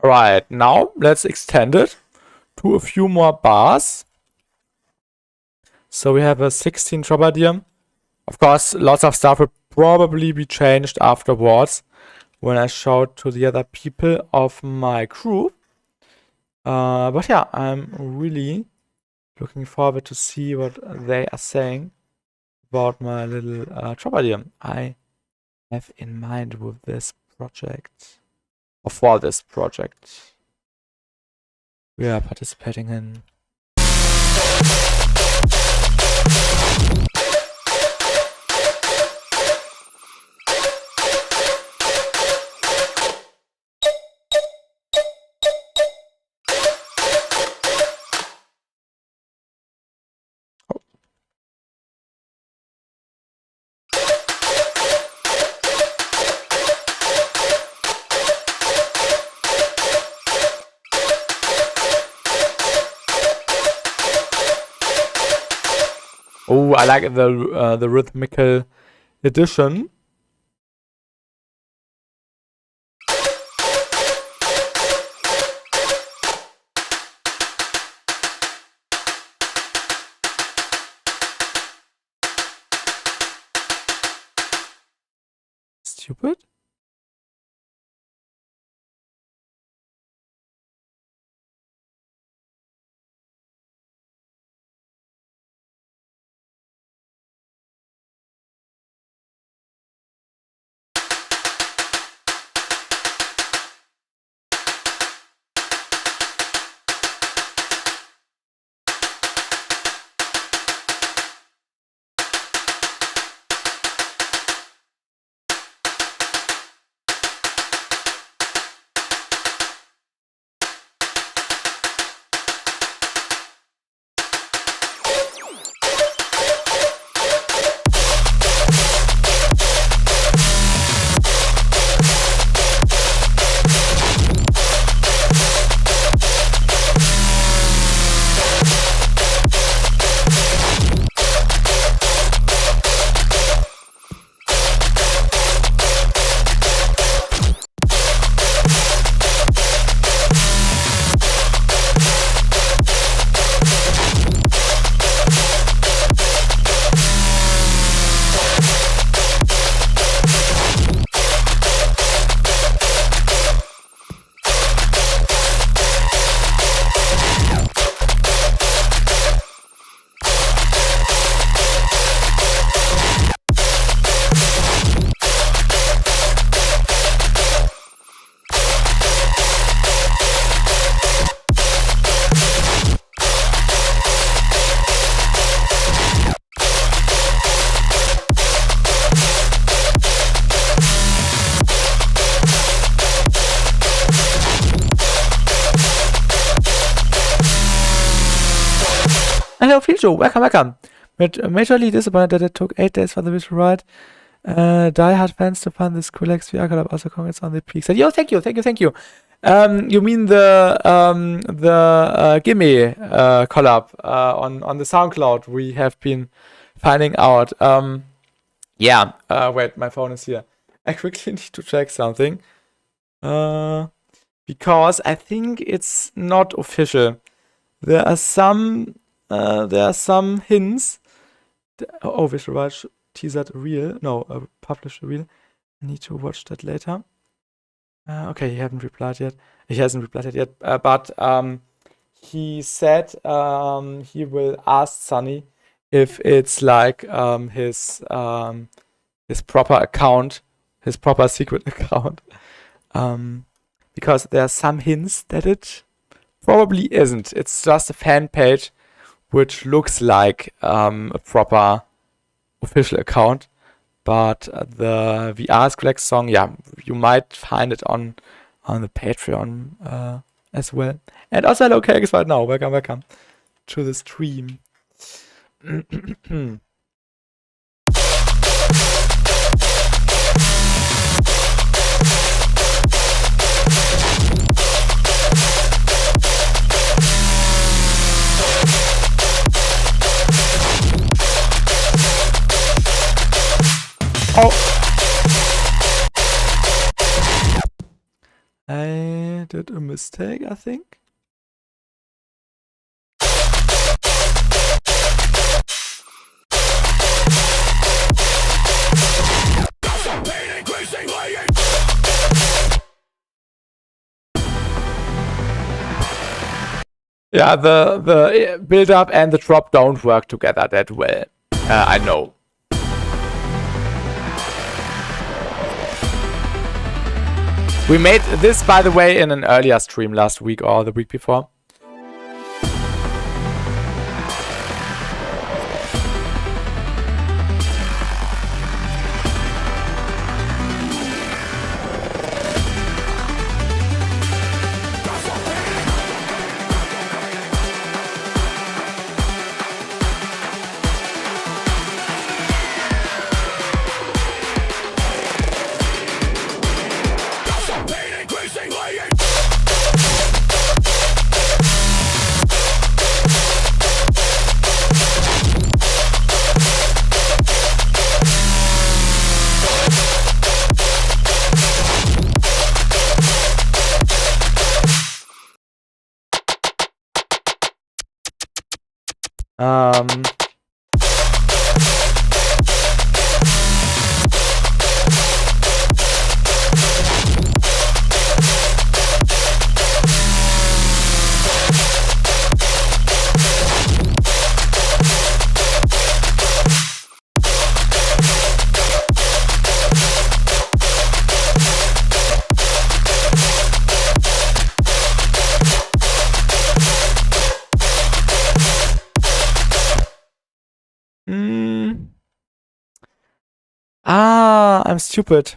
Alright, now let's extend it to a few more bars. So we have a 16 Trobadier. Of course, lots of stuff will probably be changed afterwards when I show it to the other people of my crew. But yeah, I'm really looking forward to see what they are saying about my little Trobadier I have in mind with this project, or for this project we are participating in. Oh, I like the rhythmical addition. Stupid. Hello, Fijo, welcome. Majorly disappointed that it took 8 days for the visual ride. Die Hard fans to find this cool XVR collab. Also, congrats on the peak. So, yo, thank you. You mean the Gimme collab on the SoundCloud? We have been finding out. Yeah. Wait, my phone is here. I quickly need to check something. Because I think it's not official. There are some hints. Oh, Visual Ride teasered a reel. No, published a reel. I need to watch that later. Okay, he hasn't replied yet. But he said he will ask Sunny if it's like his proper account, his proper secret account. Because there are some hints that it probably isn't. It's just a fan page which looks like a proper official account. But the VR Collect song, yeah, you might find it on the Patreon as well. And also, hello, KX right now. Welcome to the stream. Oh. I did a mistake, I think. Yeah, the build up and the drop don't work together that well. I know. We made this, by the way, in an earlier stream last week or the week before. I'm stupid.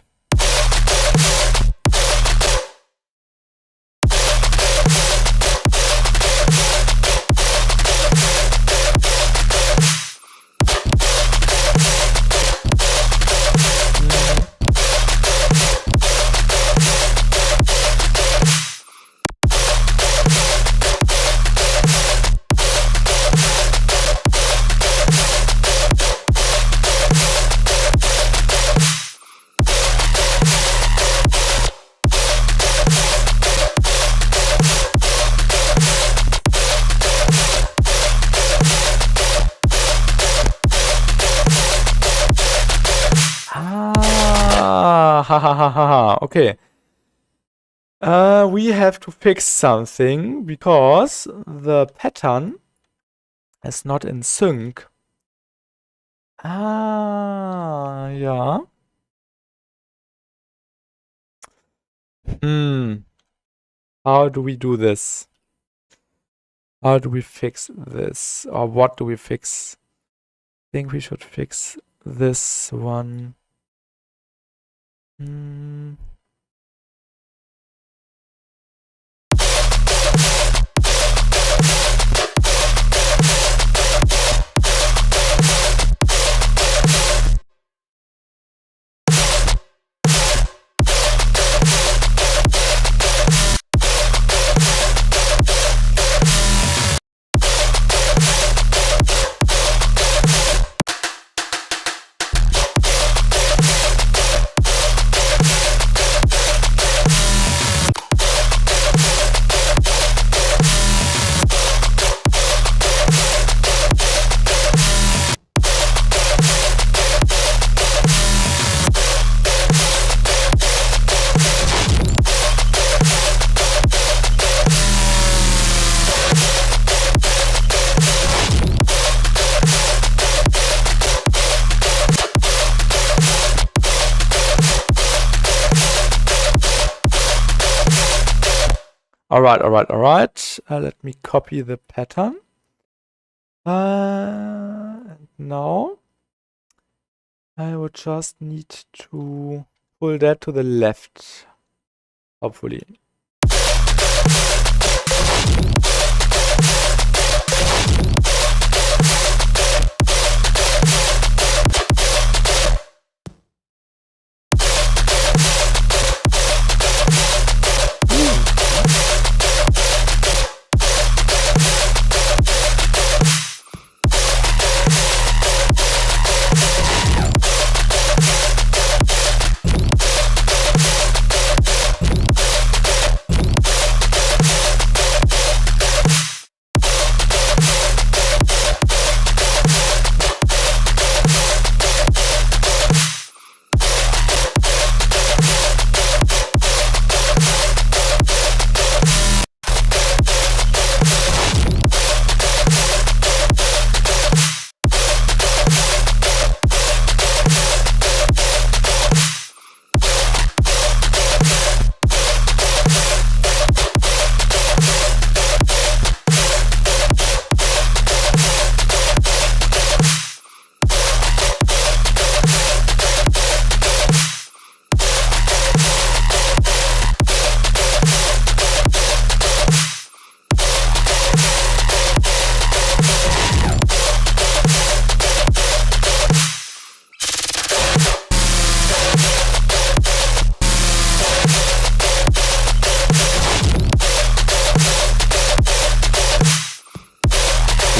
Okay. We have to fix something because the pattern is not in sync. Yeah. How do we do this? How do we fix this? Or what do we fix? I think we should fix this one. All right. Let me copy the pattern. And now I would just need to pull that to the left, hopefully.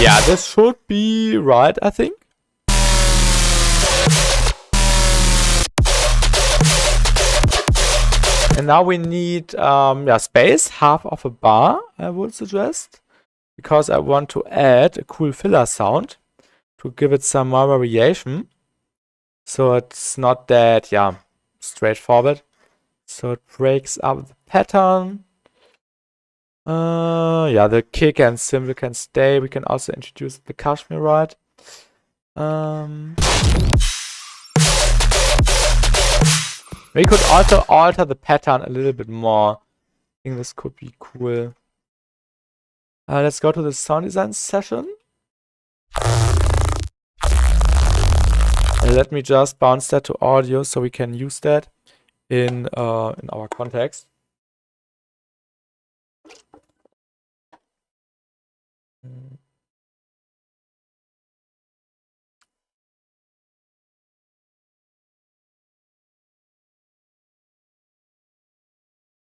Yeah, this should be right, I think. And now we need space, half of a bar, I would suggest, because I want to add a cool filler sound to give it some more variation. So it's not that, straightforward. So it breaks up the pattern. The kick and cymbal can stay. We can also introduce the Kashmir, right? We could also alter the pattern a little bit more. I think this could be cool. Let's go to the sound design session. Let me just bounce that to audio so we can use that in our context.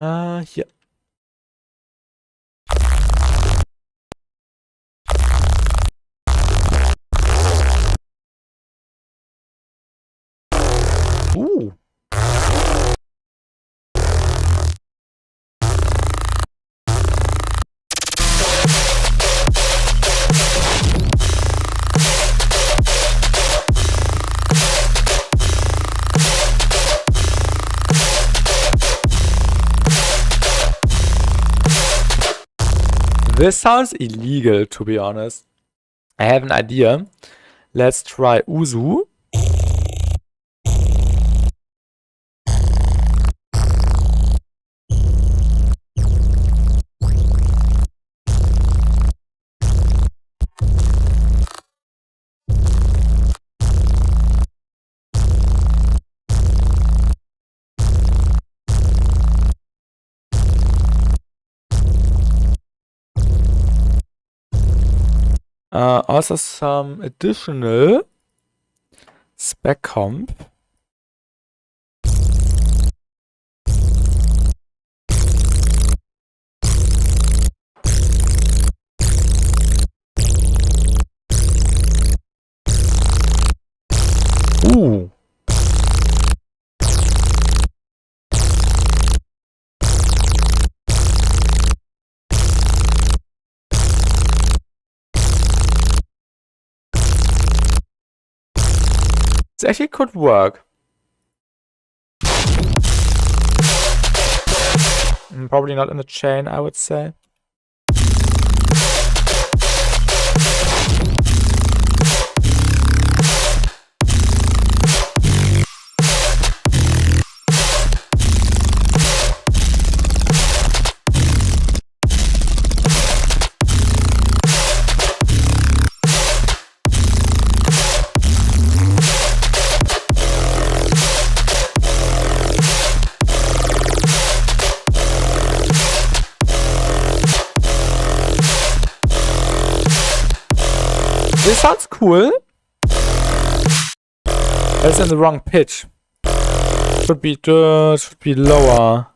Here. Ooh. This sounds illegal, to be honest. I have an idea. Let's try Uzu. Also some additional spec comp. Ooh. It actually could work. Probably not in the chain, I would say. This sounds cool. It's in the wrong pitch. Should be lower.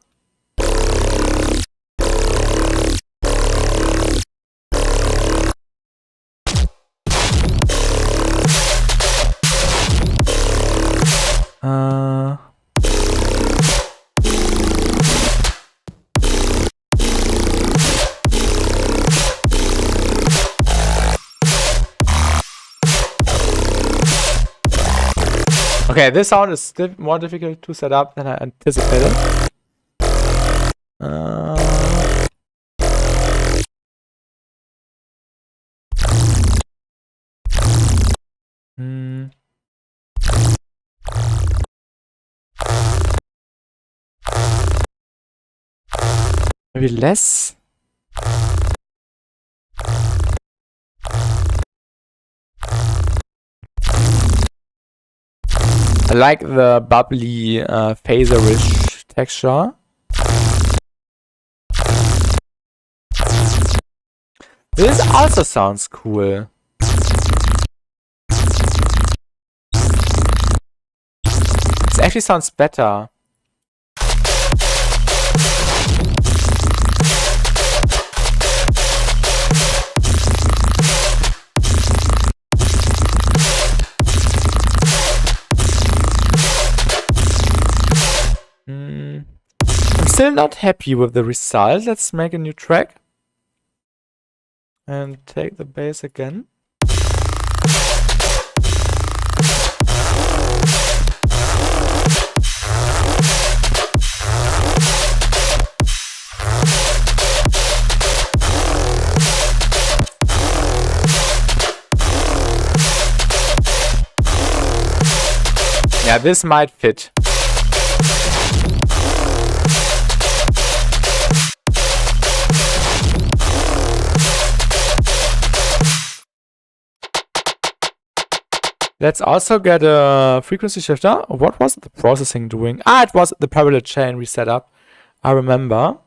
Okay, this sound is more difficult to set up than I anticipated. Maybe less. I like the bubbly phaserish texture. This also sounds cool. This actually sounds better. not happy with the result. Let's make a new track and take the bass again. Yeah, this might fit. Let's also get a frequency shifter. What was the processing doing? It was the parallel chain we set up. I remember.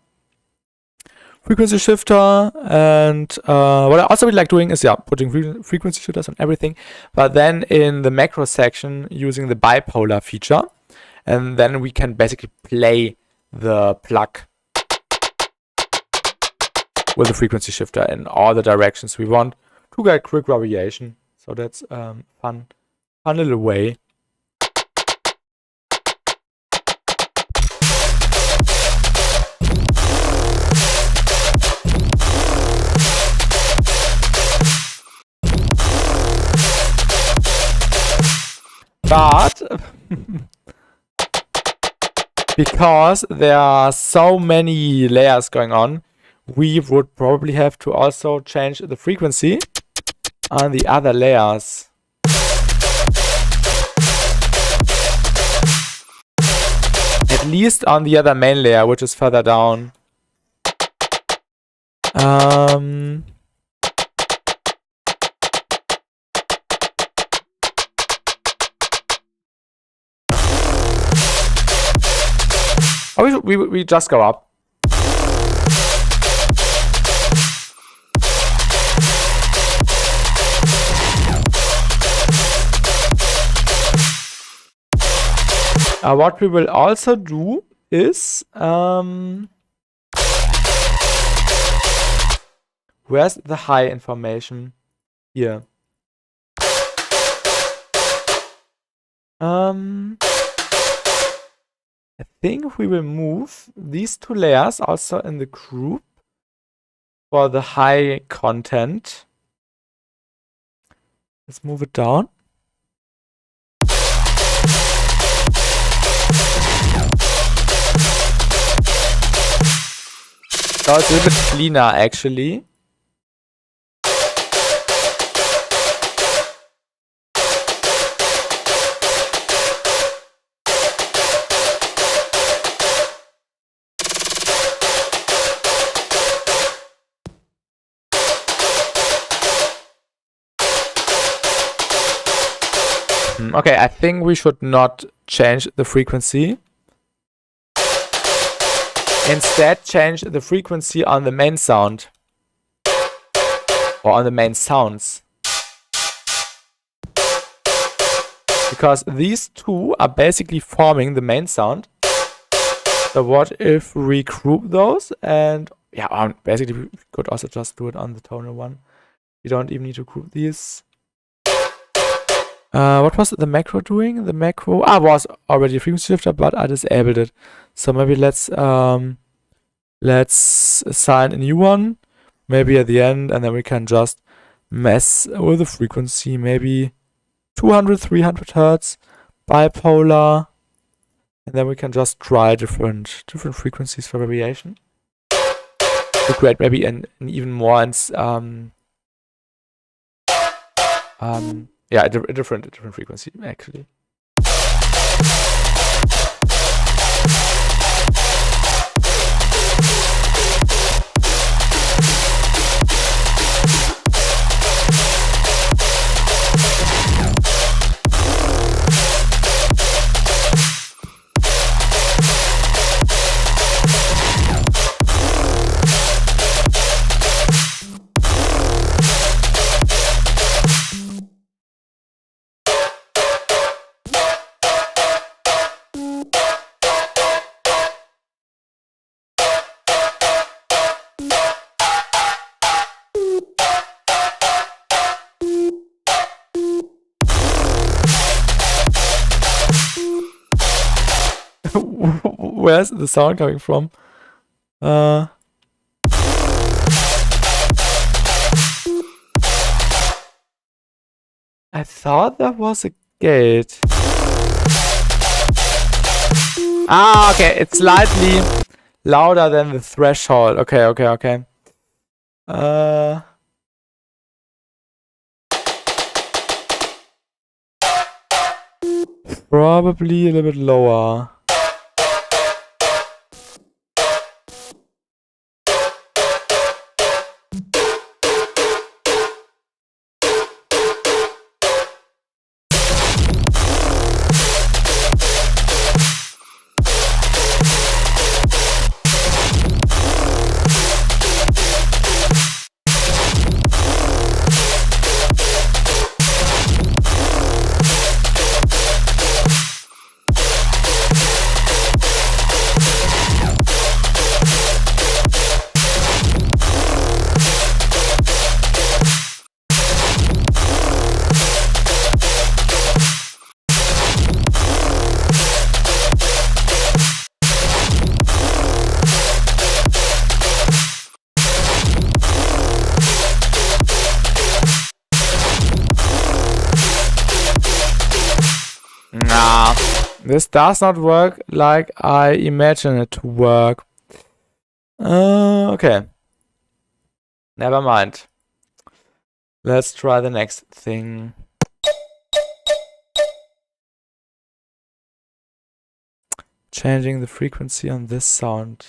Frequency shifter, and what I also would like doing is putting frequency shifters on everything, but then in the macro section using the bipolar feature, and then we can basically play the plug with the frequency shifter in all the directions we want to get quick variation. So that's fun little way. But because there are so many layers going on, we would probably have to also change the frequency on the other layers. At least on the other main layer, which is further down. Oh, we just go up. What we will also do is where's the high information? Here. I think we will move these two layers also in the group for the high content. Let's move it down. So it's a little bit cleaner actually. Okay, I think we should not change the frequency. Instead, change the frequency on the main sound. Or on the main sounds. Because these two are basically forming the main sound. So what if we group those? And yeah, basically we could also just do it on the tonal one. You don't even need to group these. What was the macro doing? The macro was already a frequency shifter, but I disabled it. So maybe let's assign a new one, maybe at the end, and then we can just mess with the frequency. Maybe 200, 300 hertz, bipolar, and then we can just try different frequencies for variation to create maybe an even more yeah, a different frequency actually. Where's the sound coming from? I thought that was a gate. Ah, okay, it's slightly louder than the threshold. Okay, okay, okay. Probably a little bit lower. Nah, this does not work like I imagine it to work. Okay. Never mind. Let's try the next thing. Changing the frequency on this sound.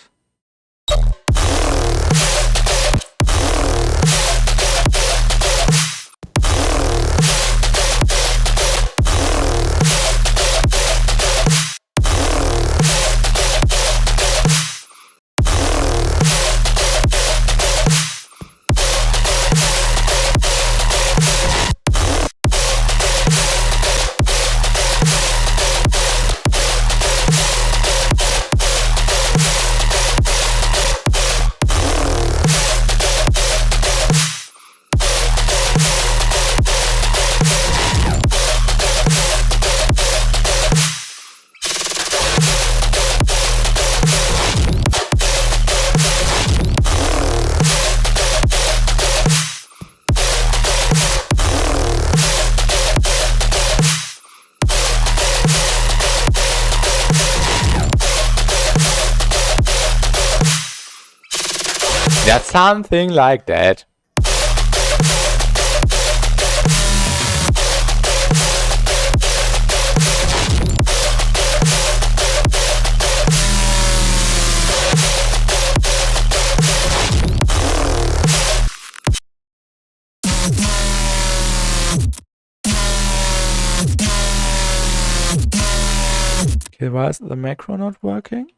Yeah, something like that. Okay, why is the macro not working?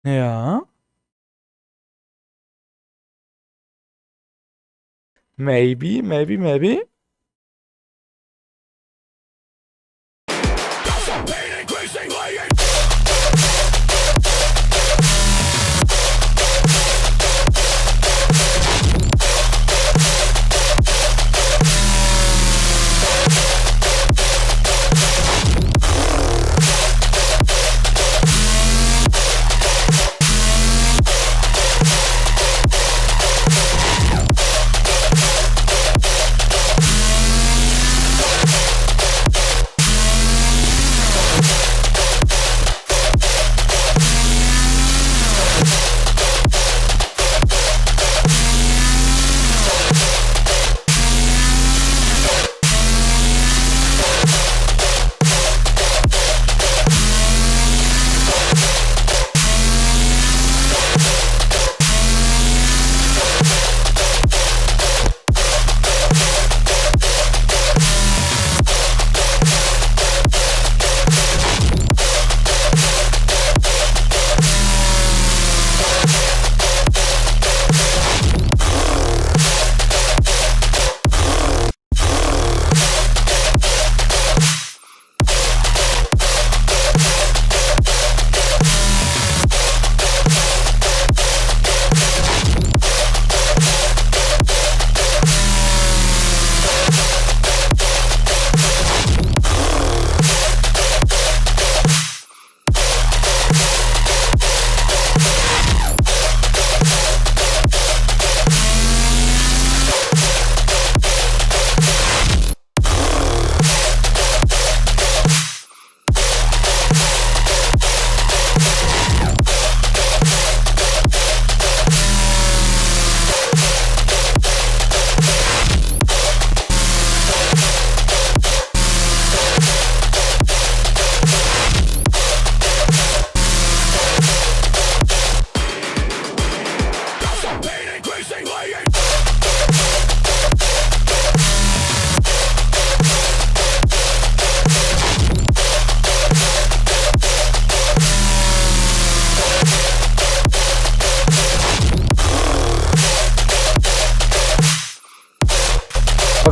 Ja. Maybe.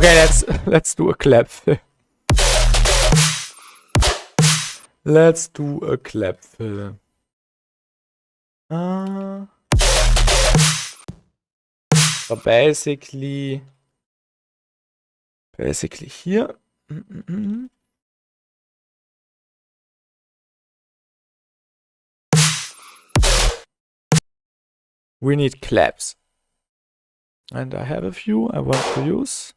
Okay, let's do a clap fill. Let's do a clap fill. So basically here. We need claps. And I have a few I want to use.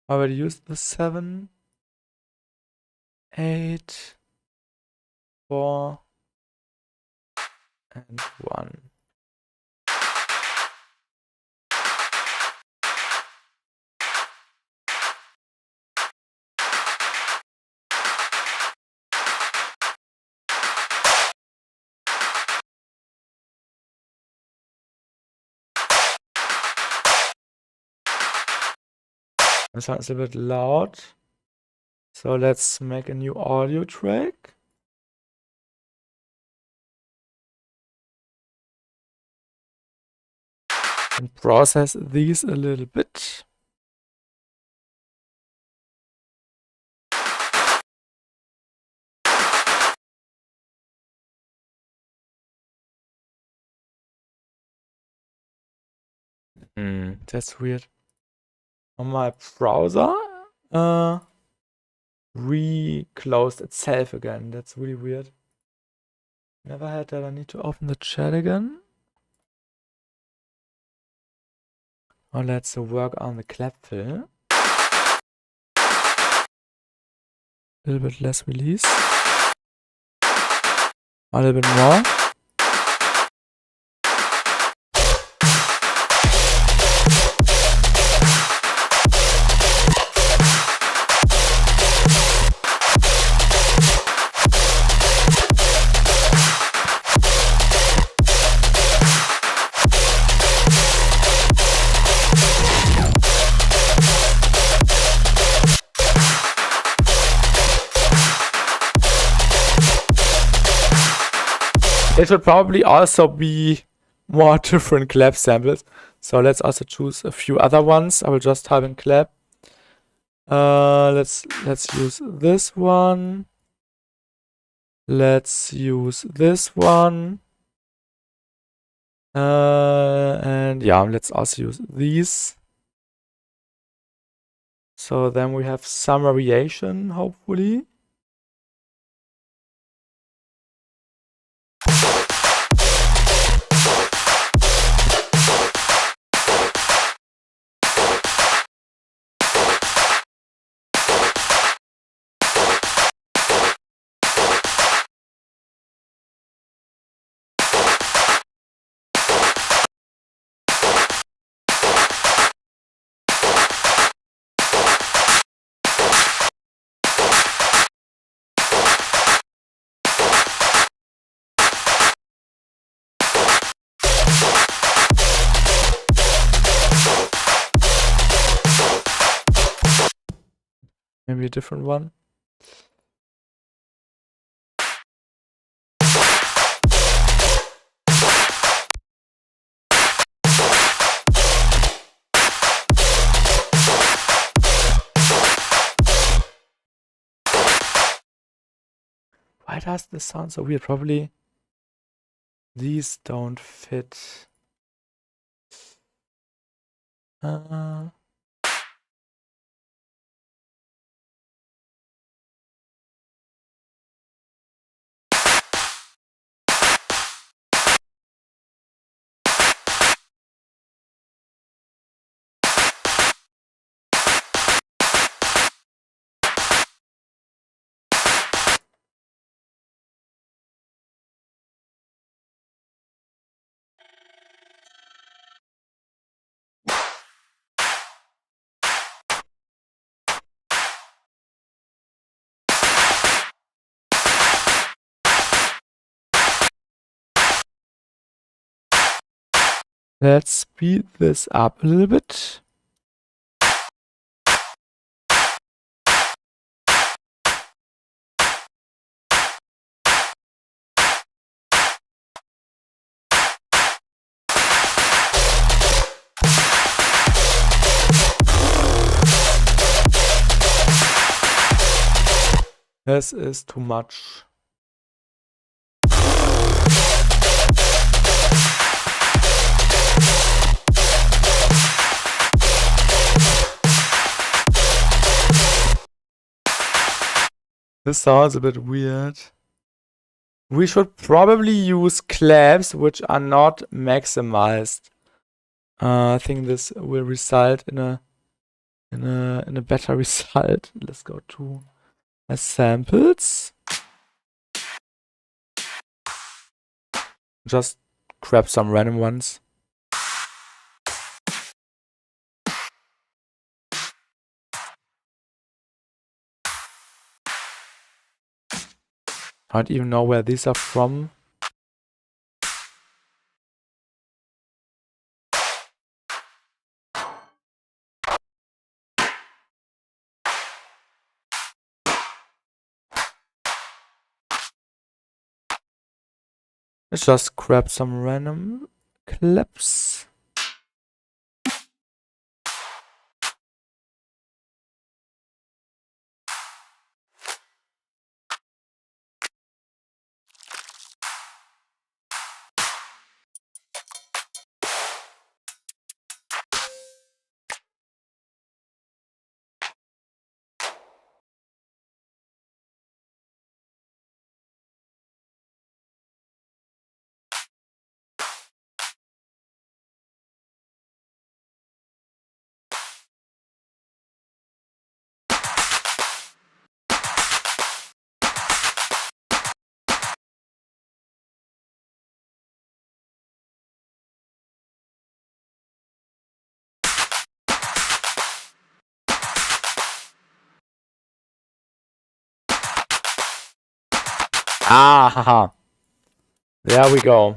I will use the 7, 8, 4, and 1. It sounds a bit loud. So let's make a new audio track. And process these a little bit. That's weird. On my browser, re-closed itself again. That's really weird. Never had that. I need to open the chat again. Now let's work on the clap fill. A little bit less release. A little bit more. It should probably also be more different clap samples. So let's also choose a few other ones. I will just type in clap. Let's use this one. Let's use this one. And yeah, let's also use these. So then we have some variation, hopefully. Maybe a different one. Why does this sound so weird? Probably these don't fit. Let's speed this up a little bit. This is too much. This sounds a bit weird. We should probably use claps which are not maximized. I think this will result in a better result. Let's go to samples. Just grab some random ones. I don't even know where these are from. Let's just grab some random clips. Ah, haha. There we go.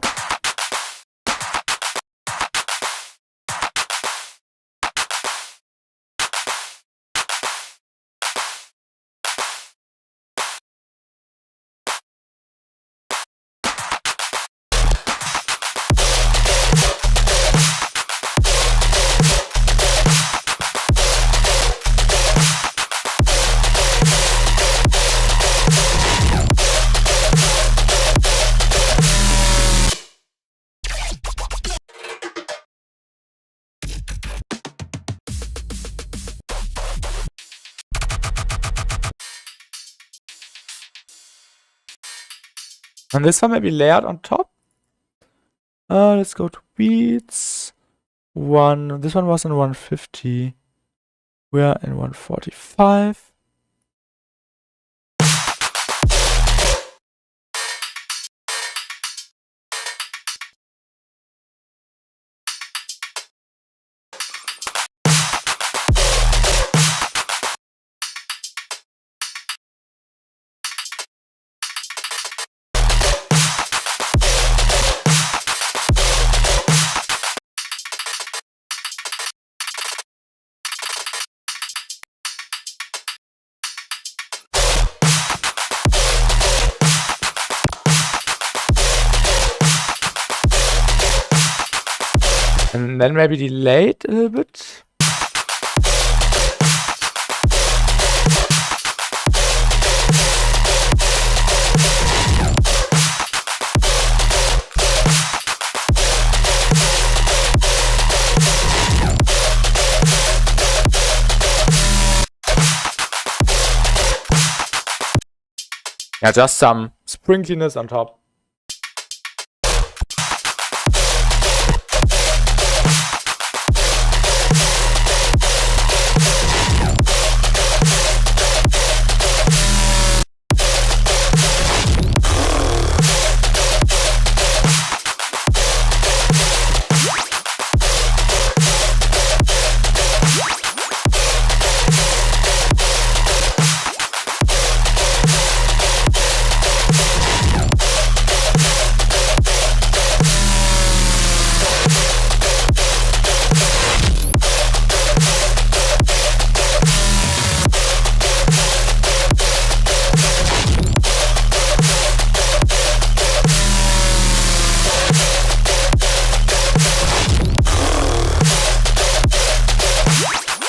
And this one may be layered on top. Let's go to beats. This one was in 150. We are in 145. And then maybe delayed a little bit. Yeah, just some sprinkliness on top.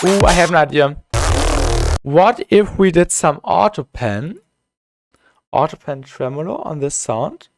Ooh, I have an idea. What if we did some autopen tremolo on this sound?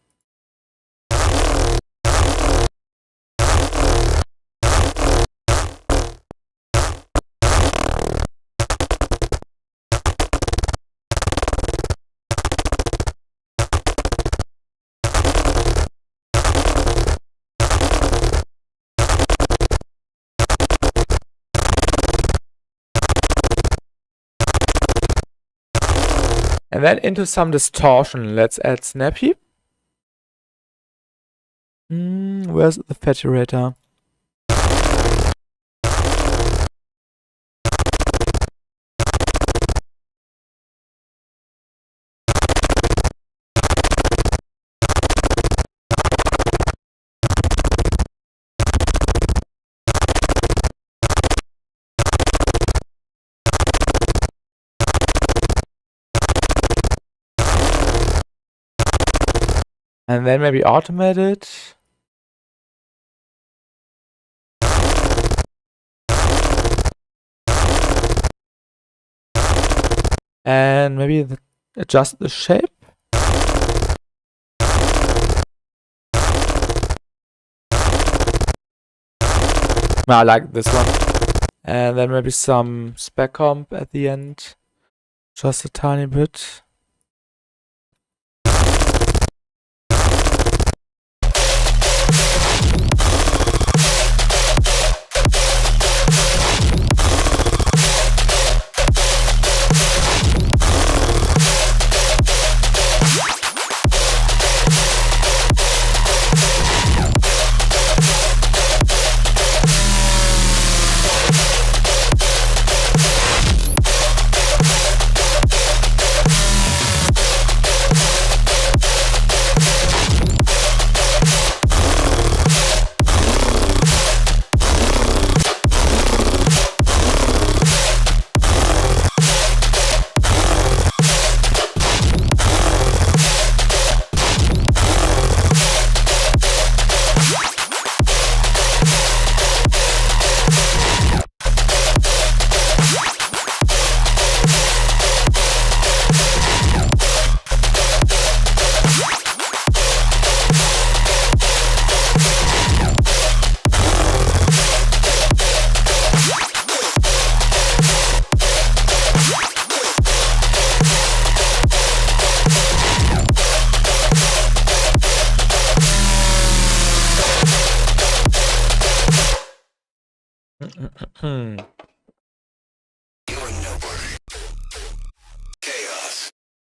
And then into some distortion. Let's add snappy. Where's the saturator? And then maybe automate it. And maybe adjust the shape. I like this one. And then maybe some spec comp at the end. Just a tiny bit.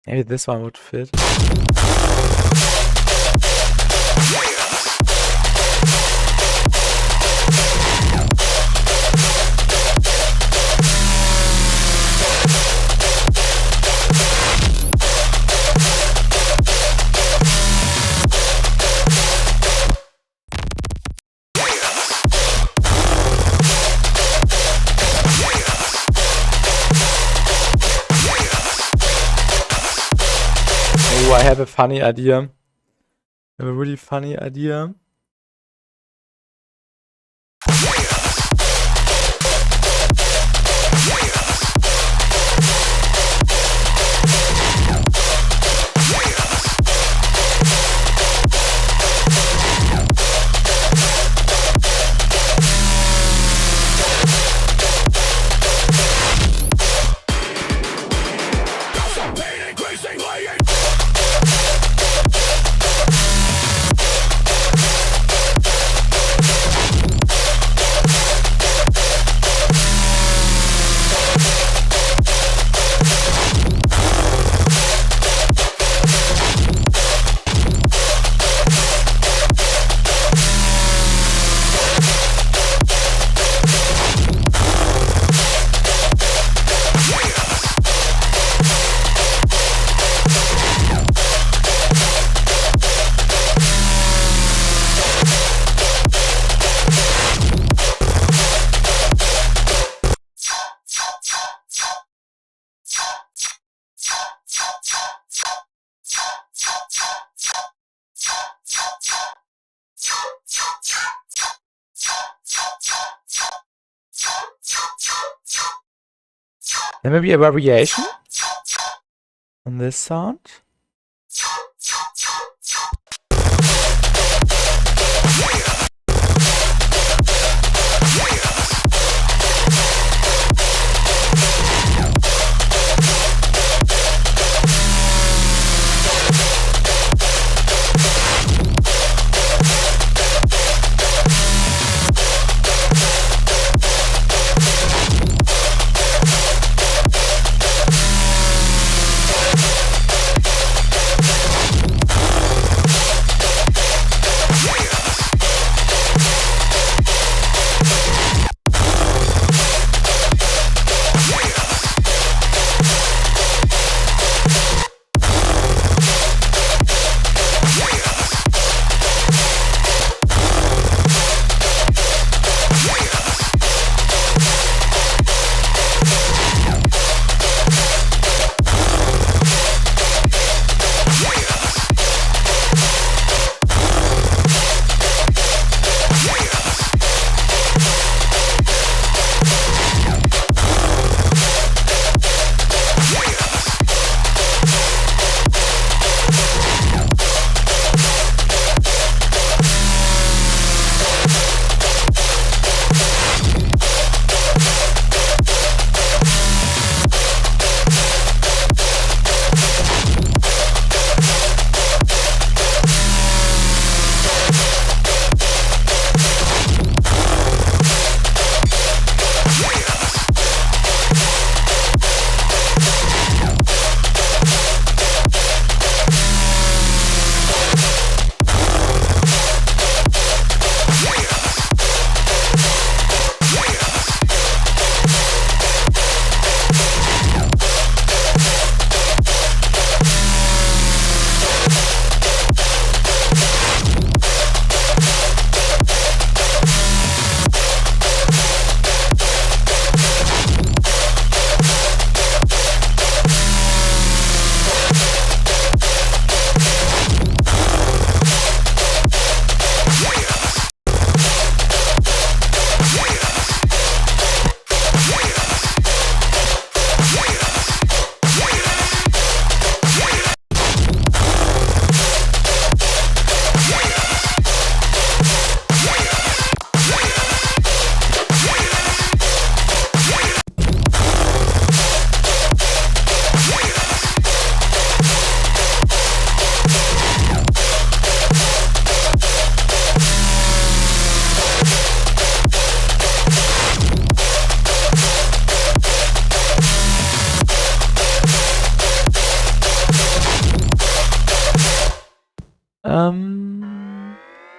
Maybe this one would fit. Oh, I have a funny idea. I have a really funny idea. There may be a variation on this sound.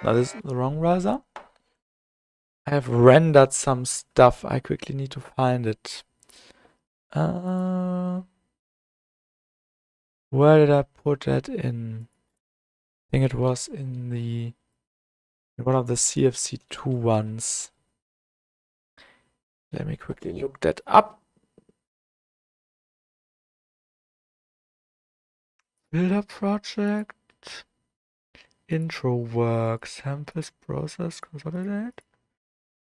Now this is the wrong riser. I have rendered some stuff. I quickly need to find it. Where did I put that in? I think it was in one of the CFC2 ones. Let me quickly look that up. Builder project. Intro work. Samples, process, consolidate.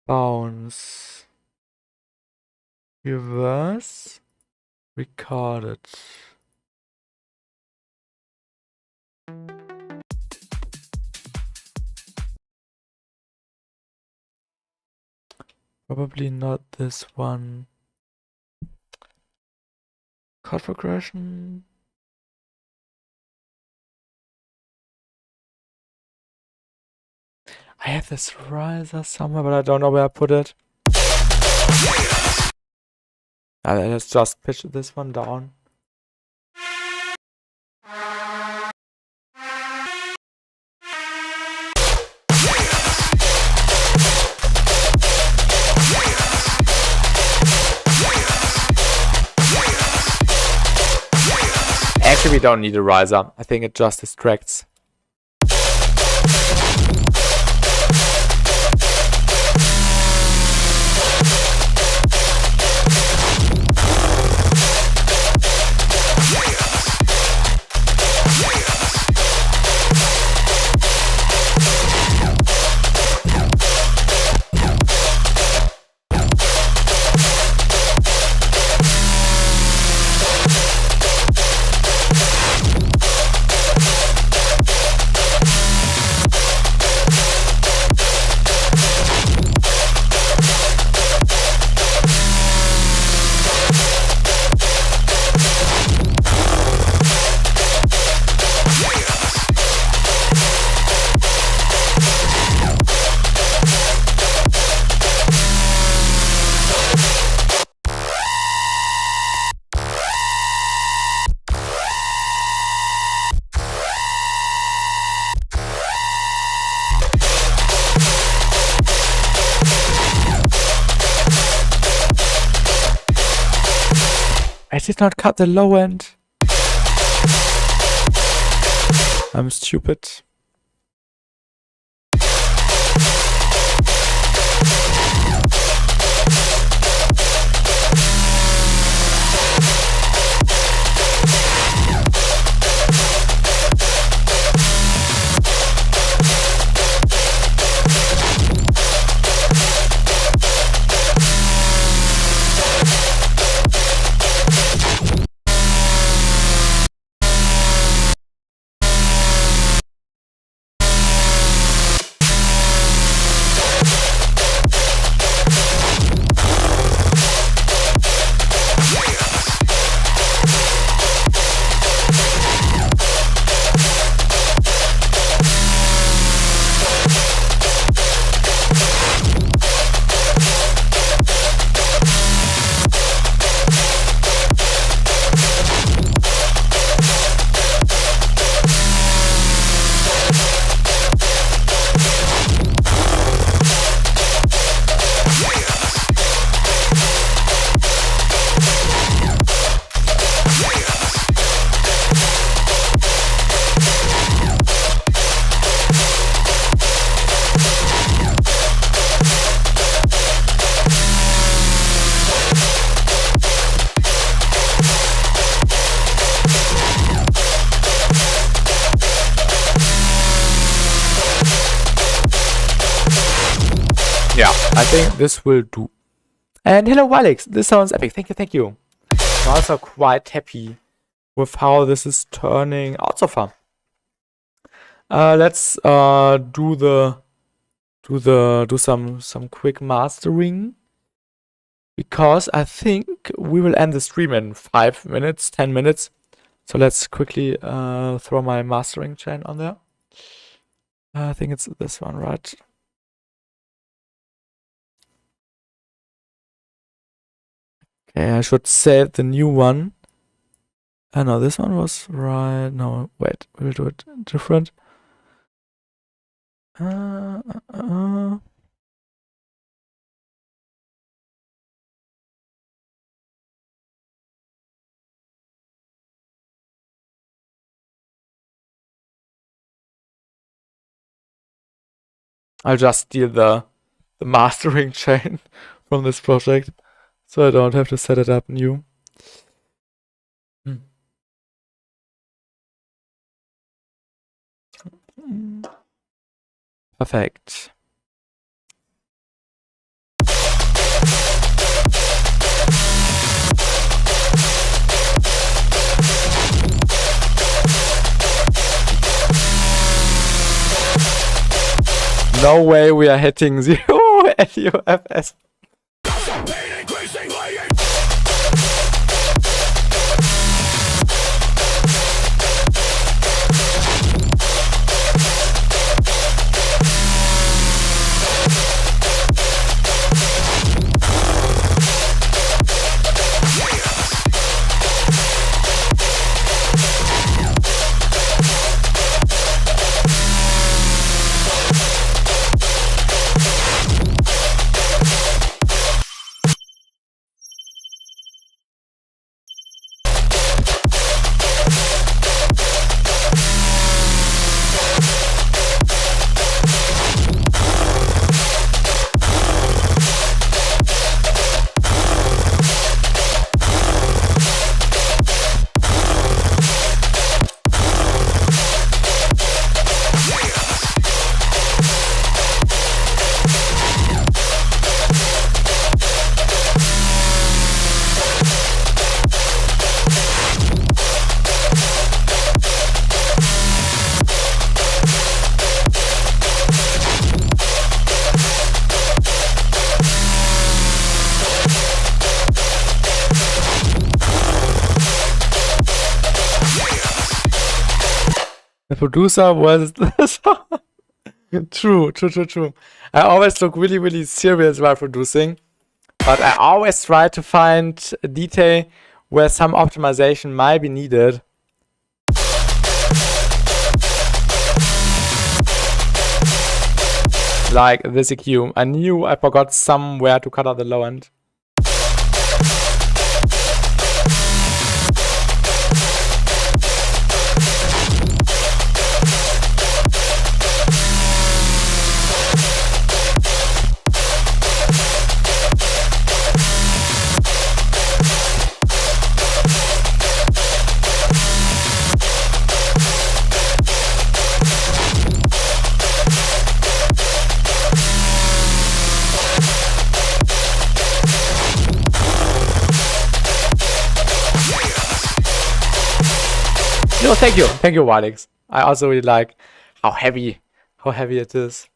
Bounce. Reverse. Recorded. Probably not this one. Chord progression. I have this riser somewhere, but I don't know where I put it. Let's just pitch this one down. Actually, we don't need a riser. I think it just distracts. did not cut the low end. I'm stupid. Yeah, I think this will do. And hello, Alex. This sounds epic. Thank you, thank you. I'm also quite happy with how this is turning out so far. Let's do some quick mastering, because I think we will end the stream in 5 minutes, 10 minutes. So let's quickly throw my mastering chain on there. I think it's this one, right? Okay, I should save the new one. No, this one was right. No, wait, we'll do it different. I'll just steal the mastering chain from this project, so I don't have to set it up new. Perfect. No way we are hitting 0 LUFS. The producer was True. I always look really serious while producing, but I always try to find a detail where some optimization might be needed. Like this EQ. I knew I forgot somewhere to cut out the low end. No, thank you, Alex. I also really like how heavy it is.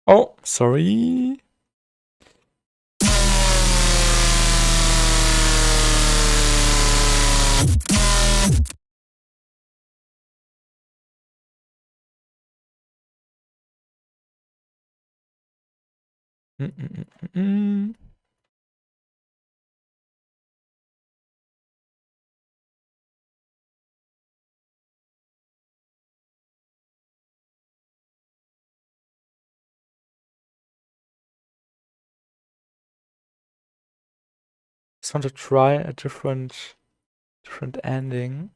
Oh, sorry. Just want to try a different ending.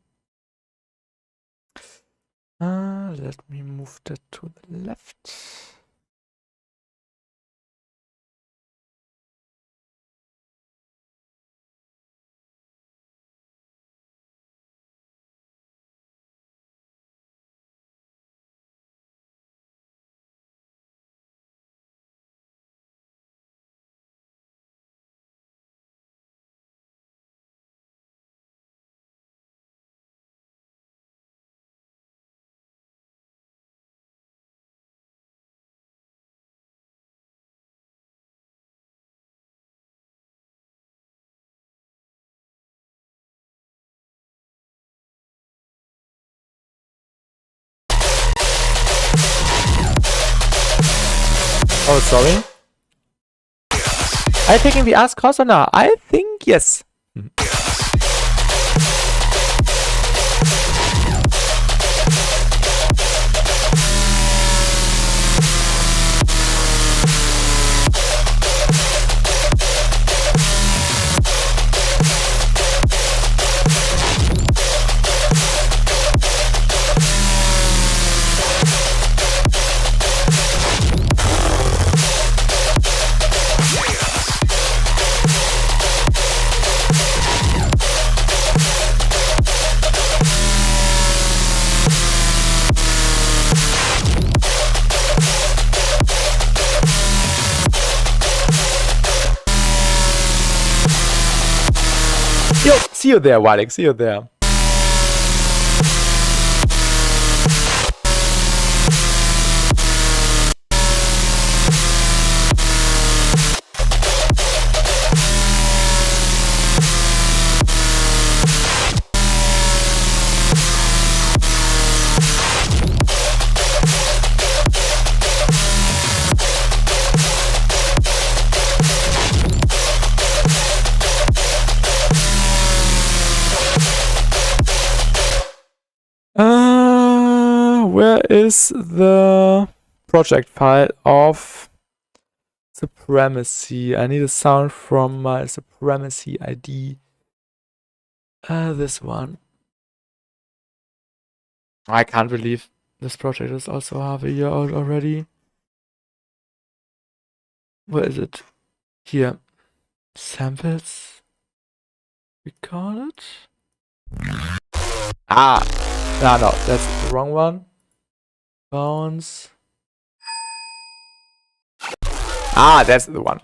Let me move that to the left. Oh, sorry. Are you taking the ask course or not? I think yes. Yo, see you there, Walik. See you there. Where is the project file of Supremacy? I need a sound from my Supremacy ID. This one. I can't believe this project is also half a year old already. where is it? Here, samples, record it. No, that's the wrong one. Bounce. That's the one.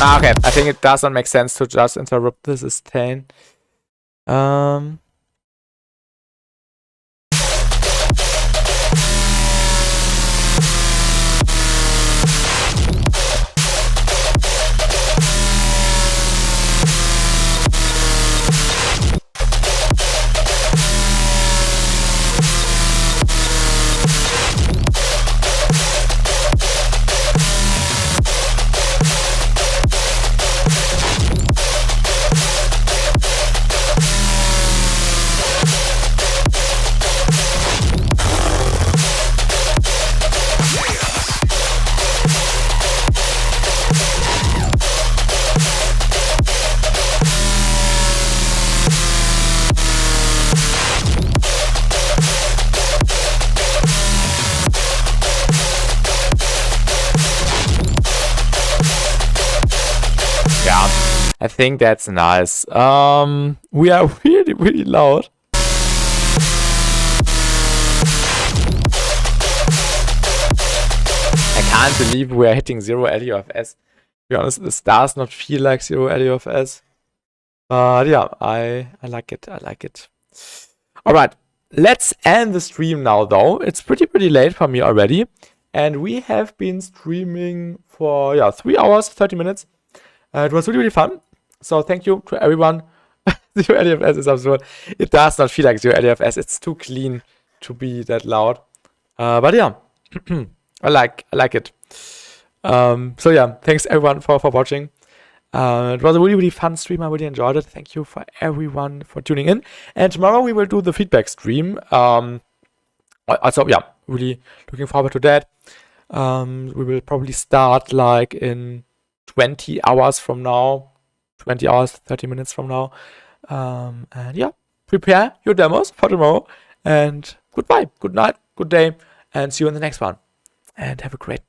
Okay, I think it doesn't make sense to just interrupt this sustain. Yeah, I think that's nice. We are really, really loud. I can't believe we are hitting 0 LUFS. To be honest, this does not feel like 0 LUFS. But yeah, I like it. I like it. All right, let's end the stream now, though. It's pretty late for me already. And we have been streaming for 3 hours, 30 minutes. It was really fun. So thank you to everyone. 0 LUFS is absurd. It does not feel like 0 LUFS. It's too clean to be that loud. But yeah, I like it. So yeah, thanks everyone for watching. It was a really fun stream. I really enjoyed it. Thank you for everyone for tuning in. And tomorrow we will do the feedback stream. Also, yeah, really looking forward to that. We will probably start like in 20 hours from now. 20 hours, 30 minutes from now. And yeah, prepare your demos for tomorrow. And goodbye, good night, good day, and see you in the next one. And have a great